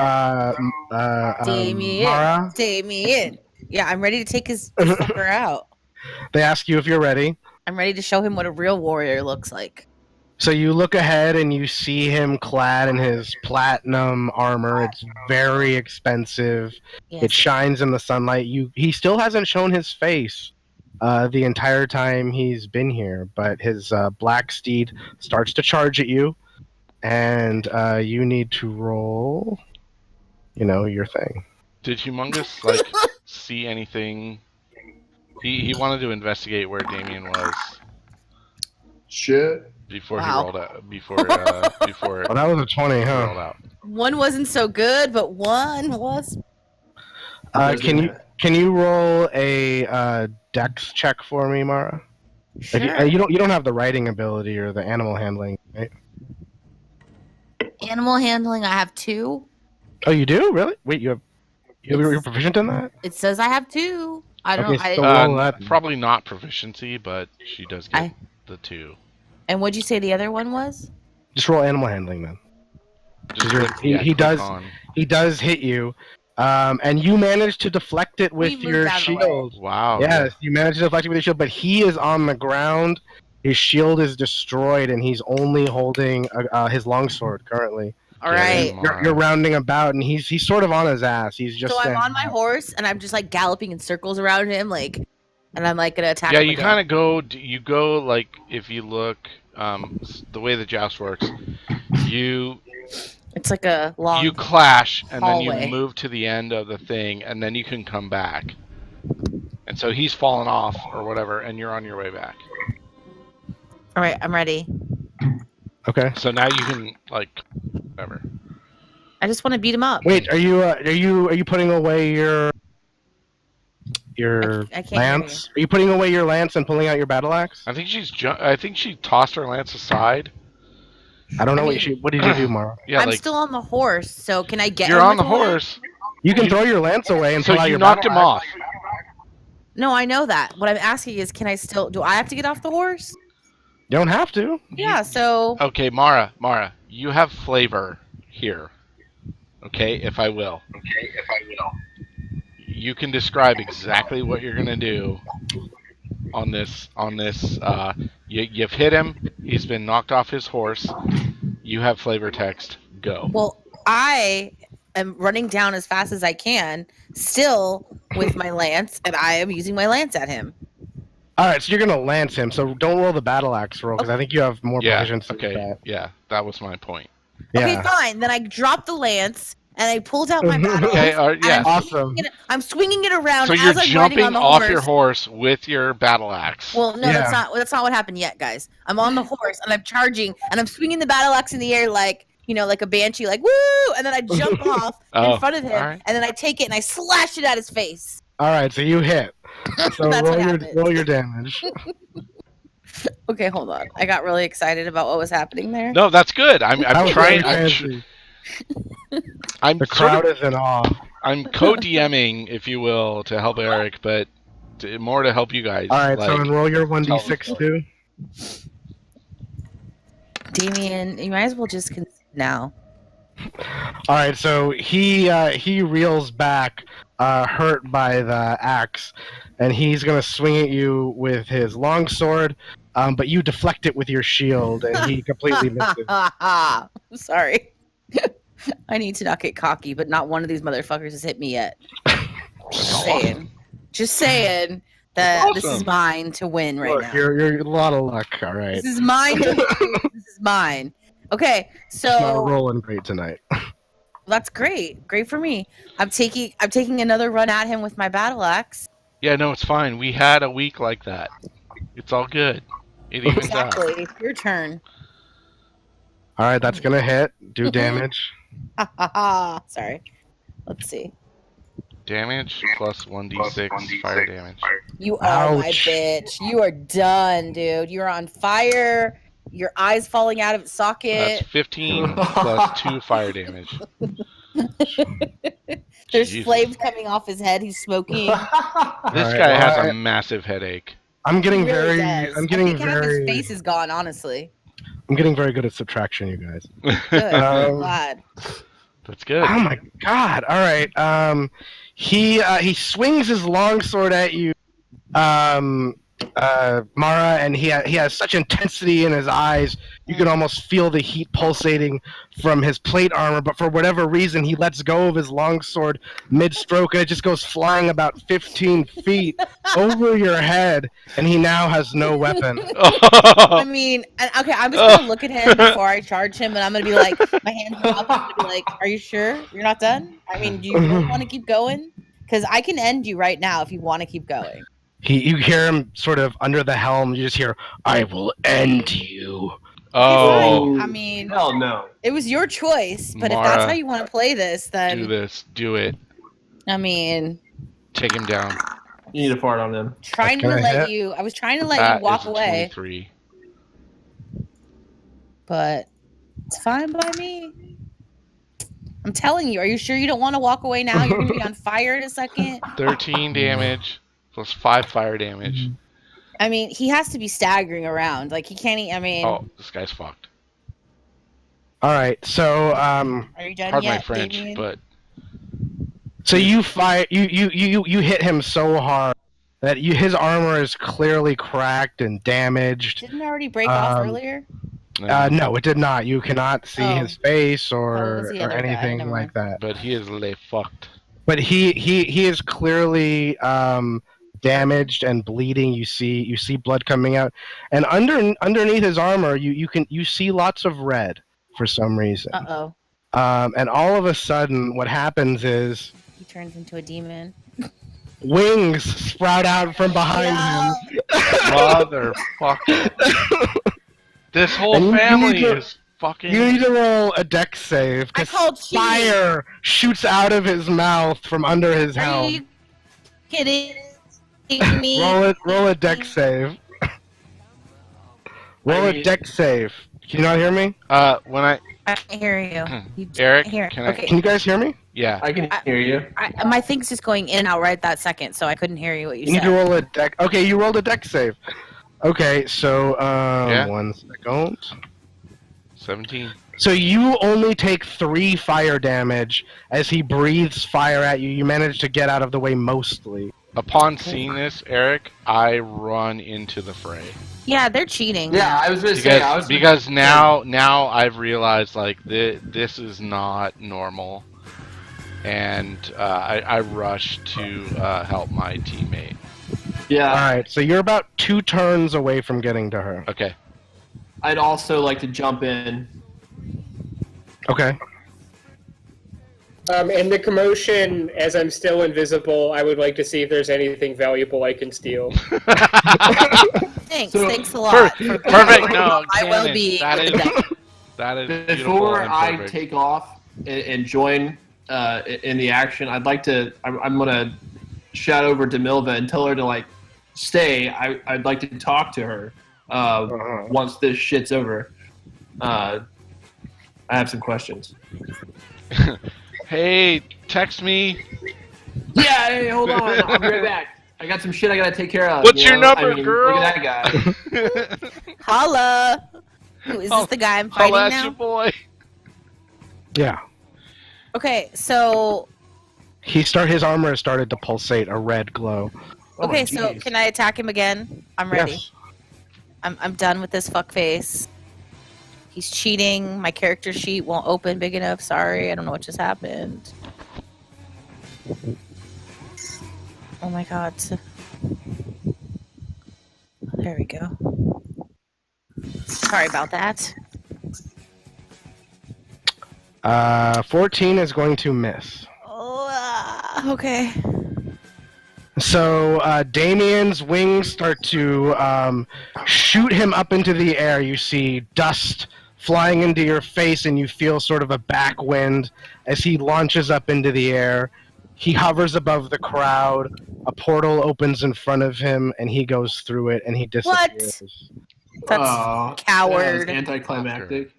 Damien. Mara, Damien. Yeah, I'm ready to take this fucker out. they ask you if you're ready. I'm ready to show him what a real warrior looks like. So you look ahead and you see him clad in his platinum armor. It's very expensive. Yes. It shines in the sunlight. He still hasn't shown his face the entire time he's been here, but his black steed starts to charge at you, and you need to roll, you know, your thing. Did Humongous like see anything? He wanted to investigate where Damien was Shit. before he Wow. rolled out. Before Oh, that was a 20, he rolled huh? out. One wasn't so good, but one was. Can you roll a dex check for me, Mara? Sure. You don't have the writing ability or the animal handling, right? Animal handling, I have 2. Oh, you do? Really? Wait, you're proficient in that? It says I have 2. I don't. Okay, I, so- roll that. Probably not proficiency, but she does get I- the 2. and what'd you say the other one was? Just roll animal handling then. Just You're- click- he click does- on. He does hit you, and you manage to deflect it with moved your out of the way. shield. Wow. Yes, you manage to deflect it with your shield, but he is on the ground. His shield is destroyed, and he's only holding his longsword currently. All Get right. him, Mara. You're rounding about, and he's sort of on his ass. He's just. So I'm standing on my there. horse, and I'm just like galloping in circles around him, like, and I'm like gonna attack. Yeah, him you again. kind of go. You go like if you look, the way the joust works, you It's like a long. you clash and then hallway. you move to the end of the thing and then you can come back. And so he's fallen off or whatever, and you're on your way back. All right, I'm ready. Okay. So now you can like whatever. I just want to beat him up. Wait, are you putting away your I can't lance? Are you putting away your lance and pulling out your battle axe? I think I think she tossed her lance aside. I don't know I what did you do, Mara? Yeah, I'm like still on the horse, so can I get? you're on the my horse. You can You- throw your lance away and So pull out you your knocked battle him axe. off. No, I know that. What I'm asking is, can I still? Do I have to get off the horse? You don't have to. Yeah. So Okay, Mara, you have flavor here. Okay, if I will. You can describe exactly what you're gonna do on this. You've hit him. He's been knocked off his horse. You have flavor text. Go. well, I am running down as fast as I can, still with my lance, and I am using my lance at him. All right, so you're gonna lance him. So don't roll the battle axe roll because I think you have more Yeah. proficiency with Okay. that. Yeah, that was my point. Yeah. Okay, fine. Then I dropped the lance and I pulled out my battle Okay. axe. Yeah. Awesome. I'm swinging it around So as you're I'm riding jumping on the off horse. your horse with your battle axe. Well, no, Yeah. that's not what happened yet, guys. I'm on the horse and I'm charging and I'm swinging the battle axe in the air like, you know, like a banshee, like woo! And then I jump off Oh, in front of him, alright. and then I take it and I slash it at his face. All right, so you hit. So That's what happened. roll your damage. Okay, hold on. I got really excited about what was happening there. No, that's good. I'm That was trying. very I'm fancy. The sort crowd of, is in awe. I'm co-DMing, if you will, to help Eric, but more to help you guys. All right, so like, enroll your tell the 1d6 story. too. Damien, you might as well just concede now. All right, so he reels back, hurt by the axe, and he's gonna swing at you with his longsword. But you deflect it with your shield, and he completely misses. Sorry. I need to not get cocky, but not one of these motherfuckers has hit me yet. Just saying. Just saying that That's this is awesome. mine to win right Look, now. you're a lot of luck. All right. This is mine. This is mine. Okay, It's not so rolling great tonight. that's great. Great for me. I'm taking another run at him with my battle axe. Yeah, no, it's fine. We had a week like that. It's all good. It evens out. Exactly. Your turn. All right, that's gonna hit. Do damage. Ha ha ha. Sorry. Let's see. Damage plus 1d6 fire damage. You are my Ouch. bitch. You are done, dude. You're on fire. Your eyes falling out of its That's socket. 15 plus 2 fire damage. There's Jesus. flames coming off his head. He's smoking. This Alright, guy has well, a massive headache. I'm getting He really very. does. I'm getting I think half his very. face is gone, honestly. I'm getting very good at subtraction, you guys. Good. I'm Um, glad. That's good. Oh my god! All right. He swings his longsword at you, Mara, and he has such intensity in his eyes. You can almost feel the heat pulsating from his plate armor. But for whatever reason, he lets go of his longsword mid-stroke, and it just goes flying about 15 feet over your head. And he now has no weapon. I mean, okay, I'm just gonna look at him before I charge him, and I'm gonna be like, my hands are up. I'm gonna be like, "Are you sure you're not done? I mean, do you really want to keep going? Because I can end you right now if you want to keep going." You hear him sort of under the helm. You just hear, "I will end you." Oh, Fine. I mean, Hell no. it was your choice, but if Mara, that's how you want to play this, do then this. Do it. I mean, Take him down. You need to fart on them. trying to gonna let hit. you. I was trying to let That you walk is a away, 23. but it's fine by me. I'm telling you. Are you sure you don't want to walk away now? You're gonna be on fire in a second. 13 damage plus 5 fire damage. I mean, he has to be staggering around. Like he can't. I mean, Oh, this guy's fucked. All right. So are you done Pardon yet, my French, Damien? but So you fire you hit him so hard that his armor is clearly cracked and damaged. Didn't it already break off Um, earlier? No, it did not. You cannot see Oh. his face Oh, it or was the other guy. anything Never like that. But he is le fucked. But he is clearly damaged and bleeding. You see blood coming out, and underneath his armor, you see lots of red for some reason. Uh oh. And all of a sudden, what happens is He turns into a demon. wings sprout out from behind him. Motherfucker. This whole And you family need to- is fucking. You need to roll a dex save I because called cheating. fire shoots out of his mouth from under his Are helm. you kidding me? Roll a dex save. Roll a dex save. Can you not hear me? When I. I can't hear you. You Eric, can't hear. can I- Okay. Can you guys hear me? Yeah. I can hear you. My thing's just going in and out right that second, so I couldn't hear you what you You need said. to roll a dex. Okay, you rolled a dex save. Okay, so Yeah. 1 second. 17. So you only take 3 fire damage as he breathes fire at you. You manage to get out of the way mostly. Upon seeing this, Eric, I run into the fray. Yeah, they're cheating. Yeah, I was going to say. Because now I've realized like this is not normal, and I rush to help my teammate. Yeah. All right, so you're about 2 turns away from getting to her. Okay. I'd also like to jump in. Okay. In the commotion, as I'm still invisible, I would like to see if there's anything valuable I can steal. Thanks. So- Thanks a lot. for Perfect. No, my Cannon, well-being. that with the deck. is beautiful Before and I perfect. take off and join in the action, I'd like to. I'm gonna shout over to Milva and tell her to like stay. I'd like to talk to her once this shit's over. I have some questions. Hey, text me. Yeah, hey, hold on. I'll be right back. I got some shit I gotta take care of. What's you your know? number, girl? Look at that guy. Holla. Who, is this the guy I'm fighting Holla at now? your boy. Yeah. Okay, so His armor has started to pulsate a red glow. okay, so can I attack him again? I'm ready. Yes. I'm done with this fuckface. He's cheating. My character sheet won't open big enough. Sorry, I don't know what just happened. Oh my god. There we go. Sorry about that. 14 is going to miss. Oh, okay. So Damien's wings start to shoot him up into the air. You see dust flying into your face, and you feel sort of a backwind as he launches up into the air. He hovers above the crowd. A portal opens in front of him, and he goes through it, and he disappears. That's That was coward. anticlimactic.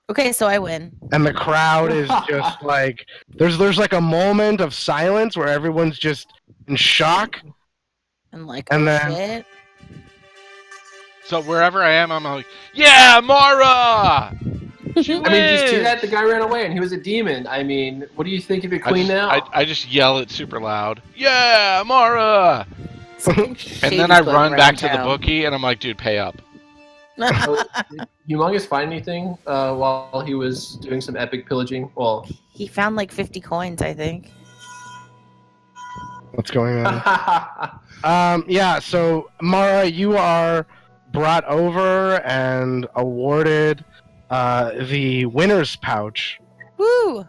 Okay, so I win. And the crowd is just like there's like a moment of silence where everyone's just in shock. And like, And oh then- shit. So wherever I am, I'm like, yeah, Mara! She I mean, just do wins!" that. The guy ran away, and he was a demon. I mean, what do you think of your I queen just, now? I just yell it super loud. Yeah, Mara! Something And shady's then I going run around back to the town. bookie, and I'm like, dude, pay up. Did Humongous find anything while he was doing some epic pillaging? Well, He found like 50 coins, I think. What's going on? Yeah, so Mara, you are brought over and awarded the winner's pouch. Woo! Do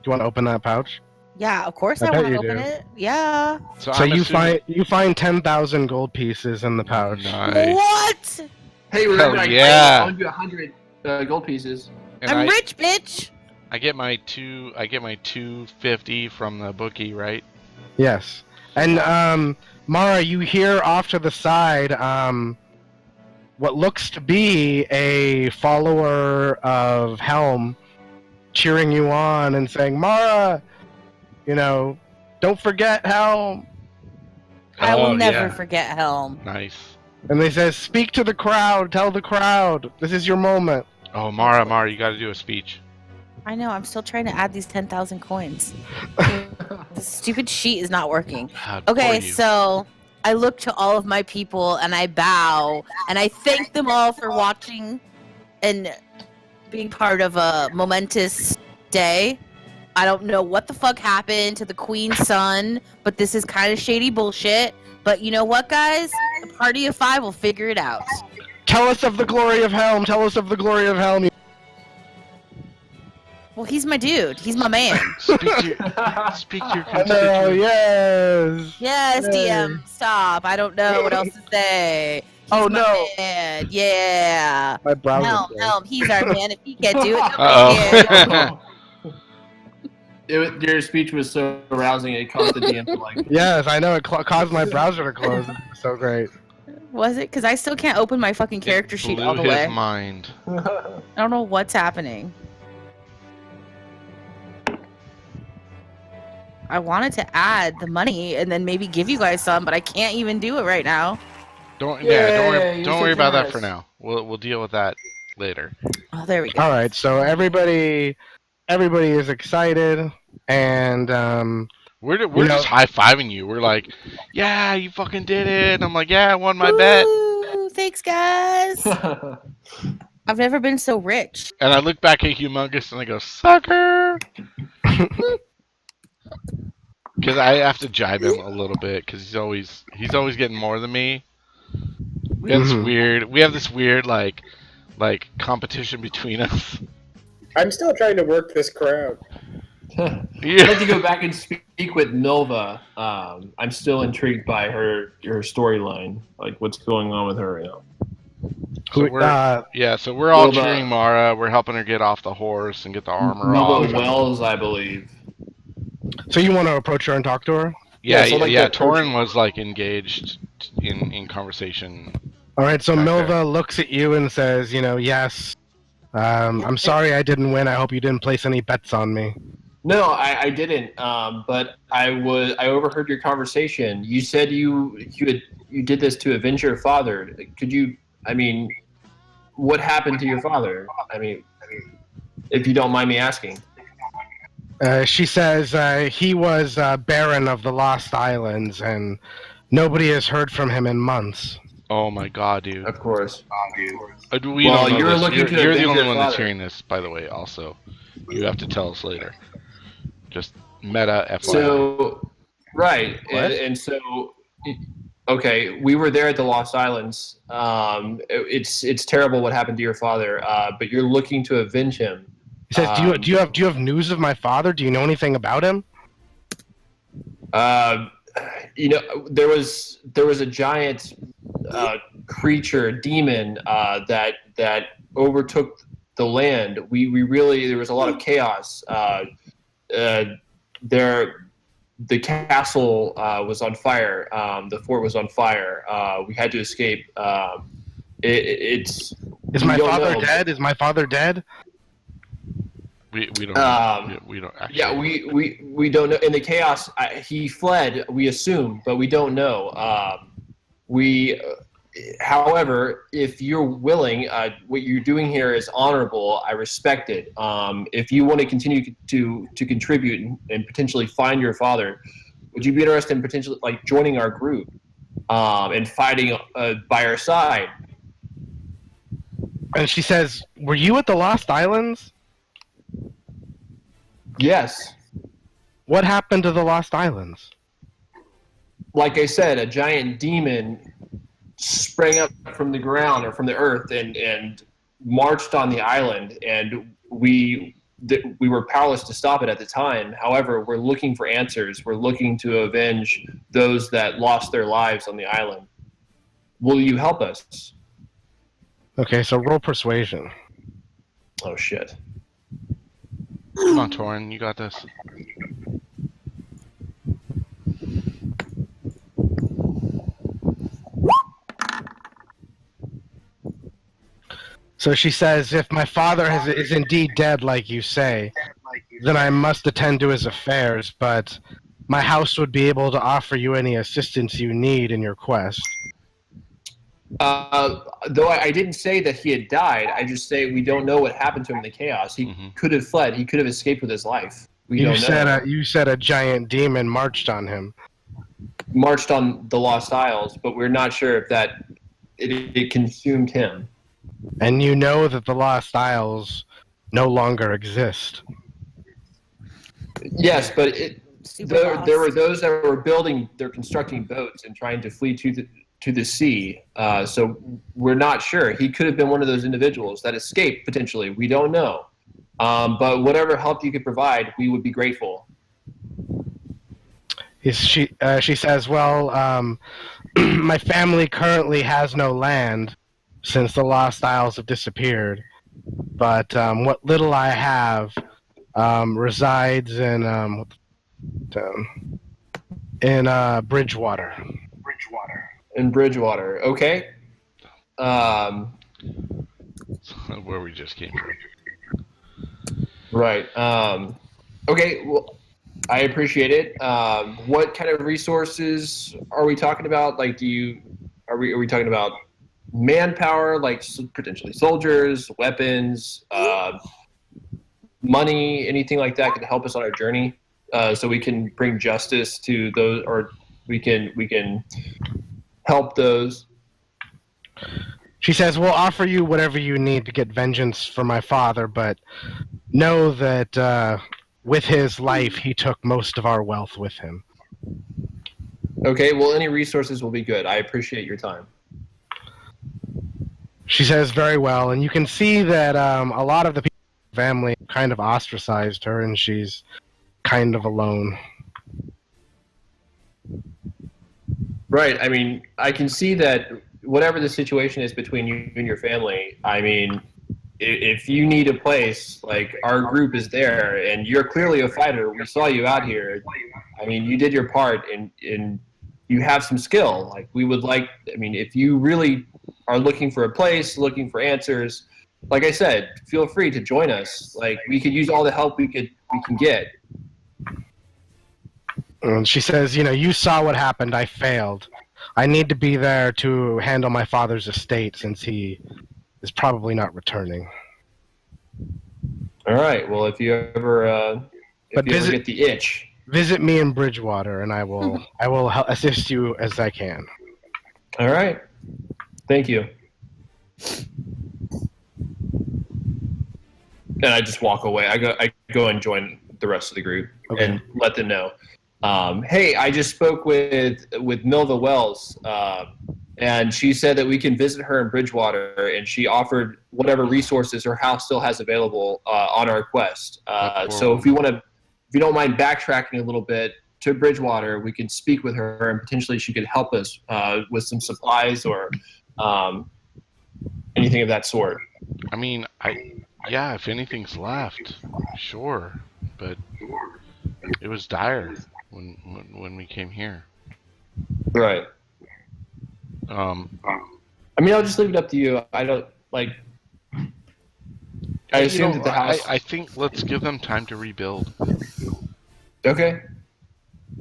you want to open that pouch? Yeah, of course I I bet want to you open do. it. Yeah. So I'm you assuming- find 10,000 gold pieces in the pouch. Nice. What? hey, remember Hell I yeah. loaned you 100 gold pieces. And I'm I, rich, bitch. I get my 250 from the bookie, right? Yes. And Mara, you hear off to the side what looks to be a follower of Helm cheering you on and saying, Mara, don't forget Helm. I will Oh, never yeah. forget Helm. Nice. And they say, speak to the crowd, tell the crowd, this is your moment. Oh, Mara, you got to do a speech. I know, I'm still trying to add these 10,000 coins. The stupid sheet is not working. How dare Okay, you. so I look to all of my people and I bow and I thank them all for watching and being part of a momentous day. I don't know what the fuck happened to the queen's son, but this is kind of shady bullshit. But you know what, guys? The party of 5 will figure it out. Tell us of the glory of Helm, tell us of the glory of Helm. Well, he's my dude. He's my man. Speak to your Oh, constituents. yes. Yes, Yay. DM. Stop. I don't know what else to say. He's Oh, my no. man. Yeah. My browser. Helm. He's our man. If he can't do it, nobody Uh-oh. can. Your speech was so arousing it caused the DM to like. Yes, I know, it caused my browser to close. It's so great. Was it? Because I still can't open my fucking character sheet all the Blew his way. mind. I don't know what's happening. I wanted to add the money and then maybe give you guys some, but I can't even do it right now. Don't Yay, worry. you're Don't so worry about that generous. for now. We'll deal with that later. Oh, there we go. All right, so everybody is excited, and We're know- just high fiving you. We're like, yeah, you fucking did it. And I'm like, yeah, I won my bet. Woo! Thanks, guys. I've never been so rich. And I look back at Humongous and I go, sucker. Because I have to jibe him a little bit because he's always getting more than me. We have this Mhm. weird like competition between us. I'm still trying to work this crowd. I'd Yeah. like to go back and speak with Nova. I'm still intrigued by her storyline, like what's going on with her right now. So so we're all Nova- cheering Mara. We're helping her get off the horse and get the armor Nova off. Wells, I believe. so you want to approach her and talk to her? Yeah, Yeah, so like yeah. that Torin was like engaged in conversation. All right, so Okay. Milva looks at you and says, yes. I'm sorry I didn't win. I hope you didn't place any bets on me. No, I didn't. But I overheard your conversation. You said you did this to avenge your father. Could you? I mean, what happened to your father? I mean, if you don't mind me asking. She says he was Baron of the Lost Islands, and nobody has heard from him in months. Oh my god, dude. Of course. We Well, don't know you're this. looking You're, to you're the avenge only your one that's father. hearing this, by the way. Also, you have to tell us later. Just meta FYI. So, right, What? and so Okay, we were there at the Lost Islands. It's terrible what happened to your father, but you're looking to avenge him. He says, do you have news of my father? Do you know anything about him? There was a giant creature, demon that overtook the land. We really, there was a lot of chaos. The castle was on fire. The fort was on fire. We had to escape. Is my father dead? Is my father dead? We don't we don't actually. Yeah, we don't know. In the chaos, he fled. We assume, but we don't know. However, if you're willing, what you're doing here is honorable. I respect it. If you want to continue to contribute and potentially find your father, would you be interested in potentially like joining our group and fighting by our side? And she says, "Were you at the Lost Islands?" Yes. What happened to the Lost Islands? Like I said, a giant demon sprang up from the ground or from the earth and marched on the island, and we were powerless to stop it at the time. However, we're looking for answers. We're looking to avenge those that lost their lives on the island. Will you help us? Okay, so roll persuasion. Oh shit. Come on, Torin, you got this. So she says, if my father is indeed dead, like you say, then I must attend to his affairs, but my house would be able to offer you any assistance you need in your quest. Though I didn't say that he had died, I just say we don't know what happened to him in the chaos. He could have fled. He could have escaped with his life. You said a giant demon marched on him. Marched on the Lost Isles, but we're not sure if that it consumed him. And you know that the Lost Isles no longer exist. Yes, but there were those that were constructing boats and trying to flee to the sea. So we're not sure. He could have been one of those individuals that escaped potentially. We don't know. But whatever help you could provide, we would be grateful. She says, well, my family currently has no land since the Lost Isles have disappeared. But what little I have resides in Bridgewater. In Bridgewater, okay. Where we just came from. Right. Okay. Well, I appreciate it. What kind of resources are we talking about? Like, are we talking about manpower, like potentially soldiers, weapons, money, anything like that could help us on our journey, so we can bring justice to those, or we can help those. She says, we'll offer you whatever you need to get vengeance for my father, but know that with his life, he took most of our wealth with him. Okay, well, any resources will be good. I appreciate your time. She says, very well, and you can see that a lot of the people in the family kind of ostracized her, and she's kind of alone. Right, I mean, I can see that whatever the situation is between you and your family, I mean, if you need a place, like, our group is there, and you're clearly a fighter. We saw you out here. I mean, you did your part, and you have some skill. Like, we would like, I mean, if you really are looking for a place, looking for answers, like I said, feel free to join us. Like, we could use all the help we can get. And she says, you saw what happened. I failed. I need to be there to handle my father's estate since he is probably not returning. All right. Well, if you ever get the itch, visit me in Bridgewater, and I will assist you as I can. All right. Thank you. And I just walk away. I go and join the rest of the group and let them know. Hey, I just spoke with Milva Wells, and she said that we can visit her in Bridgewater, and she offered whatever resources her house still has available on our quest. So if you don't mind backtracking a little bit to Bridgewater, we can speak with her, and potentially she could help us with some supplies or anything of that sort. I mean, yeah, if anything's left, sure, but it was dire when we came here. Right. I mean, I'll just leave it up to you. I don't like. I assume that the house. I think let's give them time to rebuild. Okay.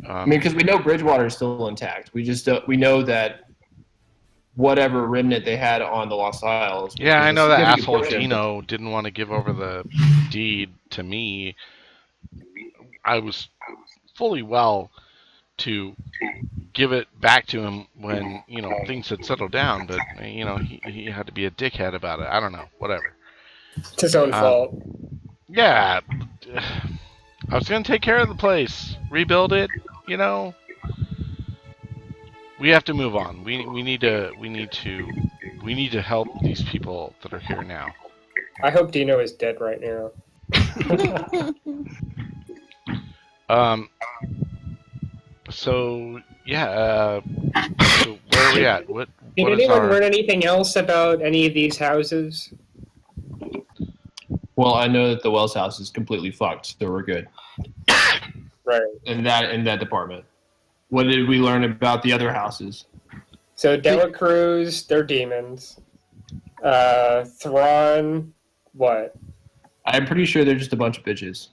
I mean, because we know Bridgewater is still intact. We just we know that whatever remnant they had on the Lost Isles. Yeah, I know that asshole Gino didn't want to give over the deed to me. I was fully well to give it back to him when things had settled down, but he had to be a dickhead about it. I don't know, whatever. It's his own fault. Yeah, I was gonna take care of the place, rebuild it. We have to move on. We need to help these people that are here now. I hope Dino is dead right now. So yeah. So where are we at? Did anyone learn anything else about any of these houses? Well, I know that the Wells house is completely fucked, so we're good. Right. In that department. What did we learn about the other houses? So Dela Cruz, they're demons. Thrawn, what? I'm pretty sure they're just a bunch of bitches.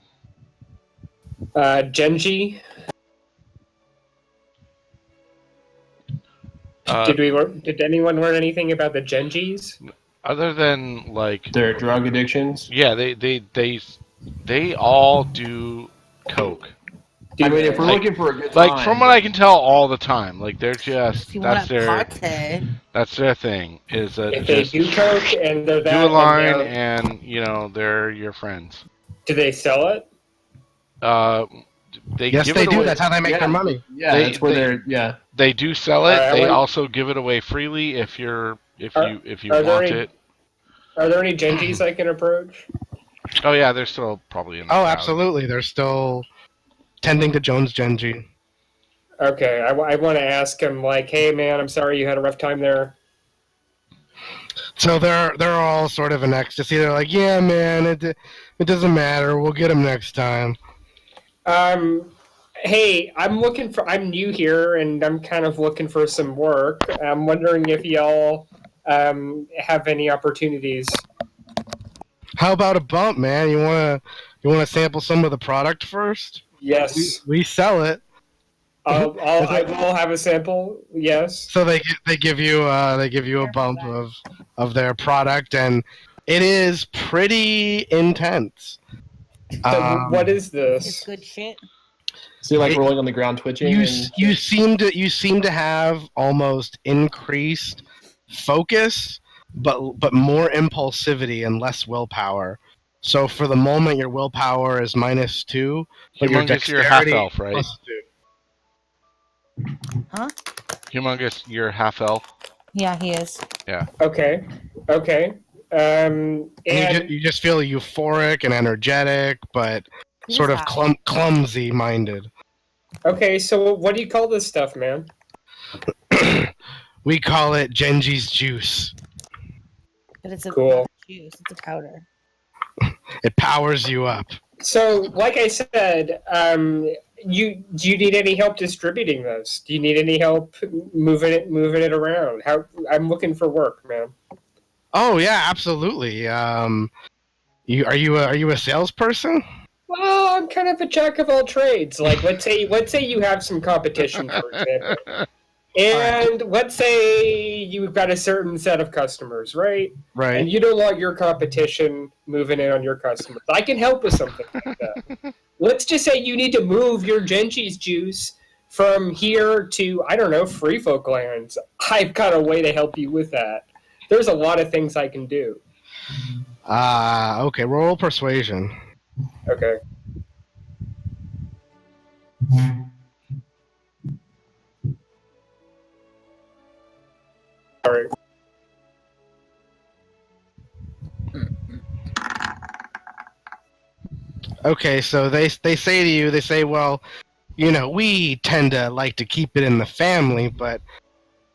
Genji. Did anyone learn anything about the Genjis? Other than like their drug addictions? Yeah, they all do coke. I mean, if we're looking for a good time, like from what I can tell, all the time, like they're just that's their thing is that if they do coke and they're that do a line and they're your friends. Do they sell it? They yes, give they it do. away. That's how they make their money. Yeah, that's where they're. Yeah, they do sell it. They also give it away freely if you want it. Are there any Genjis I can approach? Oh yeah, they're still probably in the crowd. Absolutely. They're still tending to Jones Genji. Okay, I want to ask him, like, hey man, I'm sorry you had a rough time there. So they're all sort of in ecstasy. They're like, yeah, man, it doesn't matter. We'll get him next time. Hey, I'm new here and I'm kind of looking for some work. I'm wondering if y'all have any opportunities. How about a bump, man? You wanna sample some of the product first? Yes. We sell it. I will have a sample. Yes. So they give you a bump of their product, and it is pretty intense. What is this? It's good shit. So you're like rolling on the ground, twitching. You seem to have almost increased focus, but more impulsivity and less willpower. So for the moment, your willpower is -2, but your dexterity you're half elf, right? +2. Huh? Humongous, you're half elf. Yeah, he is. Yeah. Okay. And you just feel euphoric and energetic, but sort of clumsy-minded. Okay, so what do you call this stuff, man? We call it Genji's juice. But it's a cool juice. It's a powder. It powers you up. So, like I said, do you need any help distributing this? Do you need any help moving it around? I'm looking for work, man. Oh yeah, absolutely. Are you a salesperson? Well, I'm kind of a jack of all trades. Like, let's say you have some competition, for example, and let's say you've got a certain set of customers, right? Right. And you don't want your competition moving in on your customers. I can help with something like that. Let's just say you need to move your Genji's juice from here to, I don't know, Free Folk Lands. I've got a way to help you with that. There's a lot of things I can do. Okay. Roll persuasion. Okay. Okay, so they say to you, they say, well, we tend to like to keep it in the family, but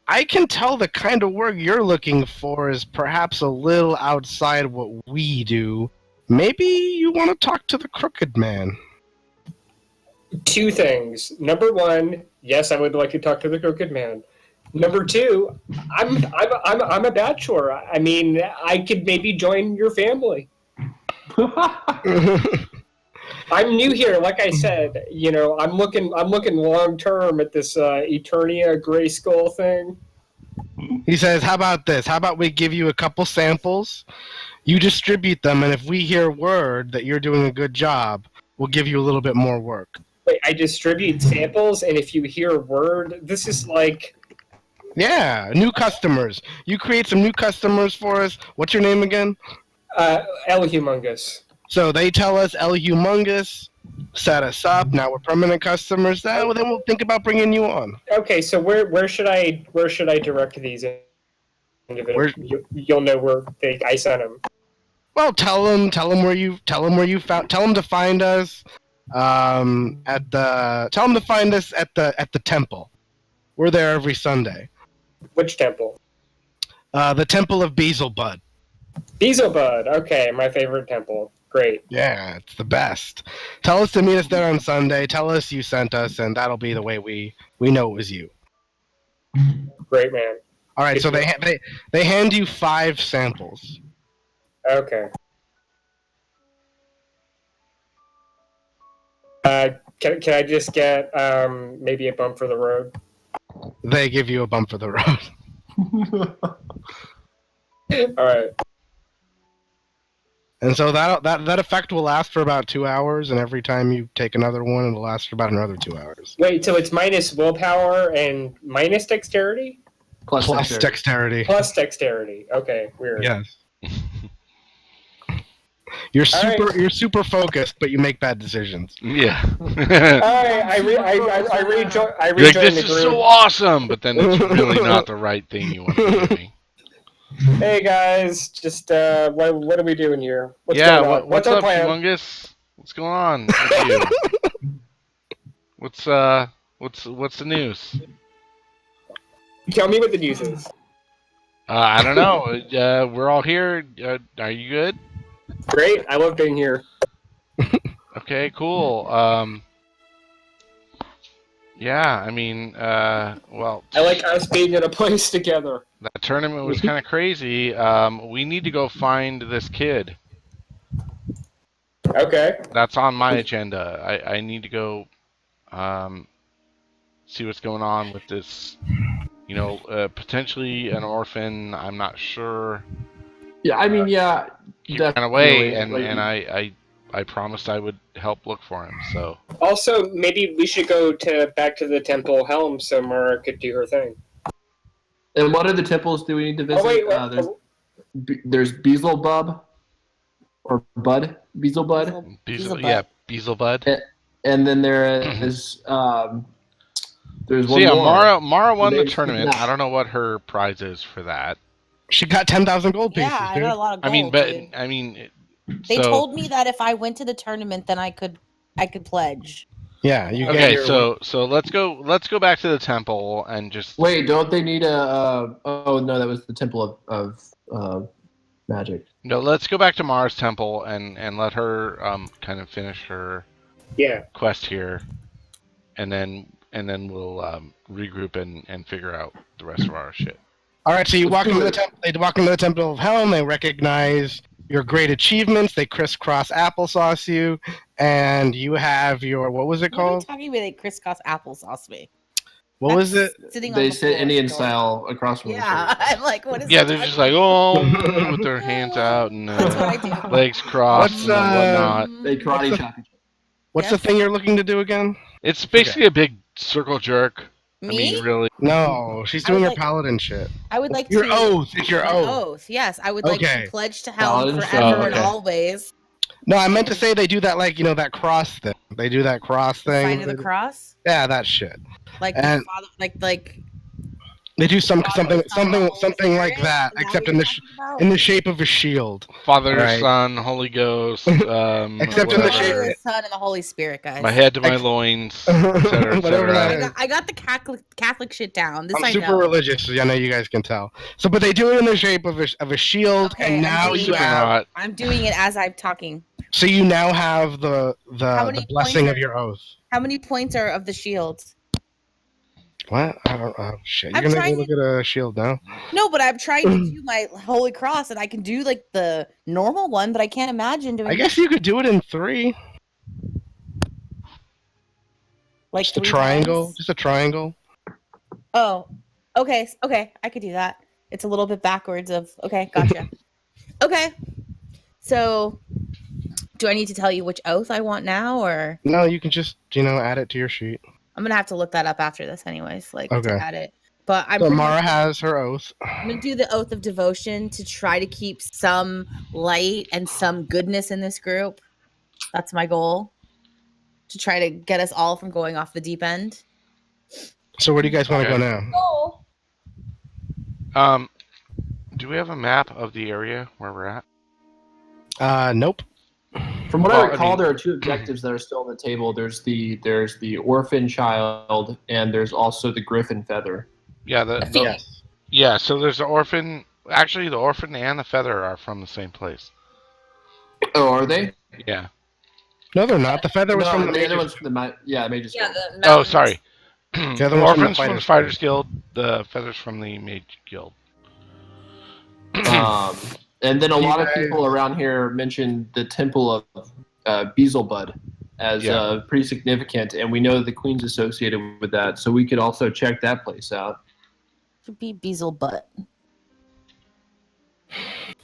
I can tell the kind of work you're looking for is perhaps a little outside what we do. Maybe you want to talk to the Crooked Man. Two things. Number one, yes, I would like to talk to the Crooked Man. Number two, I'm a bachelor. I mean, I could maybe join your family. I'm new here, like I said. I'm looking long term at this Eternia Gray Skull thing. He says, how about this? How about we give you a couple samples? You distribute them, and if we hear word that you're doing a good job, we'll give you a little bit more work. Wait, I distribute samples, and if you hear word, this is like... Yeah, new customers. You create some new customers for us. What's your name again? El Humongous. So they tell us El Humongous set us up. Now we're permanent customers. Well, then we'll think about bringing you on. Okay, so where should I direct these individuals? You'll know where I sent them. Well, tell them where you found. Tell them to find us tell them to find us at the temple. We're there every Sunday. Which temple? The Temple of Beelzebub. Beelzebub. Okay, my favorite temple. Great. Yeah, it's the best. Tell us to meet us there on Sunday. Tell us you sent us, and that'll be the way we know it was you. Great, man. All right, so they hand you 5 samples. Okay. Can I just get maybe a bump for the road? They give you a bump for the road. All right. And so that effect will last for about 2 hours, and every time you take another one, it'll last for about another 2 hours. Wait, so it's minus willpower and minus dexterity? Plus dexterity. Plus dexterity. Okay, weird. Yes. You're super focused, but you make bad decisions. Yeah. All right, I rejoin You're like, the this group. is so awesome, but then it's really not the right thing you want to be doing. Hey guys, just what are we doing here? What's Yeah, going on? what's our up, plan? Humongous? What's going on with you? What's the news? Tell me what the news is. I don't know. We're all here. Are you good? Great, I love being here. Okay, cool. Yeah, I mean, well... I like us being in a place together. That tournament was kind of crazy. We need to go find this kid. Okay. That's on my agenda. I need to go see what's going on with this, potentially an orphan. I'm not sure. Yeah, I mean, yeah. He ran away, and I promised I would help look for him, so... Also, maybe we should go back to the temple helm so Mara could do her thing. And what other temples do we need to visit? There's Beelzebub, or Bud? Beelzebub? Yeah, Beelzebub. And then there is... there's one more. more. Mara won the tournament. I don't know what her prize is for that. She got 10,000 gold pieces. Yeah, I got a lot of gold. They told me that if I went to the tournament, then I could pledge. Yeah, you okay. get So let's go back to the temple and just wait. Don't they need a? Oh no, that was the temple of magic. No, let's go back to Mara's temple and let her kind of finish her quest here, and then we'll regroup and figure out the rest of our shit. All right, so you walk into the temple. They walk into the Temple of Helm. They recognize your great achievements. They crisscross applesauce you, and you have your what was it called? What are you talking about? They crisscross applesauce me. What was it? They sit Indian style across from Yeah, I'm like, what is? Yeah, they're just like with their hands out and That's what I do. legs crossed and whatnot. They karate chop each other. What's the thing you're looking to do again? It's basically a big circle jerk. Me? I mean, really. No, she's doing her paladin shit. I would like your to. oath. It's your oath. Oath. Yes, I would like to pledge to Helm Paladin forever and okay. always. No, I meant to say they do that that cross thing. They do that cross thing. Sign of the cross. Yeah, that shit. Like And- the father, like They do something Father, Son, Holy like Spirit? that, Is that except what in you're the talking about? in the shape of a shield. Father, Right. Son, Holy Ghost, Except in the shape- whatever. Father, Son, and the Holy Spirit, guys. My head to my Ex- loins, etc., Whatever that etc. is. I got the Catholic shit down. This I'm I super know. religious, so I know you guys can tell. So, but they do it in the shape of a shield, Okay, and I'm now doing you Super have. not. I'm doing it as I'm talking. So you now have the How many blessing points of your oath. How many points are of the shields? What? I don't. Oh shit! You're I'm gonna trying go look at a shield now. No, but I'm trying to do my Holy Cross, and I can do like the normal one, but I can't imagine doing I guess you could do it in 3. like Just a 3 triangle. times. Just a triangle. Oh, okay, okay, I could do that. It's a little bit backwards of okay, gotcha. Okay, so do I need to tell you which oath I want now, or No, you can just add it to your sheet. I'm gonna have to look that up after this, anyways, like Okay. to add it. But I'm So pretty Mara much has her oath. I'm gonna do the oath of devotion to try to keep some light and some goodness in this group. That's my goal. To try to get us all from going off the deep end. So where do you guys want to Okay. go now? Do we have a map of the area where we're at? Nope. From what Well, I I recall, mean- there are 2 objectives that are still on the table. There's the orphan child, and there's also the griffin feather. Yeah, Yes. yeah. So there's the orphan. Actually, the orphan and the feather are from the same place. Oh, are they? Yeah. No, they're not. The feather was No, from the the other major. one's from the Mage's Guild. Oh, sorry. The other one's from the Orphans from the Fighters Fighters Guild. The feathers from the Mage Guild. And then a You lot of guys- people around here mentioned the Temple of Beelzebub as Yeah. pretty significant, and we know that the Queen's associated with that, so we could also check that place out. Should be Beelzebub butt.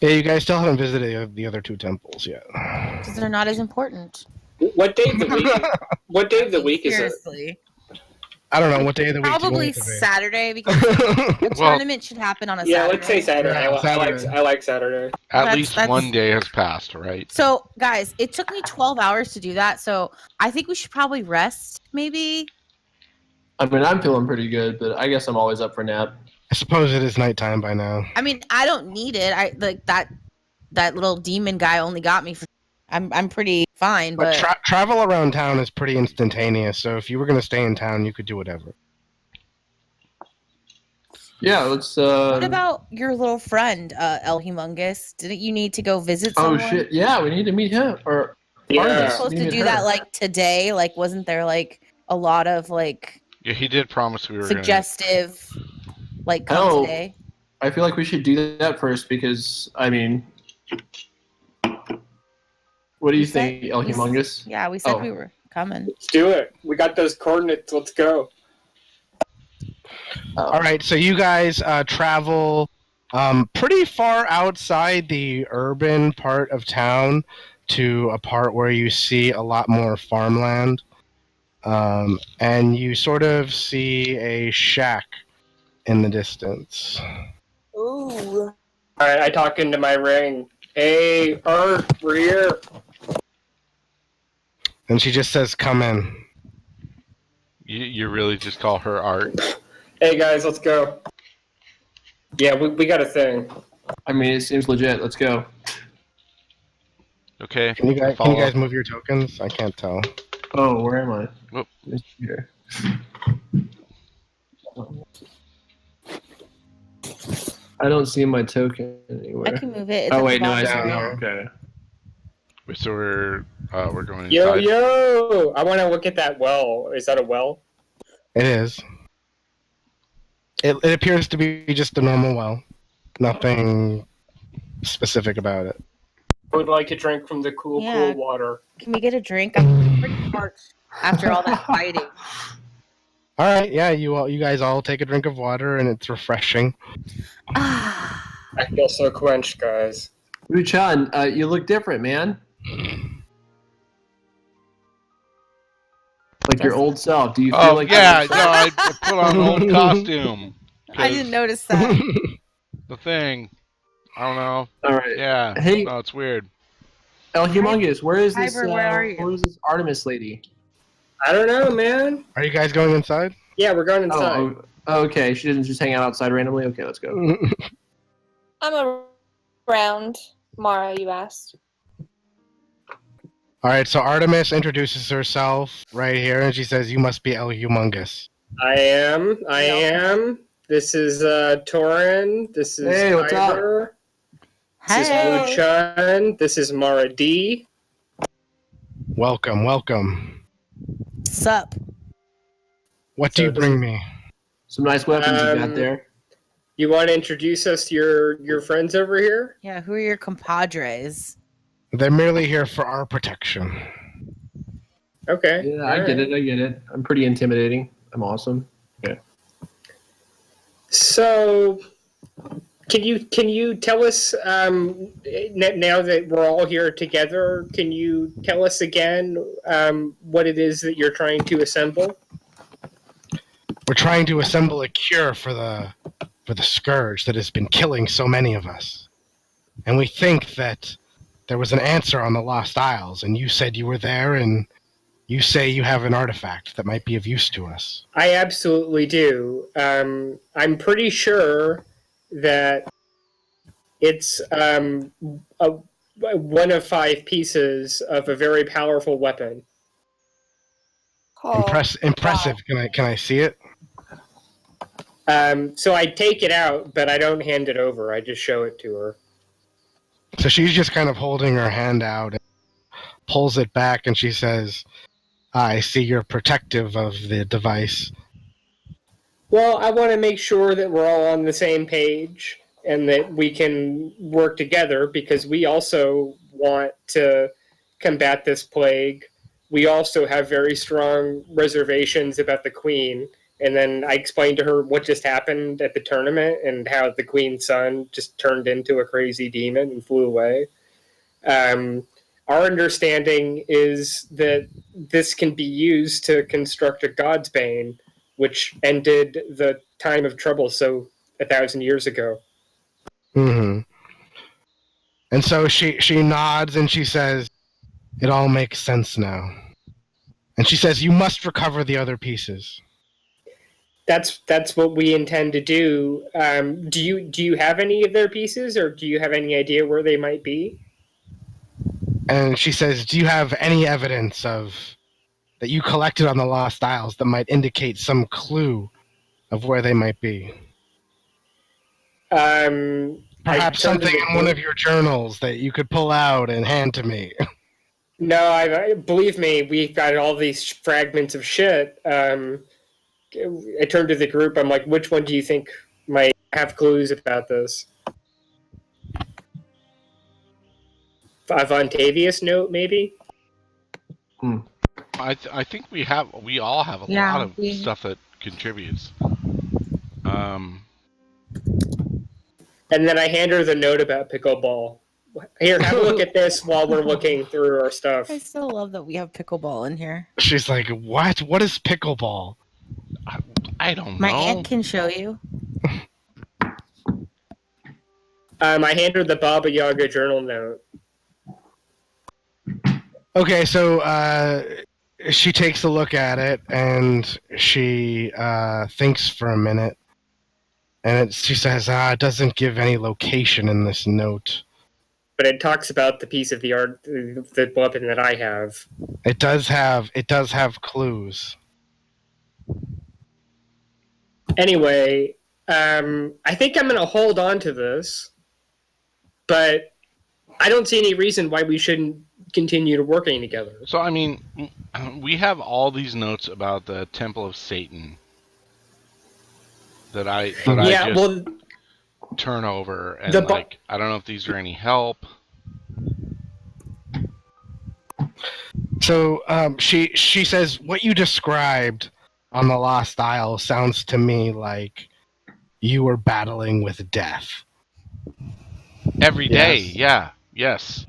Yeah, you guys still haven't visited the other 2 temples yet. Because they're not as important. What day of the week? What day of the week is it? Seriously. I don't know what day of the week. Probably do you Saturday because want it the Well- tournament should happen on a Yeah, Saturday. let's say Saturday. Yeah, Saturday. I like Saturday. At That's- least that's- one day has passed, right? So, guys, it took me 12 hours to do that. So, I think we should probably rest, maybe. I mean, I'm feeling pretty good, but I guess I'm always up for a nap. I suppose it is nighttime by now. I mean, I don't need it. I like that little demon guy only got me for. I'm pretty fine, But but travel around town is pretty instantaneous. So if you were going to stay in town, you could do whatever. Yeah, let's. what about your little friend, El Humongous? Didn't you need to go visit Oh someone? shit! Yeah, we need to meet him. Or Weren't you Yeah. supposed to Need do her. that like today? Like, wasn't there like a lot of like Yeah, he did promise we were suggestive, like come Oh. today? I feel like we should do that first because I mean, what do you We said- think, El we s- Humongous? Yeah, we said Oh. we were coming. Let's do it. We got those coordinates. Let's go. All right, so you guys travel pretty far outside the urban part of town to a part where you see a lot more farmland. And you sort of see a shack in the distance. Ooh. All right, I talk into my ring. Hey, Art, we're here. And she just says, "Come in." You really just call her Art? Hey guys, let's go. Yeah, we got a thing. I mean, it seems legit. Let's go. Okay. Can you guys follow. move your tokens? I can't tell. Oh, where am I? Whoop. It's here. I don't see my token I anywhere. can move it. It's Oh at the wait, no, I bottom see it right. now. Okay. So we're going Yo, inside. yo! I want to look at that well. Is that a well? It is. It appears to be just a normal well. Nothing specific about it. I would like to drink from the cool Yeah. water. Can we get a drink? I'm pretty parched after all that fighting. All right, yeah, you guys all take a drink of water, and it's refreshing. Ah. I feel so quenched, guys. Wu-chan, you look different, man. Like your old self. Do you feel Oh like yeah, your old no, self? I put on an old costume. I didn't notice that. The thing. I don't know. All right. Yeah. Hey. No, it's weird. El Humongous, where is this? Hyber, where are you? Where is this Artemis lady? I don't know, man. Are you guys going inside? Yeah, we're going inside. Okay. She doesn't just hang out outside randomly? Okay, let's go. I'm around. Mara, you asked. All right, so Artemis introduces herself right here, and she says, "You must be El Humongous." I am. This is Torin. This is Hey, what's up? Kyber. This is Hey. Luchan. This is Mara D. Welcome, welcome. Sup? What do you bring me? Some nice weapons you got there. You want to introduce us to your friends over here? Yeah, who are your compadres? They're merely here for our protection. Okay. Yeah, I get it. I'm pretty intimidating. I'm awesome. Okay. So, can you tell us now that we're all here together? Can you tell us again what it is that you're trying to assemble? We're trying to assemble a cure for the scourge that has been killing so many of us. And we think that there was an answer on the Lost Isles, and you said you were there, and you say you have an artifact that might be of use to us. I absolutely do. I'm pretty sure that it's one of 5 pieces of a very powerful weapon. Impressive. Can I see it? So I take it out, but I don't hand it over. I just show it to her. So she's just kind of holding her hand out and pulls it back, and she says, "I see you're protective of the device." Well, I want to make sure that we're all on the same page and that we can work together because we also want to combat this plague. We also have very strong reservations about the Queen. And then I explained to her what just happened at the tournament and how the Queen's son just turned into a crazy demon and flew away. Our understanding is that this can be used to construct a God's Bane, which ended the time of trouble 1,000 years ago. Mm-hmm. And so she nods and she says, "It all makes sense now." And she says, "You must recover the other pieces." That's what we intend to do. Do you have any of their pieces, or do you have any idea where they might be? And she says, "Do you have any evidence of that you collected on the Lost Isles that might indicate some clue of where they might be? Perhaps something in one of your journals that you could pull out and hand to me." No, believe me, we've got all these fragments of shit. I turned to the group. I'm like, which one do you think might have clues about this? A Vontavious note, maybe? I think we all have a lot of stuff that contributes. And then I hand her the note about pickleball. Here, have a look at this while we're looking through our stuff. I still love that we have pickleball in here. She's like, "What? What is pickleball?" I don't know. My aunt can show you. I hand her the Baba Yaga journal note. Okay, so she takes a look at it and she thinks for a minute, and she says, "It doesn't give any location in this note." But it talks about the piece of the art, the weapon that I have. It does have clues. Anyway, I think I'm going to hold on to this, but I don't see any reason why we shouldn't continue to working together. So, I mean, we have all these notes about the Temple of Satan that I just turn over, and I don't know if these are any help. So she says, "What you described on the Lost Isle sounds to me like you were battling with death." Every day, yes.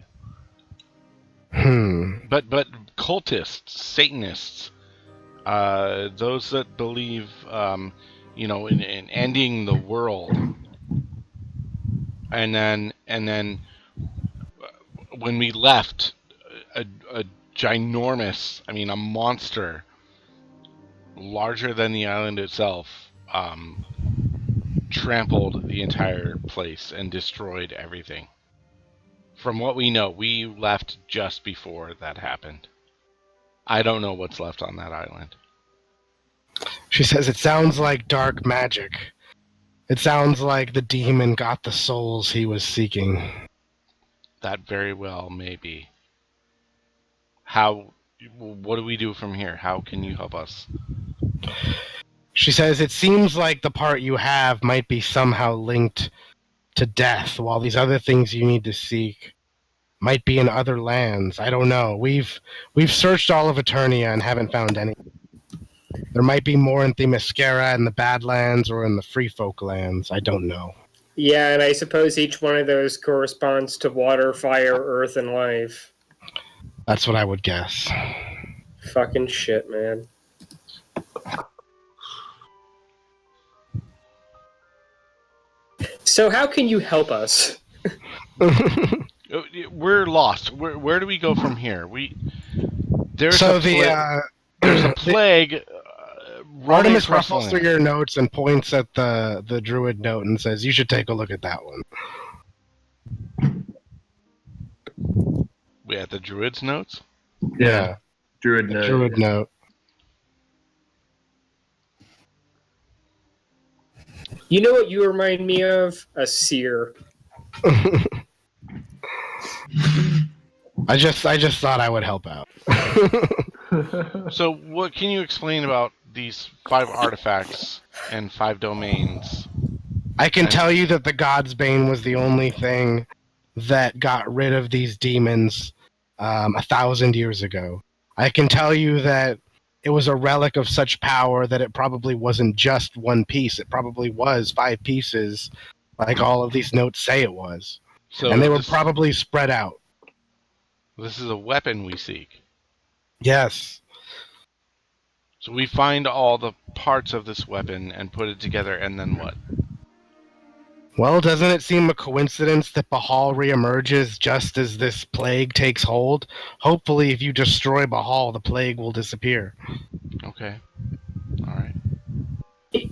But cultists, Satanists, those that believe, in ending the world, and then when we left, a ginormous, a monster larger than the island itself, trampled the entire place and destroyed everything. From what we know, we left just before that happened. I don't know what's left on that island. She says it sounds like dark magic. It sounds like the demon got the souls he was seeking. That very well may be. What do we do from here? How can you help us? She says it seems like the part you have might be somehow linked to death, while these other things you need to seek might be in other lands. I don't know. We've searched all of Eternia and haven't found any. There might be more in Themyscira and the Badlands or in the Free Folk lands. I don't know. Yeah, and I suppose each one of those corresponds to water, fire, earth, and life. That's what I would guess. Fucking shit, man. So how can you help us? We're lost. Where do we go from here? There's So there's a plague. Artemis ruffles through your notes and points at the druid note and says, "You should take a look at that one." We had the druid's notes. Yeah. Druid note. Druid note. You know what you remind me of? A seer. I just thought I would help out. So, what can you explain about these 5 artifacts and 5 domains? I can tell you that the God's Bane was the only thing that got rid of these demons 1,000 years ago. I can tell you that it was a relic of such power that it probably wasn't just one piece. It probably was 5 pieces, like all of these notes say it was. So and they were probably spread out. This is a weapon we seek. Yes. So we find all the parts of this weapon and put it together, and then what? Well, doesn't it seem a coincidence that Bahal reemerges just as this plague takes hold? Hopefully, if you destroy Bahal, the plague will disappear. Okay. All right.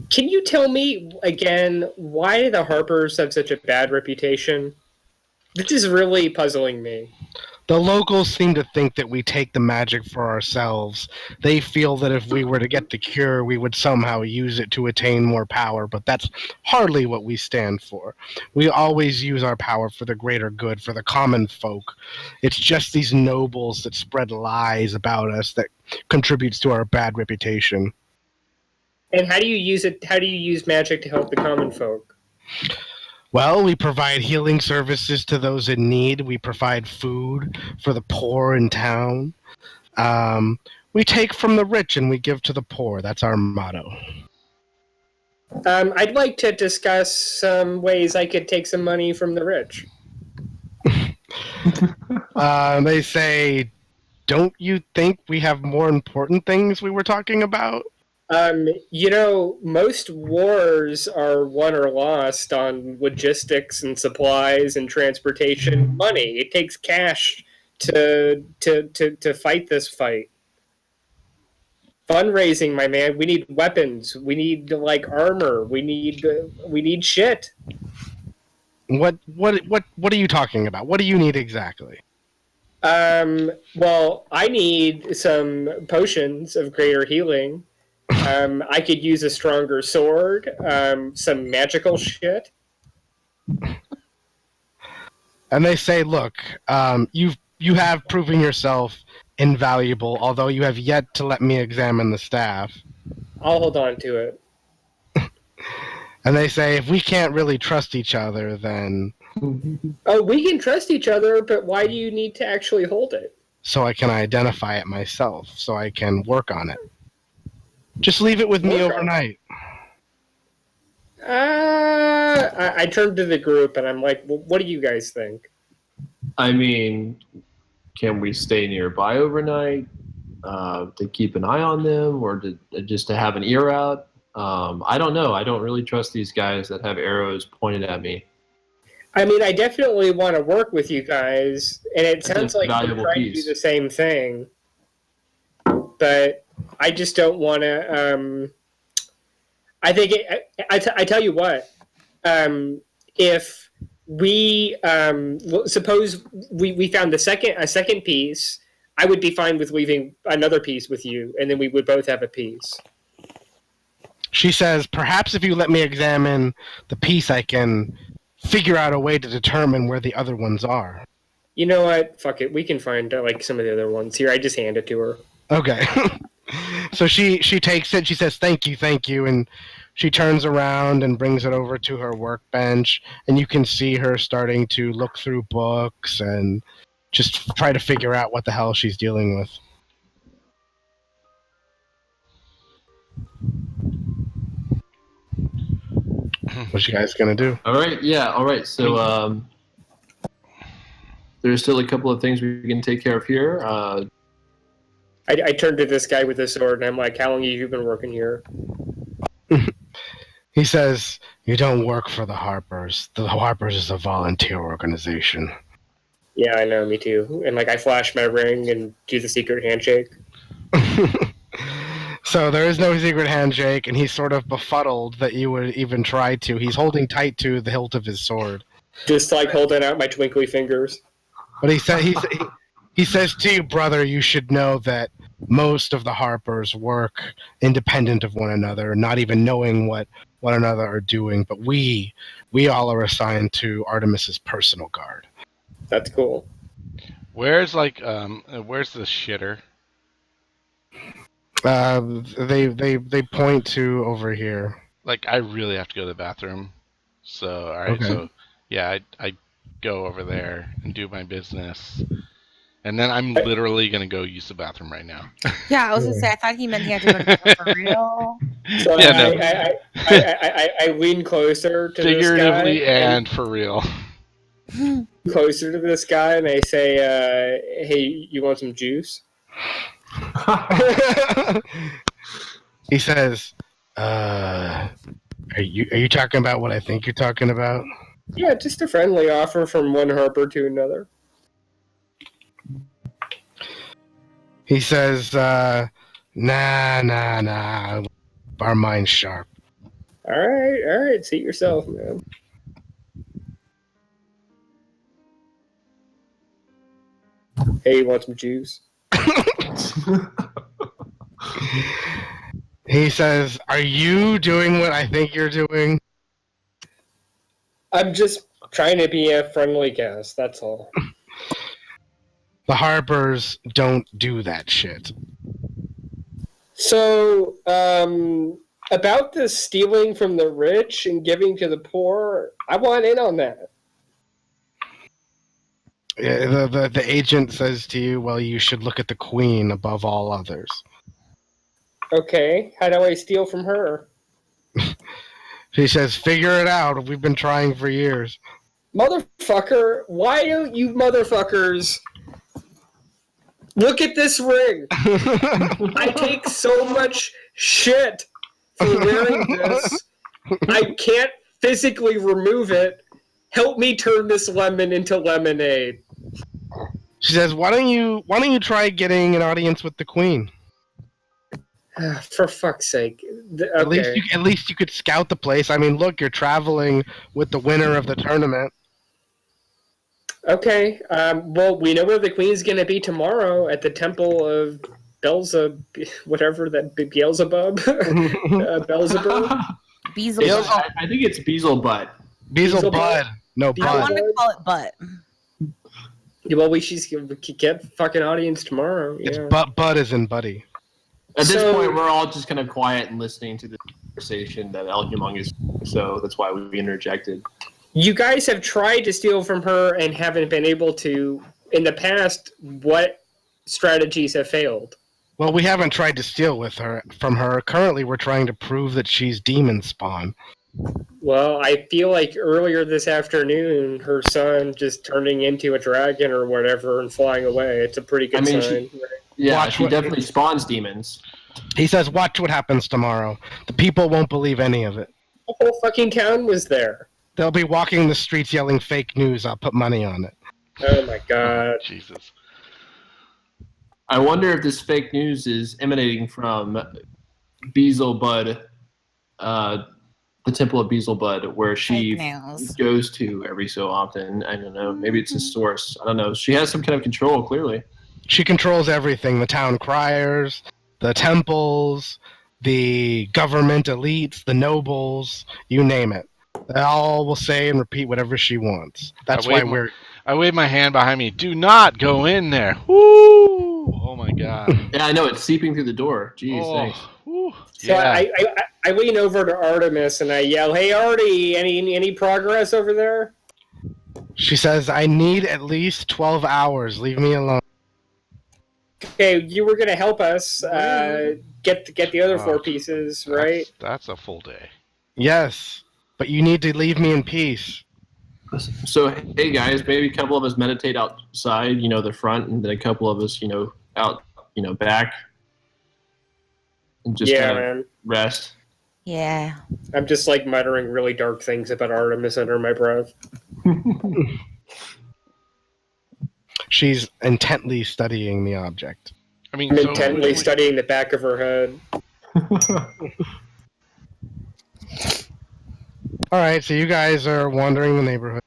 Can you tell me, again, why do the Harpers have such a bad reputation? This is really puzzling me. The locals seem to think that we take the magic for ourselves. They feel that if we were to get the cure, we would somehow use it to attain more power, but that's hardly what we stand for. We always use our power for the greater good, for the common folk. It's just these nobles that spread lies about us that contributes to our bad reputation. And how do you use it? How do you use magic to help the common folk? Well, we provide healing services to those in need. We provide food for the poor in town. We take from the rich and we give to the poor. That's our motto. I'd like to discuss some ways I could take some money from the rich. They say, don't you think we have more important things we were talking about? Most wars are won or lost on logistics and supplies and transportation money. It takes cash to fight this fight. Fundraising, my man. We need weapons. We need armor. We need shit. What are you talking about? What do you need exactly? Well, I need some potions of greater healing. I could use a stronger sword, some magical shit. And they say, look, you have proven yourself invaluable, although you have yet to let me examine the staff. I'll hold on to it. And they say, if we can't really trust each other, then... Oh, we can trust each other, but why do you need to actually hold it? So I can identify it myself, so I can work on it. Just leave it with me overnight. I turned to the group and I'm like, well, what do you guys think? I mean, can we stay nearby overnight to keep an eye on them, or just to have an ear out? I don't know. I don't really trust these guys that have arrows pointed at me. I mean, I definitely want to work with you guys, and it sounds like you're trying to do the same thing. But I just don't want to. I think I tell you what. If we suppose we found a second piece, I would be fine with leaving another piece with you, and then we would both have a piece. She says, perhaps if you let me examine the piece, I can figure out a way to determine where the other ones are. You know what? Fuck it. We can find like some of the other ones. Here, I just hand it to her. Okay. So she takes it, she says, thank you, and she turns around and brings it over to her workbench, and you can see her starting to look through books and just try to figure out what the hell she's dealing with. What you guys gonna do? All right, yeah, all right. So there's still a couple of things we can take care of here. I turn to this guy with the sword, and I'm like, how long have you been working here? He says, you don't work for the Harpers. The Harpers is a volunteer organization. Yeah, I know, me too. And like, I flash my ring and do the secret handshake. So there is no secret handshake, and he's sort of befuddled that you would even try to. He's holding tight to the hilt of his sword. Just like holding out my twinkly fingers. But he says to you, brother, you should know that most of the Harpers work independent of one another, not even knowing what one another are doing. But we all are assigned to Artemis's personal guard. That's cool. Where's where's the shitter? They point to over here. Like, I really have to go to the bathroom. So, all right, Okay. so yeah, I go over there and do my business, and then I'm literally gonna go use the bathroom right now. Yeah, I was gonna say. I thought he meant he had to go to the bathroom for real. So Yeah, no. I lean closer to Figuratively this guy, and for real. closer to this guy, and I say, "Hey, you want some juice?" He says, "Are you talking about what I think you're talking about?" Yeah, just a friendly offer from one Harper to another. He says, nah. Our mind's sharp. All right. Seat yourself, man. Hey, you want some juice? He says, are you doing what I think you're doing? I'm just trying to be a friendly guest, that's all. The Harpers don't do that shit. So, about the stealing from the rich and giving to the poor, I want in on that. Yeah, the agent says to you, well, you should look at the queen above all others. Okay, how do I steal from her? He says, figure it out. We've been trying for years. Motherfucker, why don't you motherfuckers look at this ring? I take so much shit for wearing this. I can't physically remove it. Help me turn this lemon into lemonade. She says, why don't you try getting an audience with the queen? For fuck's sake. Okay. At least you could scout the place. I mean, look, you're traveling with the winner of the tournament. Okay. Well, we know where the queen's going to be tomorrow at the temple of Beelzebub. Beelzebub? Beelzebub? Beelzebub. I think it's Beelzebub. Beelzebub. No, I Bud. want to call it butt. Yeah, well, we should get fucking audience tomorrow. It's Yeah. Bud is in Buddy. At this So- point, we're all just kind of quiet and listening to the conversation that El Humongous, so that's why we interjected. You guys have tried to steal from her and haven't been able to. In the past, what strategies have failed? Well, we haven't tried to steal from her. Currently, we're trying to prove that she's demon spawn. Well, I feel like earlier this afternoon, her son just turning into a dragon or whatever and flying away. It's a pretty good sign. She definitely spawns demons. He says, watch what happens tomorrow. The people won't believe any of it. The whole fucking town was there. They'll be walking the streets yelling fake news. I'll put money on it. Oh my god. Jesus. I wonder if this fake news is emanating from Beelzebub, the Temple of Beelzebub, where she Fake news. goes to every so often. I don't know. Maybe it's a source. I don't know. She has some kind of control, clearly. She controls everything: the town criers, the temples, the government elites, the nobles, you name it. They all will say and repeat whatever she wants. That's why I wave my hand behind me. Do not go in there. Woo! Oh my god. Yeah, I know. It's seeping through the door. Jeez, thanks. Woo. So Yeah. I lean over to Artemis and I yell, "Hey, Artie, any progress over there?" She says, I need at least 12 hours. Leave me alone. Okay, you were gonna help us get the other 4 pieces, right? That's a full day. Yes, but you need to leave me in peace. So, hey guys, maybe a couple of us meditate outside, the front, and then a couple of us, out, back, and just kind of man. rest. Yeah. I'm just like muttering really dark things about Artemis under my breath. She's intently studying the object. I mean, I'm so intently studying the back of her head. All right, so you guys are wandering the neighborhood.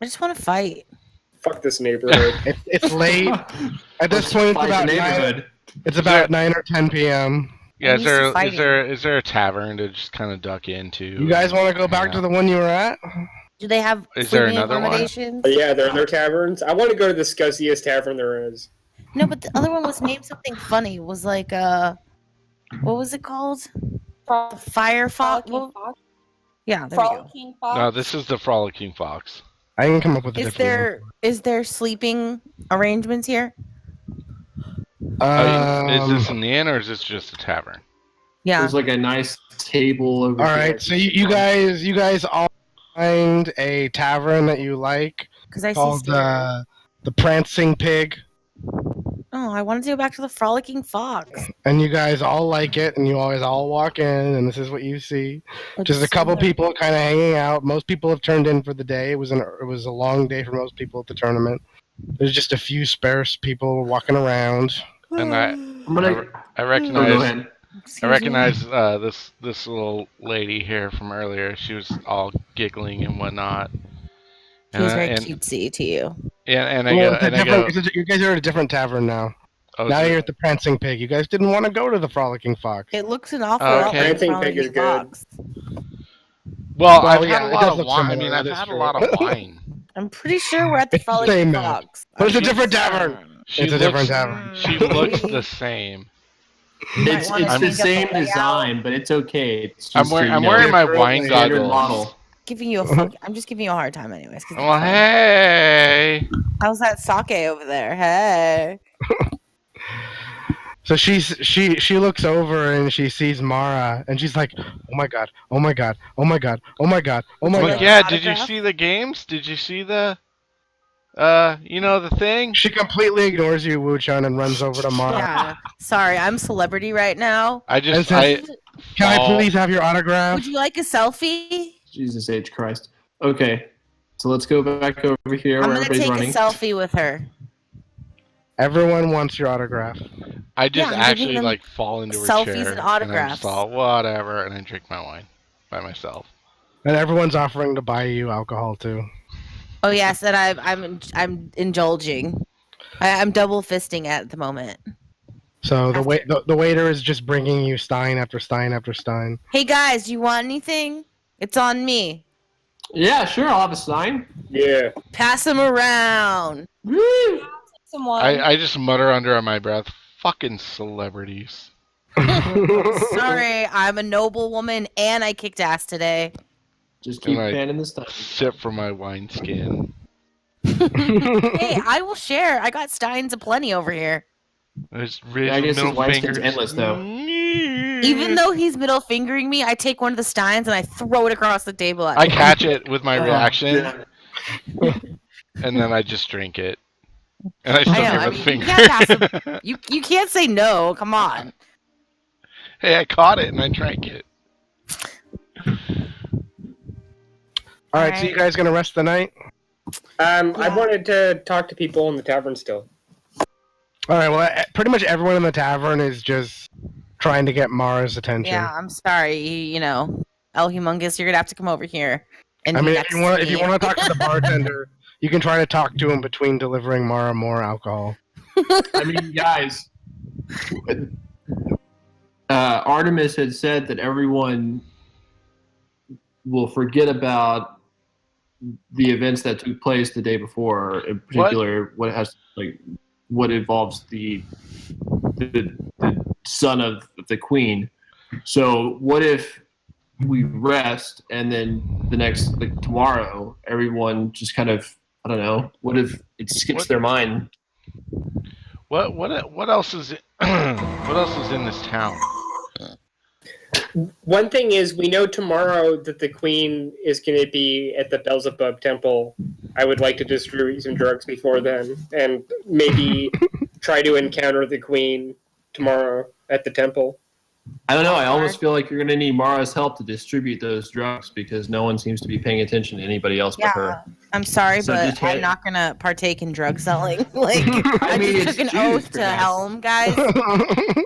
I just want to fight. Fuck this neighborhood. It's late. At this point, it's about 9 or 10 p.m. Yeah, I'm used to fighting. is there a tavern to just kind of duck into? You guys want to go back to the one you were at? Do they have Is there sleeping another one? accommodations? Yeah, there are no taverns. I want to go to the scuzziest tavern there is. No, but the other one was named something funny. It was like what was it called? The Fire Fox. Yeah, there we go. Frolicking Fox. No, this is the Frolicking Fox. I can come up with a Is different there sleeping arrangements here? one. Is this an inn or is this just a tavern? Yeah. There's like a nice table over All here. right, so you guys all find a tavern that you like Because I see called stairs. the Prancing Pig, Oh, I wanted to go back to the Frolicking Fox. and you guys all like it, and you always all walk in, and this is what you see. Just a couple people kind of hanging out. Most people have turned in for the day. It was a long day for most people at the tournament. There's just a few sparse people walking around. And I Go recognize ahead. Excuse I me? recognize this little lady here from earlier. She was all giggling and whatnot. She was very and cutesy to you. and I Well, go, you guys are at a different tavern now. oh, Now is it- you're at the Prancing Pig. You guys didn't want to go to the Frolicking Fox. It looks an awful Oh, lot okay. like Prancing Frolicking Pig is good. Fox. well, Well, I've yeah, had a it lot does of look wine. I similar, mean, that I've is had true. a lot of wine. I'm pretty sure we're at the It's the Frolicking same map. Fox. But it's a I'm different pretty tavern. sure. She It's a looks, different tavern. She looks the same. You might It's wanna the change up same layout. design, but it's okay. It's I'm just wearing my different wine standard goggles. model. Giving you I'm just giving you a hard time anyways. 'Cause it's Well, fun. hey. How's that sake over there? Hey. So she looks over and she sees Mara and she's like, oh my god, oh my god, oh my god, oh my god, oh Would my you Well, god. like yeah. an Did you autograph? see the games? Did you see the the thing? She completely ignores you, Wu-chan, and runs over to Mara. Yeah. Sorry, I'm celebrity right now. I just And says, Can I fall- please have your autograph? Would you like a selfie? Jesus H. Christ. Okay, so let's go back over here I'm where gonna everybody's take running. a selfie with her. Everyone wants your autograph. I just Yeah, I'm giving actually them like fall into her selfies chair and and I'm autographs. just all whatever, and I drink my wine by myself. And everyone's offering to buy you alcohol too. Oh yes, and I'm indulging. I'm double fisting at the moment. So the After- the waiter is just bringing you stein after stein after stein. Hey guys, do you want anything? It's on me. Yeah, sure, I'll have a sign. Yeah. Pass them around. Woo! Someone. I just mutter under my breath, "Fucking celebrities." Sorry, I'm a noble woman and I kicked ass today. Just keep Right. panning this stuff. Sip from my wineskin. Hey, I will share. I got steins aplenty over here. There's Yeah, I guess his middle wineskin's fingers. endless, though. Even though he's middle fingering me, I take one of the steins and I throw it across the table at I him. catch it with my Oh, reaction, yeah. and then I just drink it. And I still know, give I a mean, you finger. can't pass You can't say no. Come on. Hey, I caught it and I drank it. All right, so you guys gonna rest the night? I wanted to talk to people in the tavern still. All right. Well, pretty much everyone in the tavern is just trying to get Mara's attention. Yeah, I'm sorry. You know, El Humongous, you're gonna have to come over here. And I be mean, next if you want to talk to the bartender, you can try to talk to him between delivering Mara more alcohol. I mean, guys, Artemis had said that everyone will forget about the events that took place the day before, in particular, what involves the son of the queen. So, what if we rest and then the next tomorrow, everyone just kind of, I don't know, what if it skips their mind? What else is what else is in this town? One thing is, we know tomorrow that the queen is going to be at the Beelzebub temple. I would like to distribute some drugs before then, and maybe try to encounter the queen tomorrow at the temple. I don't know. I almost feel like you're going to need Mara's help to distribute those drugs because no one seems to be paying attention to anybody else but her. I'm sorry, So but just I'm not gonna partake in drug selling. Like, I mean, just it's took an juice, oath for to guys. Helm, guys.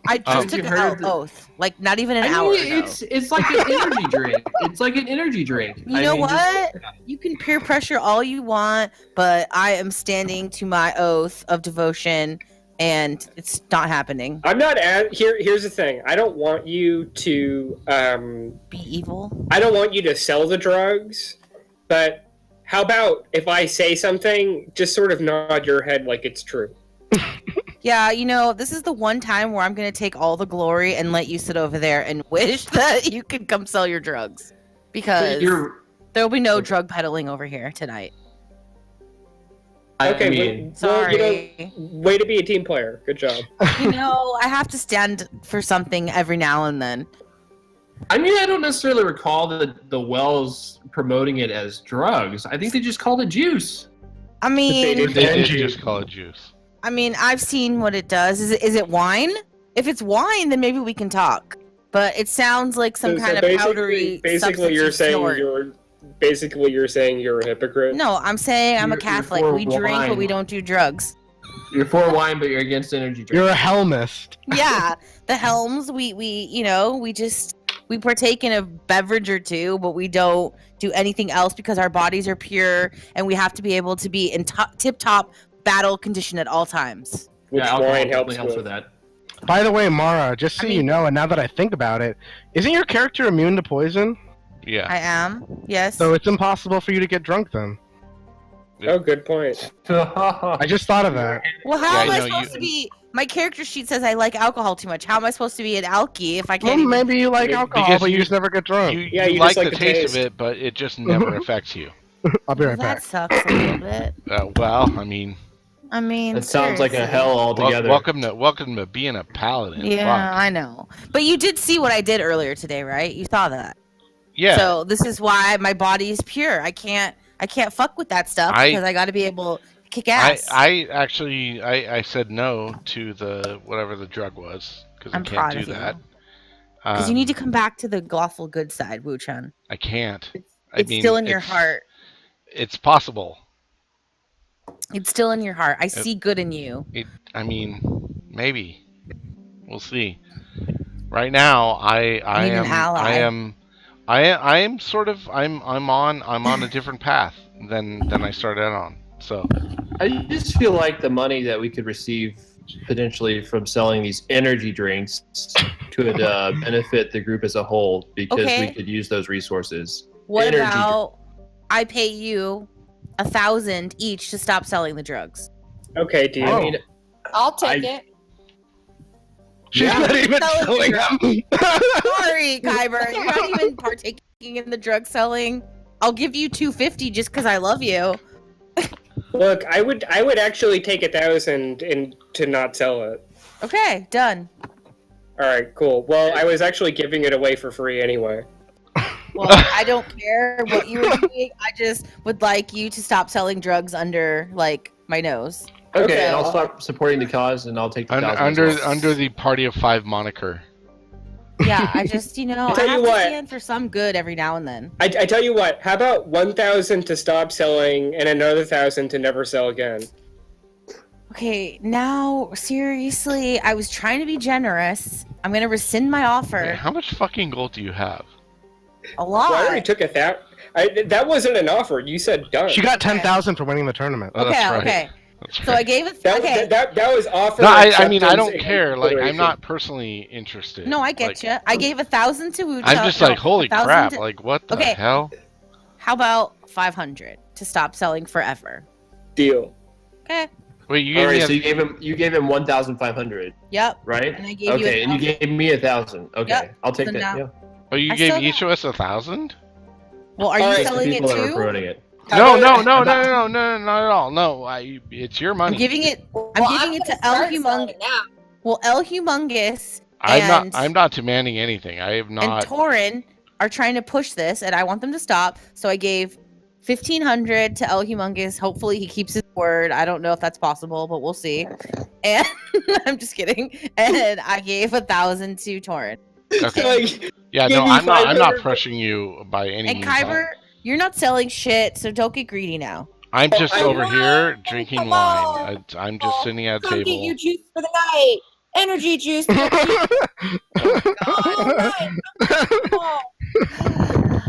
I just took You an heard the- oath. Like, not even an I hour mean, ago. it's like an energy drink. It's like an energy drink. You I know mean, what? You can peer pressure all you want, but I am standing to my oath of devotion, and it's not happening. I'm not here's the thing. I don't want you to Be evil. I don't want you to sell the drugs, but how about if I say something, just sort of nod your head like it's true. Yeah, you know, this is the one time where I'm going to take all the glory and let you sit over there and wish that you could come sell your drugs. Because there'll be no drug peddling over here tonight. Okay, mean, sorry. Way to be a team player. Good job. You know, I have to stand for something every now and then. I mean, I don't necessarily recall the Wells promoting it as drugs. I think they just called it juice. I mean, They did just call it juice. I mean, I've seen what it does. Is it wine? If it's wine, then maybe we can talk. But it sounds like some kind of powdery. Basically, you're saying you're saying you're a hypocrite. No, I'm saying I'm a You're Catholic. for We drink, but wine. we don't do drugs. You're for wine, but you're against energy drinks. You're a Helmist. Yeah, the Helms. We partake in a beverage or two, but we don't do anything else because our bodies are pure and we have to be able to be in tip-top battle condition at all times. Which alcohol wine definitely helps with with. that. By the way, Mara, just so you know, and now that I think about it, isn't your character immune to poison? Yeah. I am. Yes. So it's impossible for you to get drunk then. Oh, good point. I just thought of that. Well, how am I no, supposed to be? My character sheet says I like alcohol too much. How am I supposed to be an alky if I Well, can't? even... maybe you like Because alcohol, but you you- just never get drunk. You Yeah, you like just the like the taste of taste. it, but it just never affects you. I'll be Well, right that back. sucks a little bit. Well, I mean, I mean, That sounds like a seriously. hell altogether. welcome to being a paladin. Yeah, Fuck. I know. But you did see what I did earlier today, right? You saw that. Yeah. So this is why my body is pure. I can't fuck with that stuff because I got to be able to kick ass. I actually said no to the whatever the drug was because I I'm can't proud do of you. that. Because you need to come back to the lawful good side, Wu-Chun. I can't. It's still in your heart. It's possible. It's still in your heart. I see good in you. I mean, maybe. We'll see. Right now, I need an ally. am sort of I'm on a different path than I started out on. So I just feel like the money that we could receive potentially from selling these energy drinks could benefit the group as a whole because Okay. we could use those resources. What Energy about I pay you 1,000 each to stop selling the drugs? Okay, dude. Oh. I mean, I'll take it. She's Yeah. not even Selling selling drugs. them. Sorry, Kyber. You're not even partaking in the drug selling. I'll give you 250 just because I love you. Look, I would actually take 1,000 and to not sell it. Okay, done. All right, cool. Well, I was actually giving it away for free anyway. Well, I don't care what you were doing. I just would like you to stop selling drugs under like my nose. okay, Okay. and I'll start supporting the cause, and I'll take the thousand. under as well. under the Party of 5 moniker. Yeah, I just I tell have you to what. stand for some good every now and then. I tell you what. How about 1,000 to stop selling and another 1,000 to never sell again? Okay, now seriously, I was trying to be generous. I'm gonna rescind my offer. Wait, how much fucking gold do you have? A lot. Well, I already took that wasn't an offer. You said done. She got Okay. 10,000 for winning the tournament. Oh, that's Okay, right. okay. That's So right. I gave it. That, Okay. that was offer. No, I mean, I acceptance, don't and care. Like, I'm consideration. not personally interested. No, I get Like, you. I gave 1,000 to Ucha. I'm just no, like, holy 1,000 crap! to- Like, what the Okay. hell? How about 500 to stop selling forever? Deal. Okay. Wait, you All gave right, so me you gave him 1,500, Yep. right? And I gave you Okay, and you 1,000. gave me 1,000. Okay, Yep, I'll take so that. now- Yeah. Oh, you I gave still each of us 1,000? Well, are All you right, Just the selling it people that were too? promoting it. No, about- not at all. No, it's your money. I'm giving it. I'm giving it to El Humongous. Well, El Humongous and I'm not demanding anything. I have and not. Torin are trying to push this, and I want them to stop. So I gave 1,500 to El Humongous. Hopefully, he keeps his word. I don't know if that's possible, but we'll see. And I'm just kidding. And I gave 1,000 to Torin. Okay. Like, Yeah, give no, me I'm not 500. pressuring you by any And means. Kyber, you're not selling shit, so don't get greedy now. I'm just I- over here drinking Come wine. on. I'm just sitting at a Come get table. your juice for the night. Energy juice for the night.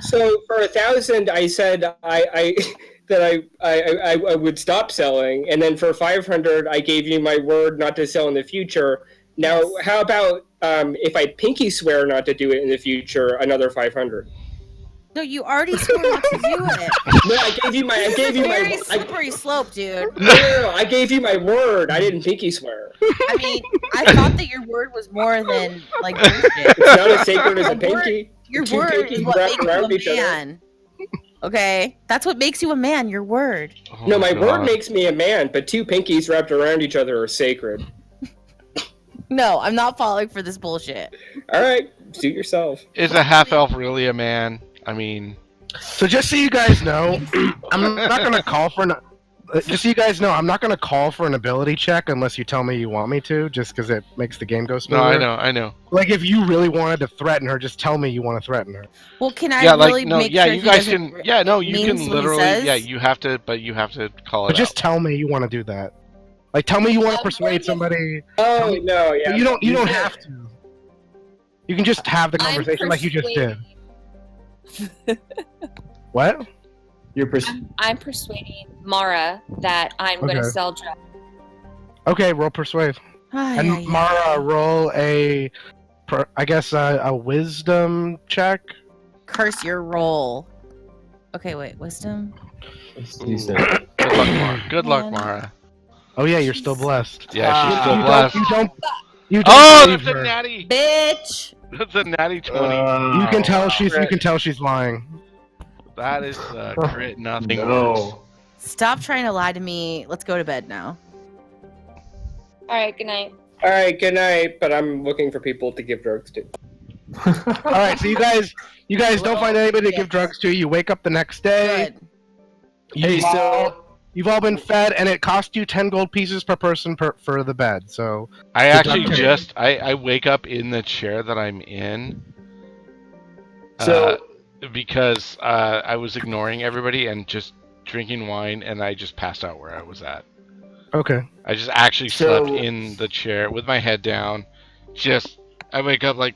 so for 1,000, I said I would stop selling, and then for 500, I gave you my word not to sell in the future. Now, how about if I pinky swear not to do it in the future, another 500? No, you already swore not to do it. No, I gave you my. I This gave is you a very my. slippery slope, dude. No, I gave you my word. I didn't pinky swear. I mean, I thought that your word was more than like bullshit. It's not as sacred as a A word- pinky. Your Two word pinkies is what wrapped makes around you each a other. man. Okay, that's what makes you a man. Your word. Oh No, my God. word makes me a man, but two pinkies wrapped around each other are sacred. No, I'm not falling for this bullshit. All right, suit yourself. Is a half elf really a man? I mean, So just so you guys know, I'm not gonna call for an. Just so you guys know, I'm not gonna call for an ability check unless you tell me you want me to, just because it makes the game go smoother. no, I know. Like if you really wanted to threaten her, just tell me you want to threaten her. Well, can I Yeah, really like no, make yeah, sure you he guys doesn't can. Yeah, no, you means can what he literally. says? Yeah, you have to, but you have to call it But just out. tell me you want to do that. Like tell me you want to persuade somebody. Oh no, yeah. But you don't have to. You can just have the I'm conversation like you just did. persuading- What? You're I'm persuading Mara that I'm going to Okay. sell drugs. Okay, roll persuade. Ay, And ay, ay. Mara, roll a, I guess a wisdom check. Curse your roll. Okay, wait, wisdom. Ooh. Good luck, Mara. Good luck, Man. Mara. Oh yeah, you're still blessed. Yeah, she's still You blessed. don't Oh, believe that's a her. natty. Bitch. That's a natty 20. You can tell she's lying. That is crit nothing worse. No. Stop trying to lie to me. Let's go to bed now. All right, good night. All right, good night. But I'm looking for people to give drugs to. All right, so you guys don't find anybody to give drugs to. You wake up the next day. Good. Hey, You've all been fed, and it cost you 10 gold pieces per person for the bed. So I actually Okay. just I wake up in the chair that I'm in. So- Because I was ignoring everybody and just drinking wine, and I just passed out where I was at. okay. I just actually So- slept in the chair with my head down. Just I wake up like,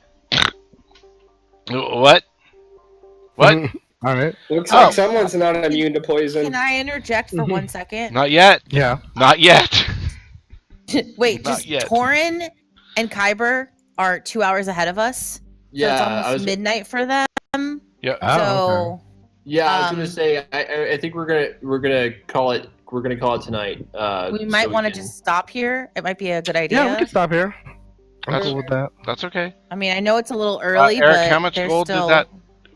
what? What? All right. Looks Oh. like someone's not immune to poison. Can I interject for Mhm. 1 second? Not yet. Yeah. Not yet. Wait, Not just yet. Torin and Kyber are 2 hours ahead of us. Yeah, so it's I almost was. midnight for them. Yeah. Oh, So Yeah, I was gonna um, say. I think we're gonna call it. We're gonna call it tonight. we might so want to can- just stop here. It might be a good idea. Yeah, we can stop here. I'm That's- cool with that. That's okay. I mean, I know it's a little early, Eric, but how much they're gold did still that-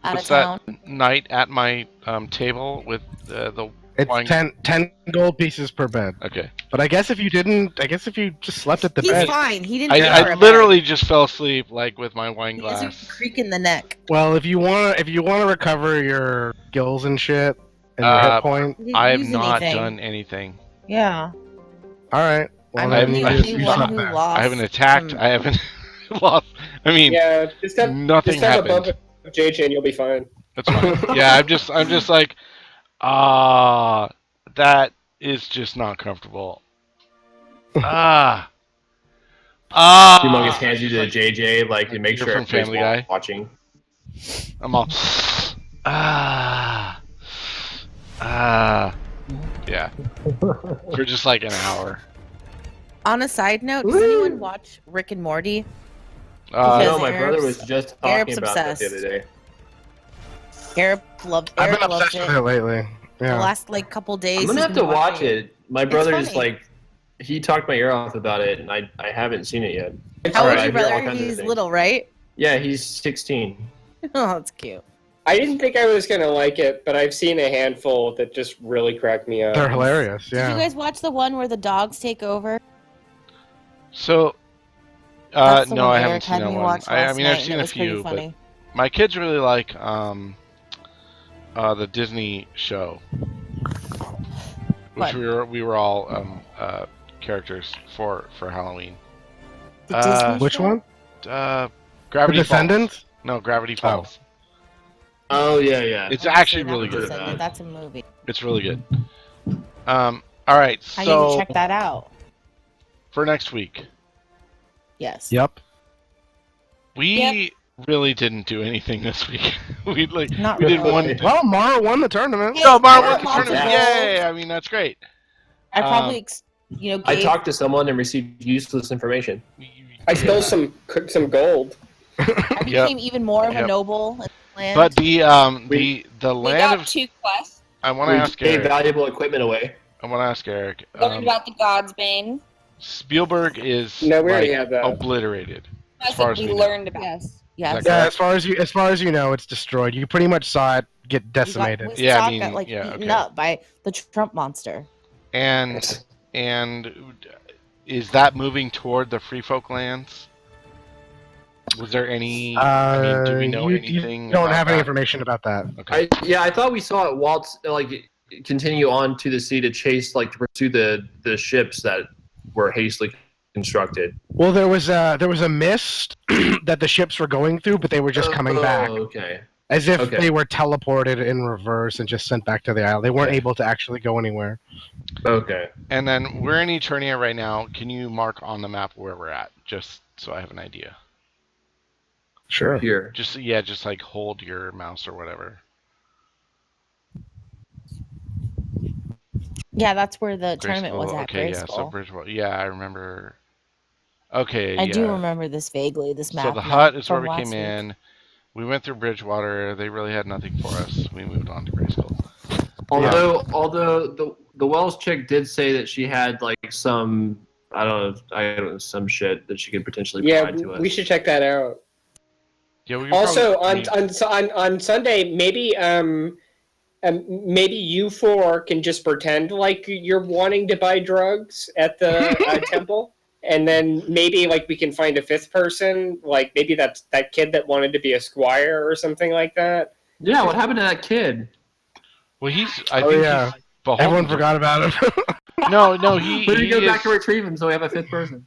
out of What's that town. night at my table with the It's wine? 10 gold pieces per bed. Okay. But I guess if you just slept at the He's bed. fine. He didn't. I, go for I a literally just fell asleep like with my wine bed. He has a glass. creak in the neck. Well, if you wanna recover your skills and shit and your hit point, He didn't I have use not anything. done anything. Yeah. all right. Well, I'm then the you only you one slept who back. lost. I haven't attacked. from- I haven't lost. I mean, Yeah, just have nothing happened. above JJ and you'll be fine. That's fine. Yeah, I'm just like, that is just not comfortable. Ah. Humongous hands you to JJ, like to make You're sure from Family everybody's Guy. watching. I'm all. Yeah. For just like an hour. On a side note, does anyone watch Rick and Morty? Uh, No, Because my brother Arab's- was just Arab's talking about that the obsessed. other day. Eric loves I've been loves obsessed with it lately. The Yeah. last like couple days. I'm gonna he's have been to watch watching it. My brother's funny. like, he talked my ear off about it, and I haven't seen it yet. How old I is your hear all brother? kinds of He's things. little, right? Yeah, he's 16. Oh, that's cute. I didn't think I was gonna like it, but I've seen a handful that just really cracked me up. They're hilarious. Did Yeah. you guys watch the one where the dogs take over? so. That's the No, one I haven't Eric seen had that me one. watch I last mean, night, I've and seen it a was pretty few, but funny. my kids really like the Disney show, which What? we were all characters for Halloween. The Disney Which show? one? Uh, The Gravity Falls. Descendants? No, Gravity Falls. Oh yeah, yeah. It's I was gonna actually say, not really The good. Descendant, That's a movie. It's really good. All right, I need so to check that out. for next week, Yes. Yep. we really didn't do anything this week. we Not we did really. one. Well, Mara won the tournament. No, Mara I won got the lots of tournament. goals. Yay! I mean, that's great. I probably, Um, I gave. talked to someone and received useless information. I stole some gold. I Yep. became even more of a Yep. noble in the land. But the We- the We land got of 2 quests. I want to We ask gave Eric. valuable equipment away. I want to ask Eric. Learned about the God's Bane. Spielberg is No, we already like, had that. obliterated. I As far said as we we know. learned about. yes. Yes. Is that Yeah, correct? as far as you know, it's destroyed. You pretty much saw it get We got- decimated. Wistock Yeah, I mean, got yeah, eaten okay. up by the Trump monster. And is that moving toward the Free Folk lands? Was there any? I mean, do we know anything? You don't about have any that? information about that. Okay. I thought we saw it waltz continue on to the sea to chase to pursue the ships that were hastily constructed. Well, there was a mist that the ships were going through, but they were just coming back, Okay. as if Okay. they were teleported in reverse and just sent back to the island. They weren't Okay. able to actually go anywhere. Okay. And then we're in Eternia right now. Can you mark on the map where we're at, just so I have an idea? Sure. Here. Just like hold your mouse or whatever. Yeah, that's where the tournament was Grayskull, at. okay, yeah, so Grayskull. Bridgewater. Yeah, I remember. Okay, I yeah. do remember this vaguely. This map. So the now hut is where from we last came week. in. We went through Bridgewater. They really had nothing for us. We moved on to Grayskull. Although the Wells chick did say that she had some I don't know some shit that she could potentially Yeah, provide to us. we should check that out. Yeah, we could Also, probably- on Sunday, maybe you four can just pretend like you're wanting to buy drugs at the temple, and then maybe we can find a fifth person, maybe that's that kid that wanted to be a squire or something like that. Yeah, what happened to that kid? Well, I Oh, think yeah. he's beholden Everyone to- forgot about him. No, We need to go back to is, retrieve him so we have a fifth person.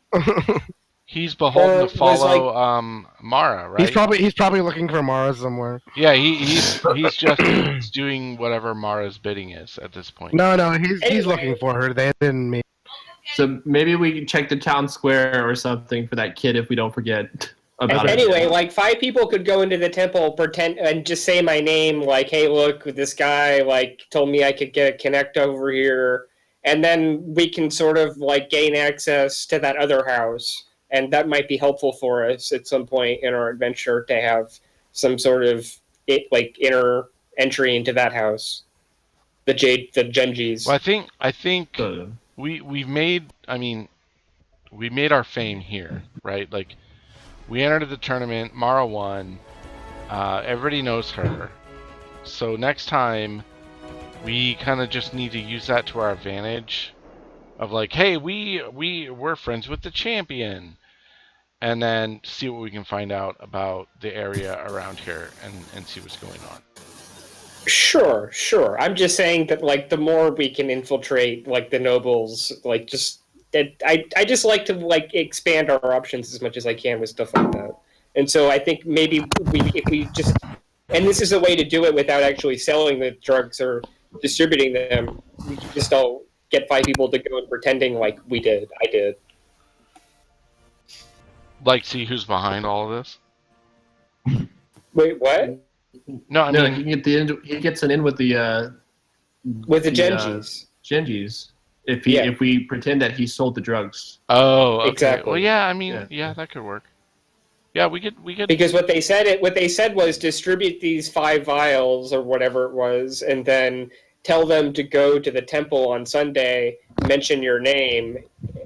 he's beholden Or to was, follow Mara, right? He's probably looking for Mara somewhere. Yeah, he's just doing whatever Mara's bidding is at this point. No, he's Anyway. looking for her. They didn't meet. So maybe we can check the town square or something for that kid if we don't forget about it. Anyway, 5 people could go into the temple, pretend, and just say my name, hey, look, this guy, told me I could get a connect over here, and then we can sort of, gain access to that other house, and that might be helpful for us at some point in our adventure to have some sort of, inner entry into that house. The Genjis. Well, I think So, we made our fame here, right? We entered the tournament, Mara won, everybody knows her. So next time, we kind of just need to use that to our advantage of hey, we're friends with the champion, and then see what we can find out about the area around here and see what's going on. Sure. I'm just saying that, the more we can infiltrate, the nobles, I just like to expand our options as much as I can with stuff like that. And so I think maybe if we just, and this is a way to do it without actually selling the drugs or distributing them, we can just all get 5 people to go and pretending like we did. I did. Like, see who's behind all of this? Wait, what? No, I No, mean, he can get he gets an in with the With the the, Genjis. Genjis. Yeah. If we pretend that he sold the drugs. oh, okay. Exactly. Well, yeah, I mean, Yeah. that could work. Yeah, we could. Because what they said was distribute these 5 vials or whatever it was, and then tell them to go to the temple on Sunday, mention your name,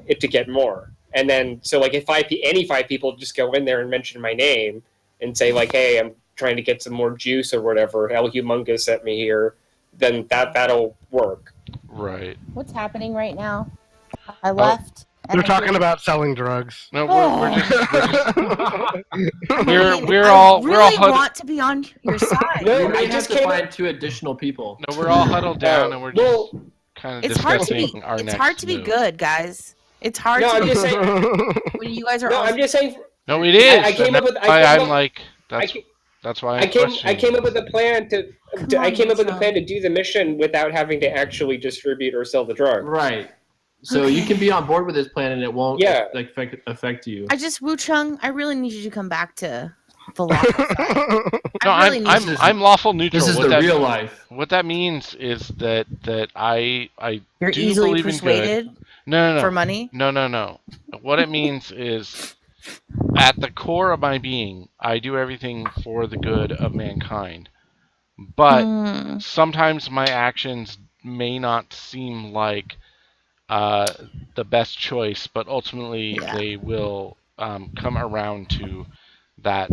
to get more. And then so like if any 5 people just go in there and mention my name and say like, hey, I'm trying to get some more juice or whatever, El Humongous sent me here, then that'll work. Right. What's happening right now? I left. They're talking about selling drugs. No, Oh. we're just we're I all really huddled. want to be on your side. No, We may I have just to came find 2 additional people. No, we're all huddled down, and we're just well, kind of It's hard to discussing be. our It's next hard to be move. good, guys. It's hard No, to I'm be just saying. when you guys are. No, all I'm just saying. No, it is. I came and up with. that's why I came I'm up, like that's why I'm questioning I came up with this. a plan to. Come I on, came up with a Mitchell. plan to do the mission without having to actually distribute or sell the drug. Right. So you can be on board with this plan, and it won't Yeah. affect you. I just Wu Chung. I really need you to come back to the lawful side. No, I really need you. I'm lawful neutral. This is What the that- real life. What that means is that I You're do easily believe in good. persuaded No. for money. No. What it means is, at the core of my being, I do everything for the good of mankind. But Mm. sometimes my actions may not seem like the best choice, but ultimately Yeah. they will come around to that.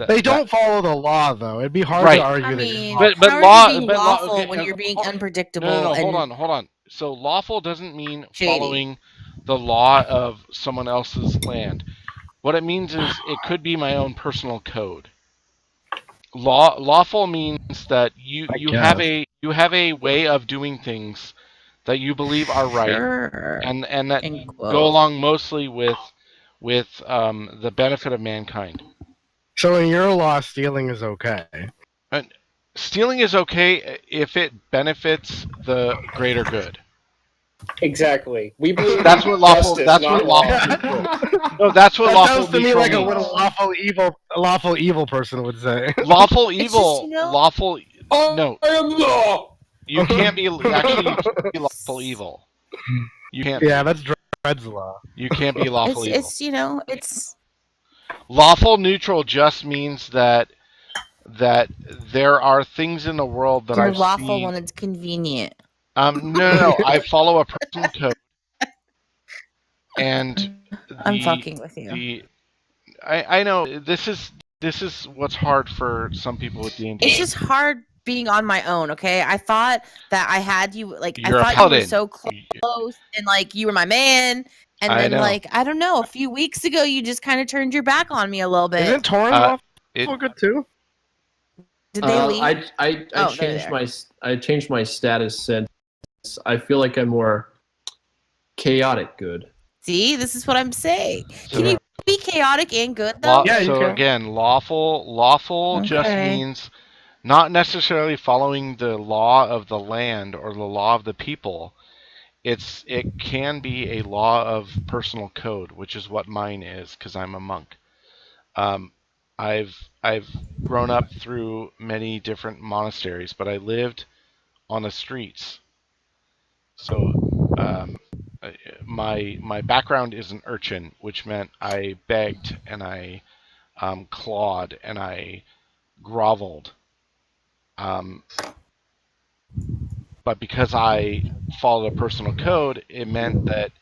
They don't follow the law, though. It'd be hard Right. to argue I that mean, you're But how law- are you being but law- lawful okay, when you're being hold- unpredictable? No, and hold on. So lawful doesn't mean Shady. following the law of someone else's land. What it means is it could be my own personal code. Lawful means that you have a way of doing things that you believe are right, Sure. and that End quote. go along mostly with the benefit of mankind. So in your law, stealing is okay. And stealing is okay if it benefits the greater good. Exactly. We believe That's what lawful. justice, That's not what law. lawful neutral. No, that's what That lawful sounds to me neutral like means. what a lawful evil person would say. Lawful It's evil. just, you know- Lawful. No, I am law. you can't be actually. You can't be lawful evil. You can't. Yeah, that's Dred's law. You can't be lawful evil. It's you know it's Lawful neutral just means that there are things in the world that you're I lawful see. when it's convenient. No. I follow a personal code, and I'm fucking with you. I know this is what's hard for some people with D&D. It's just hard being on my own. Okay, I thought that I had you. Like You're a I thought you paladin. were so close, and like you were my man. And I then know. like I don't know, a few weeks ago you just kind of turned your back on me a little bit. Isn't Torin lawful good too? Did they leave? I Oh, changed there. my status since I feel like I'm more chaotic good. See, this is what I'm saying. Can So- you be chaotic and good though? Yeah, you so can. again, lawful just Okay. means not necessarily following the law of the land or the law of the people. It can be a law of personal code, which is what mine is, because I'm a monk. I've grown up through many different monasteries, but I lived on the streets. So my background is an urchin, which meant I begged and I clawed and I groveled. But because I followed a personal code, it meant that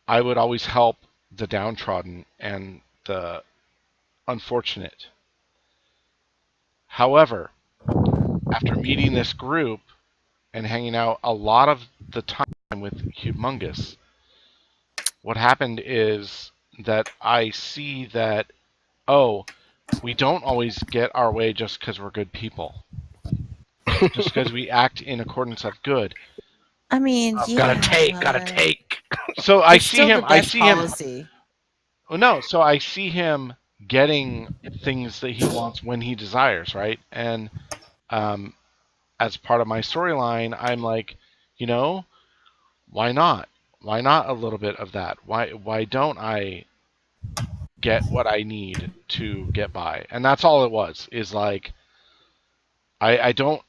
I would always help the downtrodden and the unfortunate. However, after meeting this group and hanging out a lot of the time with Humongous, what happened is that I see that, we don't always get our way just because we're good people. Just because we act in accordance of good. I mean, Gotta yeah, take. So I it's see still him. the I best see him. policy. Well, no, so I see him getting things that he wants when he desires, right? And as part of my storyline, I'm like, Why not? Why not a little bit of that? Why don't I get what I need to get by? And that's all it was. Is like I don't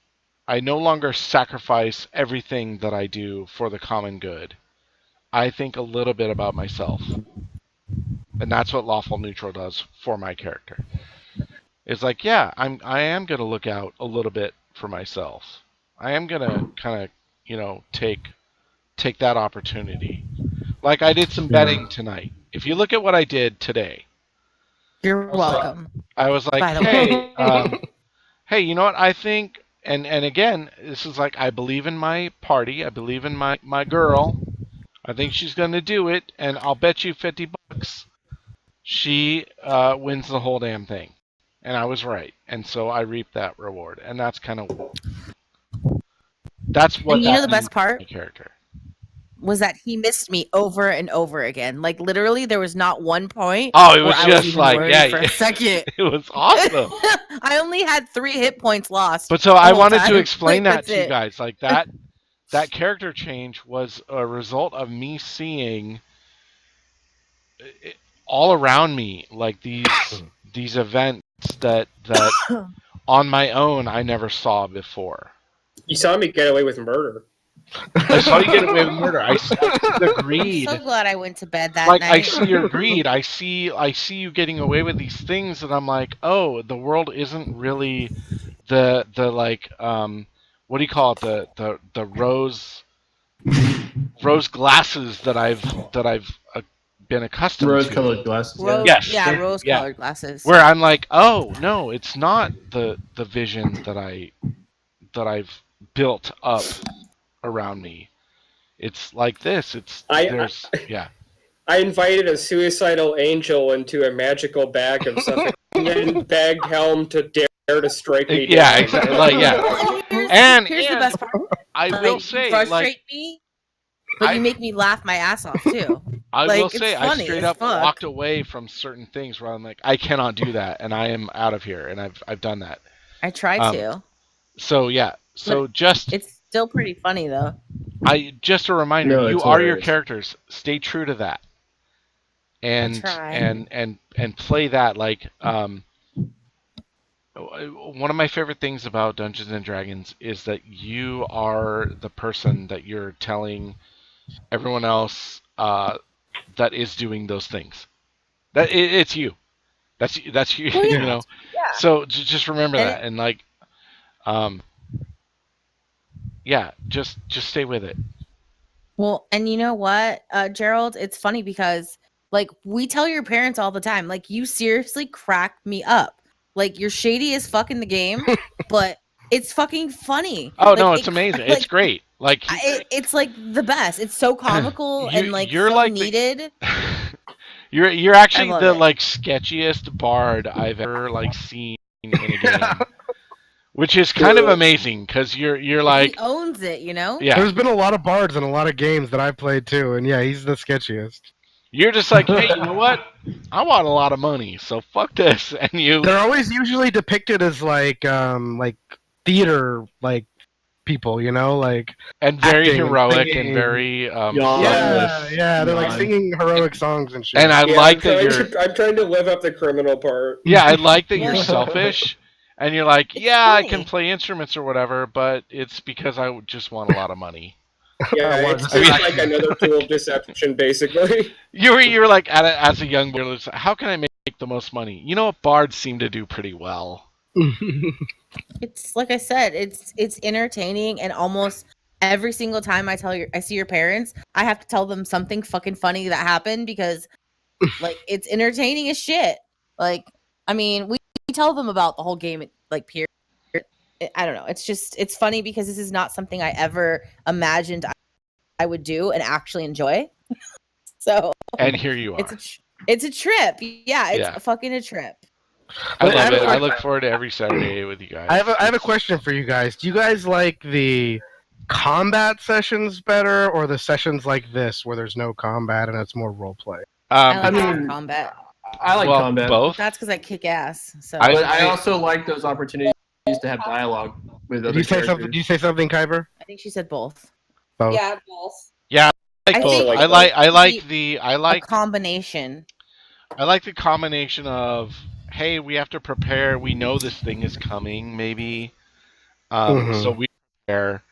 I no longer sacrifice everything that I do for the common good. I think a little bit about myself. And that's what lawful neutral does for my character. It's like, yeah, I am gonna look out a little bit for myself. I am gonna kind of, take that opportunity. Like I did some betting tonight. If you look at what I did today, You're welcome. I was like, By the hey, hey, you know what? I think, and again, this is like I believe in my party. I believe in my girl. I think she's gonna do it, and I'll bet you $50 she wins the whole damn thing. And I was right, and so I reaped that reward, and that's kind of what. And you know the best part my character was that he missed me over and over again. Like literally, there was not one point. Oh, it was where I just even like, worried yeah, for a second. it was awesome. I only had 3 hit points lost. But so the I whole wanted to time. explain Like, that that's to you it. guys. Like that character change was a result of me seeing all around me like these events that on my own I never saw before. You saw me get away with murder. I saw you get away with murder. I see the I'm greed. so glad I went to bed that Like night. I see your greed. I see you getting away with these things, and I'm like, oh, the world isn't really the like what do you call it, the rose glasses that I've been accustomed to. Rose-colored glasses. Yes. Yeah, rose-colored glasses. Where I'm like, oh no, it's not the vision that I've built up around me. It's like this. I invited a suicidal angel into a magical bag of something, and then begged Helm to dare to strike me down. Yeah, exactly. Like, yeah. And here's the best part. I will say, you frustrate like, me, but you make me laugh my ass off too. I Like, will it's say, I funny straight as up fuck. walked away from certain things where I'm like, I cannot do that, and I am out of here, and I've done that. I try to. So yeah, so But just it's still pretty funny though. just a reminder, No, you it's are your hilarious. characters. Stay true to that, and try. and play that like one of my favorite things about Dungeons and Dragons is that you are the person that you're telling everyone else that is doing those things. It's you. That's you. Well, yeah. You know. Yeah. So just remember And that, and like, yeah, just stay with it. Well, and you know what, Gerald? It's funny because like we tell your parents all the time, like you seriously crack me up. Like you're shady as fuck in the game, but it's fucking funny. Oh like, no, it's amazing. It's great. Like it's like the best. It's so comical and like you're so like needed. You're actually love the it. like sketchiest bard I've ever like seen in a game, which is kind of amazing because you're like He owns it, you know. yeah, There's been a lot of bards in a lot of games that I've played too, and yeah, he's the sketchiest. you're just like, hey, you know what? I want a lot of money, so fuck this, and you. They're always usually depicted as like theater like people, you know, like And very acting and heroic and singing. very yeah, they're like singing heroic songs and shit. And I Yeah, like that you're. I'm trying to live up the criminal part. Yeah, I like that you're Yeah. selfish, and you're like, yeah, I can funny. play instruments or whatever, but it's because I just want a lot of money. Yeah, it's just like another tool of deception, basically. You were like as a young boy, you're just, how can I make the most money? You know what? Bards seem to do pretty well. It's like I said, it's entertaining, and almost every single time I see your parents, I have to tell them something fucking funny that happened because like it's entertaining as shit. Like I mean, we tell them about the whole game like period. I don't know. It's funny because this is not something I ever imagined I would do and actually enjoy. So And here you are. it's a trip. Yeah, it's fucking a trip. I love it. I I look forward to every Saturday with you guys. I have a question for you guys. Do you guys like the combat sessions better, or the sessions like this where there's no combat and it's more role play? I I mean, combat. I like well, combat. both. That's because I kick ass. So But I also like those opportunities to have dialogue with other Did you say characters. something? Did you say something, Kyber? I think she said both. Both. Yeah, both. Yeah, I like I both. think I it like needs to be I a like combination. I like the combination of, hey, we have to prepare. We know this thing is coming, maybe. So we prepare.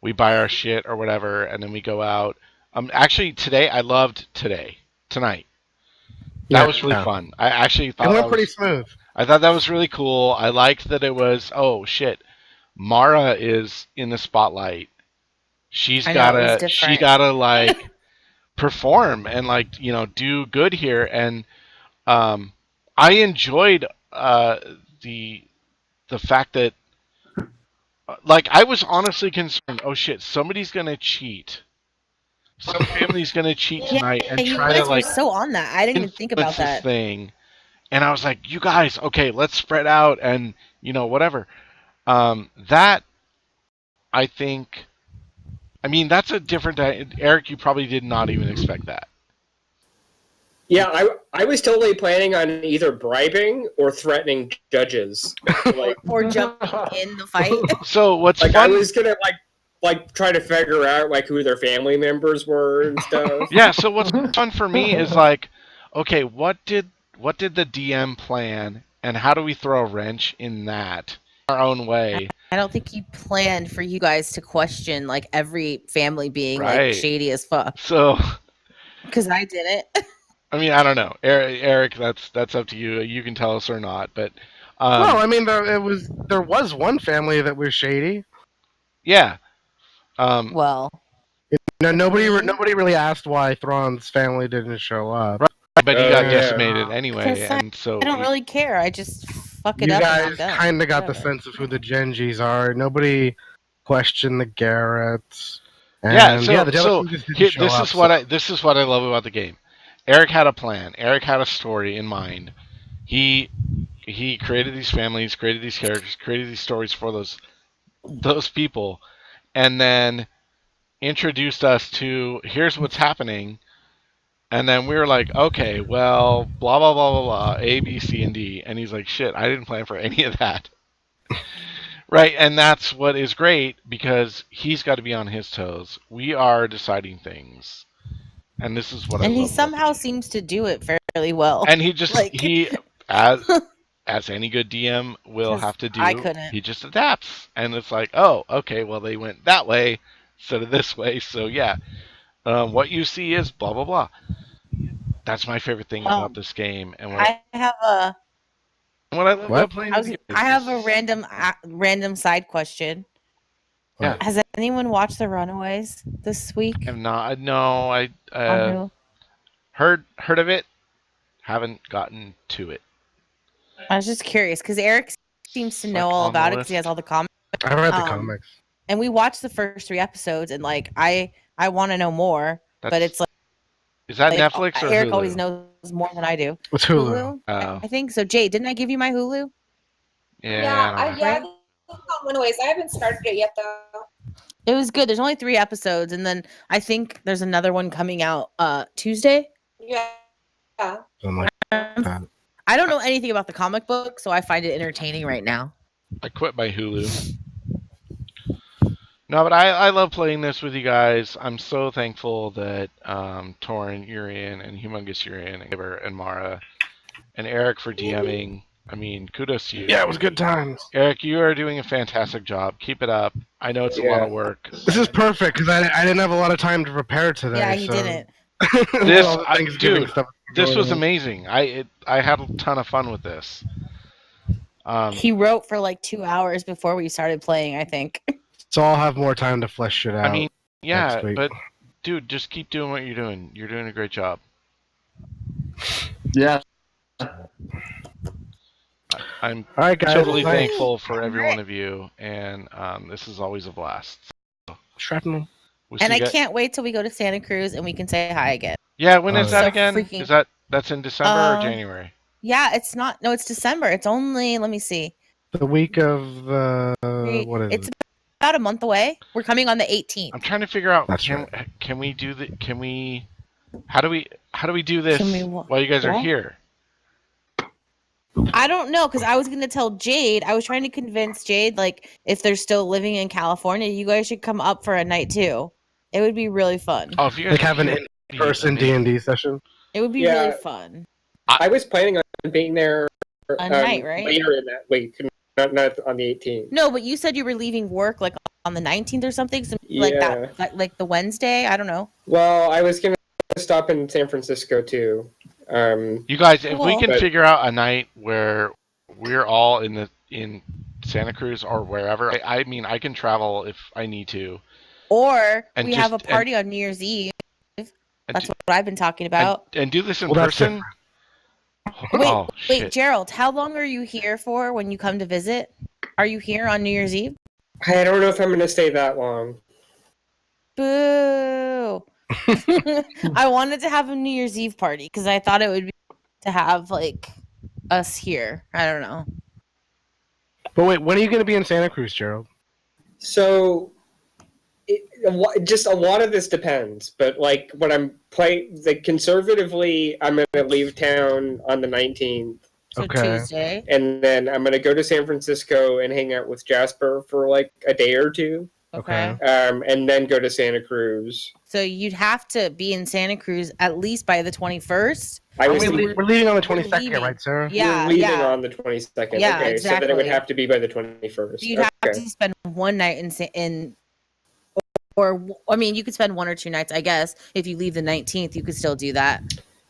We buy our shit or whatever, and then we go out. Actually, today I loved tonight. That was really fun. I actually It thought went that pretty was. smooth. I thought that was really cool. I liked that it was. Oh shit, Mara is in the spotlight. I know it was She different. gotta like perform and like do good here. And I enjoyed the the fact that like I was honestly concerned. Oh shit, somebody's gonna cheat. Some family's gonna cheat Yeah, tonight and you try to guys were like so on that. I didn't even think about influence this that. thing. And I was like, you guys, okay, let's spread out and whatever. That I think. I mean, that's a different. Eric, you probably did not even expect that. Yeah, I was totally planning on either bribing or threatening judges. Like, Or jumping in the fight. So what's like I fun? was gonna like try to figure out like who their family members were and stuff. Yeah. So what's fun for me is like, okay, what did the DM plan, and how do we throw a wrench in that our own way? I don't think he planned for you guys to question like every family being like Right. shady as fuck. So, Because I didn't. I mean, I don't know, Eric. That's up to you. You can tell us or not, but No, I mean there was one family that was shady. yeah. Well, No, nobody Mhm. nobody really asked why Thrawn's family didn't show up. Right, but he Oh, got yeah. decimated anyway, Because and so I don't really care. I just fuck it You up and guys I'm done. kind of got the Whatever. sense of who the Genjis are. Nobody questioned the Garretts. yeah. And So the so Jellicles just didn't here, show up. this is what I love about the game. Eric had a plan. Eric had a story in mind. He created these families, created these characters, created these stories for those people, and then introduced us to here's what's happening. And then we were like, okay, well, blah blah blah blah blah, A, B, C, and D. And he's like, shit, I didn't plan for any of that. Right, and that's what is great because he's got to be on his toes. We are deciding things, and this is what I And he love about the somehow game. seems to do it fairly well. And he just Like, he as any good DM will 'cause have to do, I couldn't. he just adapts, and it's like, oh, okay, well they went that way instead of this way, so yeah, what you see is blah blah blah. That's my favorite thing about this game, and I have a what I love about playing I the game. have a random side question. Yeah. Has anyone watched The Runaways this week? I'm not. No, I On heard of it. Haven't gotten to it. I was just curious because Eric seems to It's, know like, all on the about it because he list. has all the comics. I read the Um, comics. And we watched the first 3 episodes, and like I want to know more, but That's- it's like Is that like, Netflix or Eric Hulu? always knows more than I do. It's Hulu. Oh. I think so. Jade, didn't I give you my Hulu? Yeah. I don't know. I think on Runaways. I haven't started it yet though. It was good. There's only 3 episodes, and then I think there's another one coming out Tuesday. Yeah. Something like that. I don't know anything about the comic book, so I find it entertaining right now. I quit my Hulu. No, but I love playing this with you guys. I'm so thankful that Torrin, you're in, and Humongous, you're in, and Giver, and Mara, and Eric for DMing. I mean, kudos to you. Yeah, it was good times. Eric, you are doing a fantastic job. Keep it up. I know it's a lot of work. This is perfect because I didn't have a lot of time to prepare today. Yeah, he so. didn't. This, All the Thanksgiving dude, stuff This was going on. amazing. I had a ton of fun with this. He wrote for like 2 hours before we started playing, I think. So I'll have more time to flesh it out. I mean, yeah, next week. but dude, just keep doing what you're doing. You're doing a great job. Yeah. I'm all right, guys. totally thanks. thankful for every one of you, and this is always a blast. Shrapnel. We'll And see I you guys- can't wait till we go to Santa Cruz and we can say hi again. Yeah, when is Oh, that So again? freaking- Is that's in December or January? Yeah, it's not. No, it's December. It's only. Let me see. The week of what is It's it? about a month away. We're coming on the 18th. I'm trying to figure out. That's Can we do the? Can we? How do we do this Can we while you guys are what? here? I don't know because I was going to tell Jade. I was trying to convince Jade, like, if they're still living in California, you guys should come up for a night too. It would be really fun. Oh, if you guys Like have an that'd be in-person amazing. D&D session. It would be Yeah. really fun. I was planning on being there A night, right? later in that week, not on the 18th. No, but you said you were leaving work like on the 19th or something, so like Yeah. that, like the Wednesday. I don't know. Well, I was gonna stop in San Francisco too. You guys, if we Cool. can But- figure out a night where we're all in Santa Cruz or wherever, I mean, I can travel if I need to. Or And we just- have a party on New Year's Eve. And That's do, what I've been talking about. and do this in Well, that's person. Oh, Wait, shit. Gerald, how long are you here for when you come to visit? Are you here on New Year's Eve? I don't know if I'm gonna stay that long. Boo! I wanted to have a New Year's Eve party because I thought it would be to have like us here. I don't know. But wait, when are you going to be in Santa Cruz, Gerald? So, just a lot of this depends. But like when I'm conservatively, I'm gonna leave town on the 19th, So Okay. Tuesday. and then I'm gonna go to San Francisco and hang out with Jasper for like a day or two, Okay. and then go to Santa Cruz. So you'd have to be in Santa Cruz at least by the 21st. I was We're leaving on the We're 22nd, leaving. right, Sarah? Yeah, We're leaving yeah. on the 22nd. Yeah, okay, so then it would exactly. have to be by the 21st. You'd have to spend one night in or I mean, you could spend 1 or 2 nights, I guess. If you leave the 19th, you could still do that.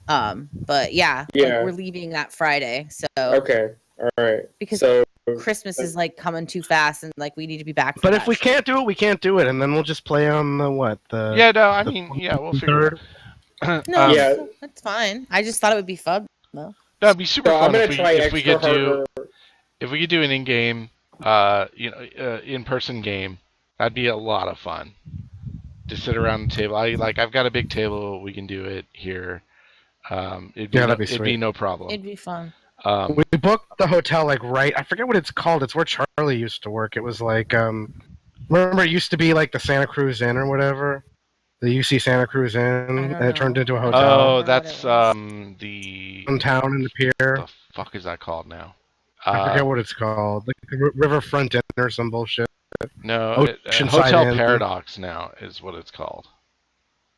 But yeah, like, Yeah. we're leaving that Friday, so Okay, all right. because So Christmas is like coming too fast, and like we need to be back. For But that if we shit. can't do it, we can't do it, and then we'll just play on the what? The Yeah, no, I mean, yeah, we'll figure it out. No, Yeah. that's fine. I just thought it would be fun. That'd be super So I'm fun gonna if try we extra could do harder. if we could do an in-game, in-person game. That'd be a lot of fun. To sit around the table. I've got a big table. We can do it here. It'd Yeah, that'd be it'd sweet. be no problem. It'd be fun. We booked the hotel like right. I forget what it's called. It's where Charlie used to work. It was like remember it used to be like the Santa Cruz Inn or whatever, the UC Santa Cruz Inn, and don't it turned know. into a Oh, hotel remember what that's it was. the downtown in the pier. the fuck is that called now? I forget what it's called, like the Riverfront Inn or some bullshit. No, Oceanside Hotel Inn. Paradox now is what it's called.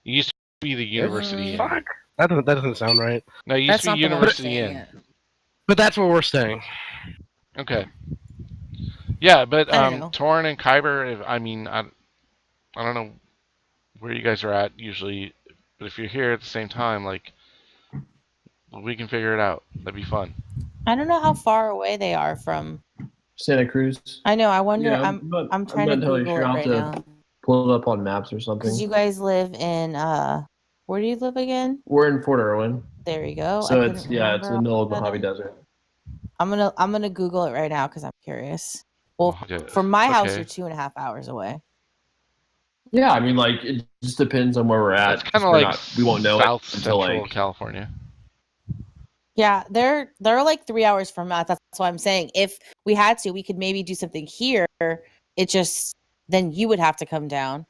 It used to be the University Inn. Fuck, that doesn't sound right. No, it used That's to not be the one we're University staying Inn. at. But that's where we're staying. Okay. Yeah, but I don't know. Torn and Kyber, I mean, I don't know where you guys are at usually, but if you're here at the same time, like, we can figure it out. That'd be fun. I don't know how far away they are from. Santa Cruz. I know. I wonder. Yeah, I'm trying to not totally Google sure. it I'll right have now to pull it up on maps or something. because you guys live in. Where do you live again? We're in Fort Irwin, There you go. so I it's couldn't it's in the remember middle of the all Mojave that. Desert. I'm gonna Google it right now because I'm curious. Well, Okay. from my house, Okay. you're 2.5 hours away. Yeah, I mean, like it just depends on where we're at. It's kind of 'cause we're like we won't know South it until Central like California. Yeah, they're like 3 hours from us. That's why I'm saying if we had to, we could maybe do something here. It just then you would have to come down.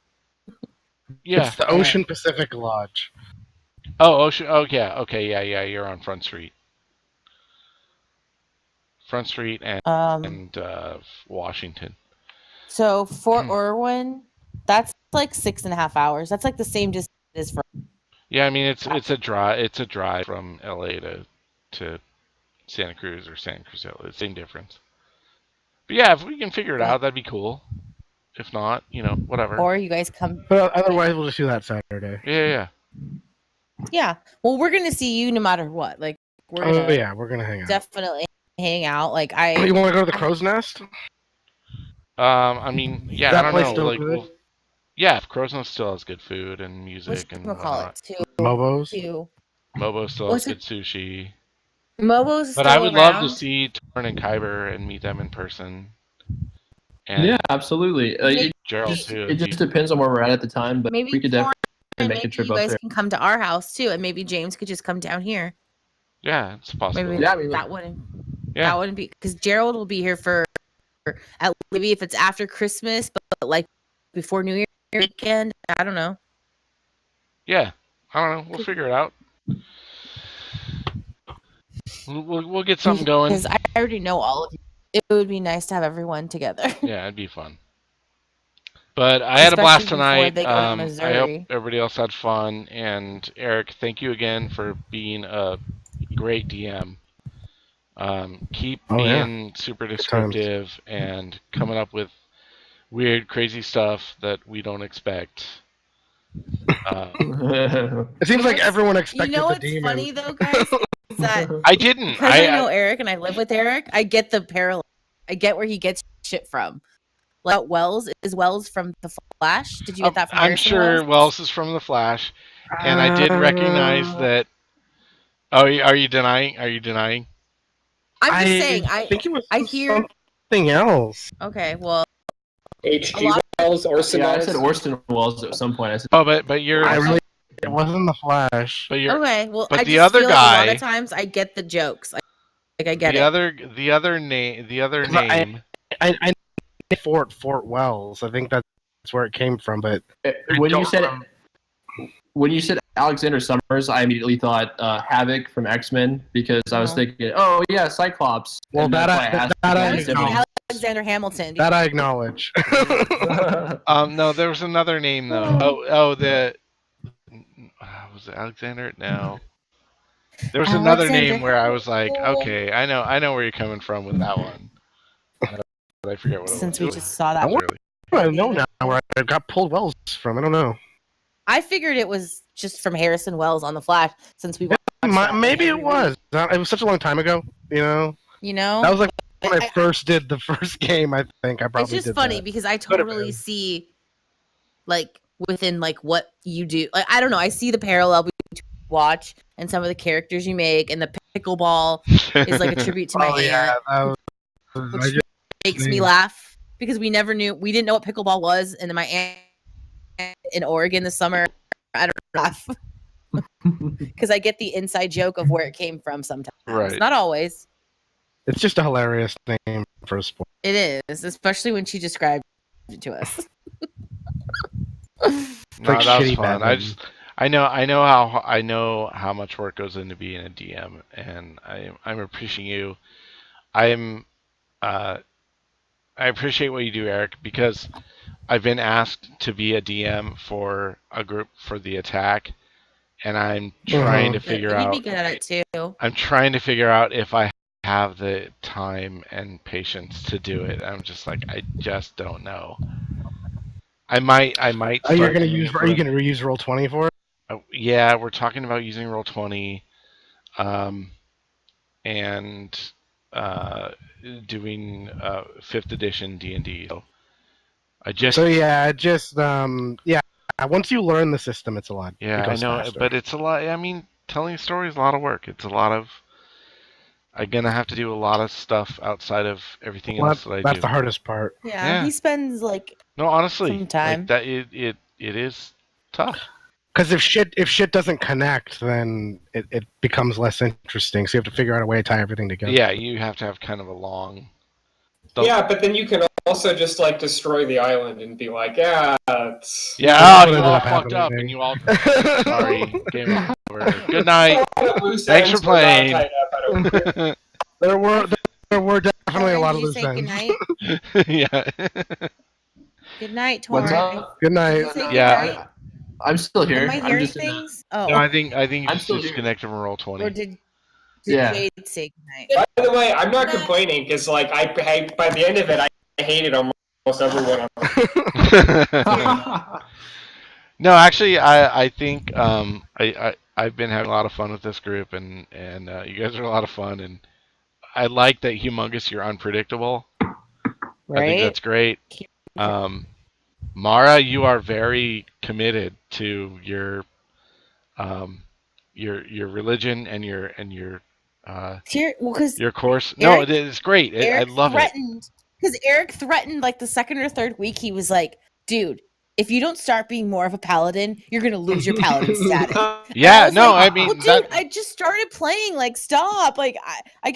Yeah. It's the Ocean Pacific Lodge. Oh, Ocean. Oh, yeah. Okay, yeah. You're on Front Street. Front Street and Washington. So Fort Irwin, that's like 6.5 hours. That's like the same distance as for. Yeah, I mean it's a drive from LA to Santa Cruz or Santa Cruz LA. Same difference. But yeah, if we can figure it out, that'd be cool. If not, whatever. Or you guys come. But otherwise, we'll just do that Saturday. Yeah. Yeah. Well, we're gonna see you no matter what. Like we're gonna Oh yeah, we're gonna hang out. definitely hang out. Like You want to go to the Crow's Nest? I mean, yeah, That I don't place know. still Like, good? yeah, if Crow's Nest still has good food and music and call whatnot. it Mobo's. too. Mobo still What's has good sushi. Mobo's. But I would love to see Torn and Kyber and meet them in person. And yeah, absolutely. Gerald too. It just depends on where we're at the time, but Maybe we could Torn definitely make a trip you up guys there. can come to our house too, and maybe James could just come down here. Yeah, it's possible. Maybe Yeah, I mean, that wouldn't. Yeah. That wouldn't be because Gerald will be here for at maybe if it's after Christmas, but like before New Year weekend. I don't know. Yeah, I don't know. We'll figure it out. We'll get something going. Because I already know all of you. It would be nice to have everyone together. Yeah, it'd be fun. But I had a blast Especially before tonight. they go to I hope Missouri. everybody else had fun. And Eric, thank you again for being a great DM. Keep Oh, yeah. being super times. descriptive and coming up with weird, crazy stuff that we don't expect. It seems like everyone expected You know the what's demon. funny though, guys, is that I didn't. because I know Eric and I live with Eric, I get the parallel. I get where he gets shit from. Like Wells is Wells from The Flash. Did you get that from I'm Harrison sure Wells? Wells is from The Flash, and I did recognize that. Oh, are you denying? Are you denying? I'm just saying. think it was I hear. something else. Okay, well, H.G. A lot- Wells, Orson Yeah, I Welles. said Orson Welles at some point. I said, Oh, but you're. It wasn't the Flash. But you're. okay, well, but I the just other feel like a lot guy- of times I get the jokes. Like I get the it. other name. I know Fort Wells. I think that's where it came from. But when you don't said remember. when you said Alexander Summers, I immediately thought Havoc from X-Men because I was thinking, oh yeah, Cyclops. Well, And that that's why I asked I I if was it thinking was Alexander Hamilton. that I acknowledge. No, there was another name though. Was it Alexander? No. There was another Alexander name where I was like, okay, I know where you're coming from with that one. But I forget what it was. Since we just saw that. I wonder- I know now where I got pulled Wells from. I don't know. I figured it was just from Harrison Wells on The Flash since we watched that, Maybe like, it was. It was such a long time ago. You know. You know? That was like when I I- first did the first game. I think I probably It's just did funny that. because I Could have totally been. see like within like what you do. Like I don't know, I see the parallel between watch and some of the characters you make, and the pickleball is like a tribute to my Oh yeah, aunt, that was, which makes me laugh because we didn't know what pickleball was, and then my aunt in Oregon this summer, I don't laugh because I get the inside joke of where it came from sometimes. Right. Not always. it's just a hilarious name for a sport. It is, especially when she described it to us. No, like that was shitty fun. badminton. I know how much work goes into being a DM, and I'm appreciating you. I appreciate what you do, Eric, because I've been asked to be a DM for a group for the attack, and I'm trying to figure He'd out. be good at it too. I'm trying to figure out if I have the time and patience to do it. I'm just like, I just don't know. I might. Are you start gonna doing use? it, Are you but- gonna reuse Roll20 for it? Yeah, we're talking about using Roll20, and doing 5th edition D&D. So I just. So yeah, just yeah. Once you learn the system, it's a lot. Yeah, it I goes know, faster. but it's a lot. I mean, telling a story is a lot of work. It's a lot of. I'm gonna have to do a lot of stuff outside of everything Well, else that I that's do. the hardest part. Yeah, Yeah. he spends like No, honestly, some time. like that. It is tough. Because if shit doesn't connect, then it becomes less interesting. So you have to figure out a way to tie everything together. Yeah, you have to have kind of a long. Yeah, but then you can also just like destroy the island and be like, yeah, it's Yeah, That's oh, what you ended all up fucked up, happening. and you all. Sorry, game over. Good night. loose Thanks ends for were not playing. tied up. I don't care. there were definitely a lot of Did you loose say good ends. night? Yeah. Good night, "What's Torrin. up?" Good night. Did you say good Yeah. night? I'm still here. Am I I'm hearing just in a- things? Oh, No, I think you I'm just still here. disconnected from roll or 20. did Yeah. Jade say good night? By the way, I'm not complaining because like I by the end of it, I hated almost everyone. No, actually, I think I've been having a lot of fun with this group, and you guys are a lot of fun, and I like that humongous. You're unpredictable. I think Right? that's great. Mara, you are very committed to your religion and your Here, well, because your course. No, Eric- it's great. I Eric love it. threatened, because Eric threatened like the second or third week. He was like, "Dude, if you don't start being more of a paladin, you're gonna lose your paladin status." Yeah, was no, like, I mean well, dude, that. I just started playing. Like, stop. Like,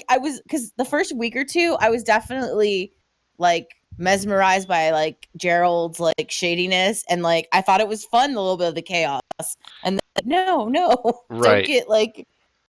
I was, because the first week or two, I was definitely like mesmerized by like Gerald's like shadiness, and like I thought it was fun, a little bit of the chaos. And then, no, Right. don't get like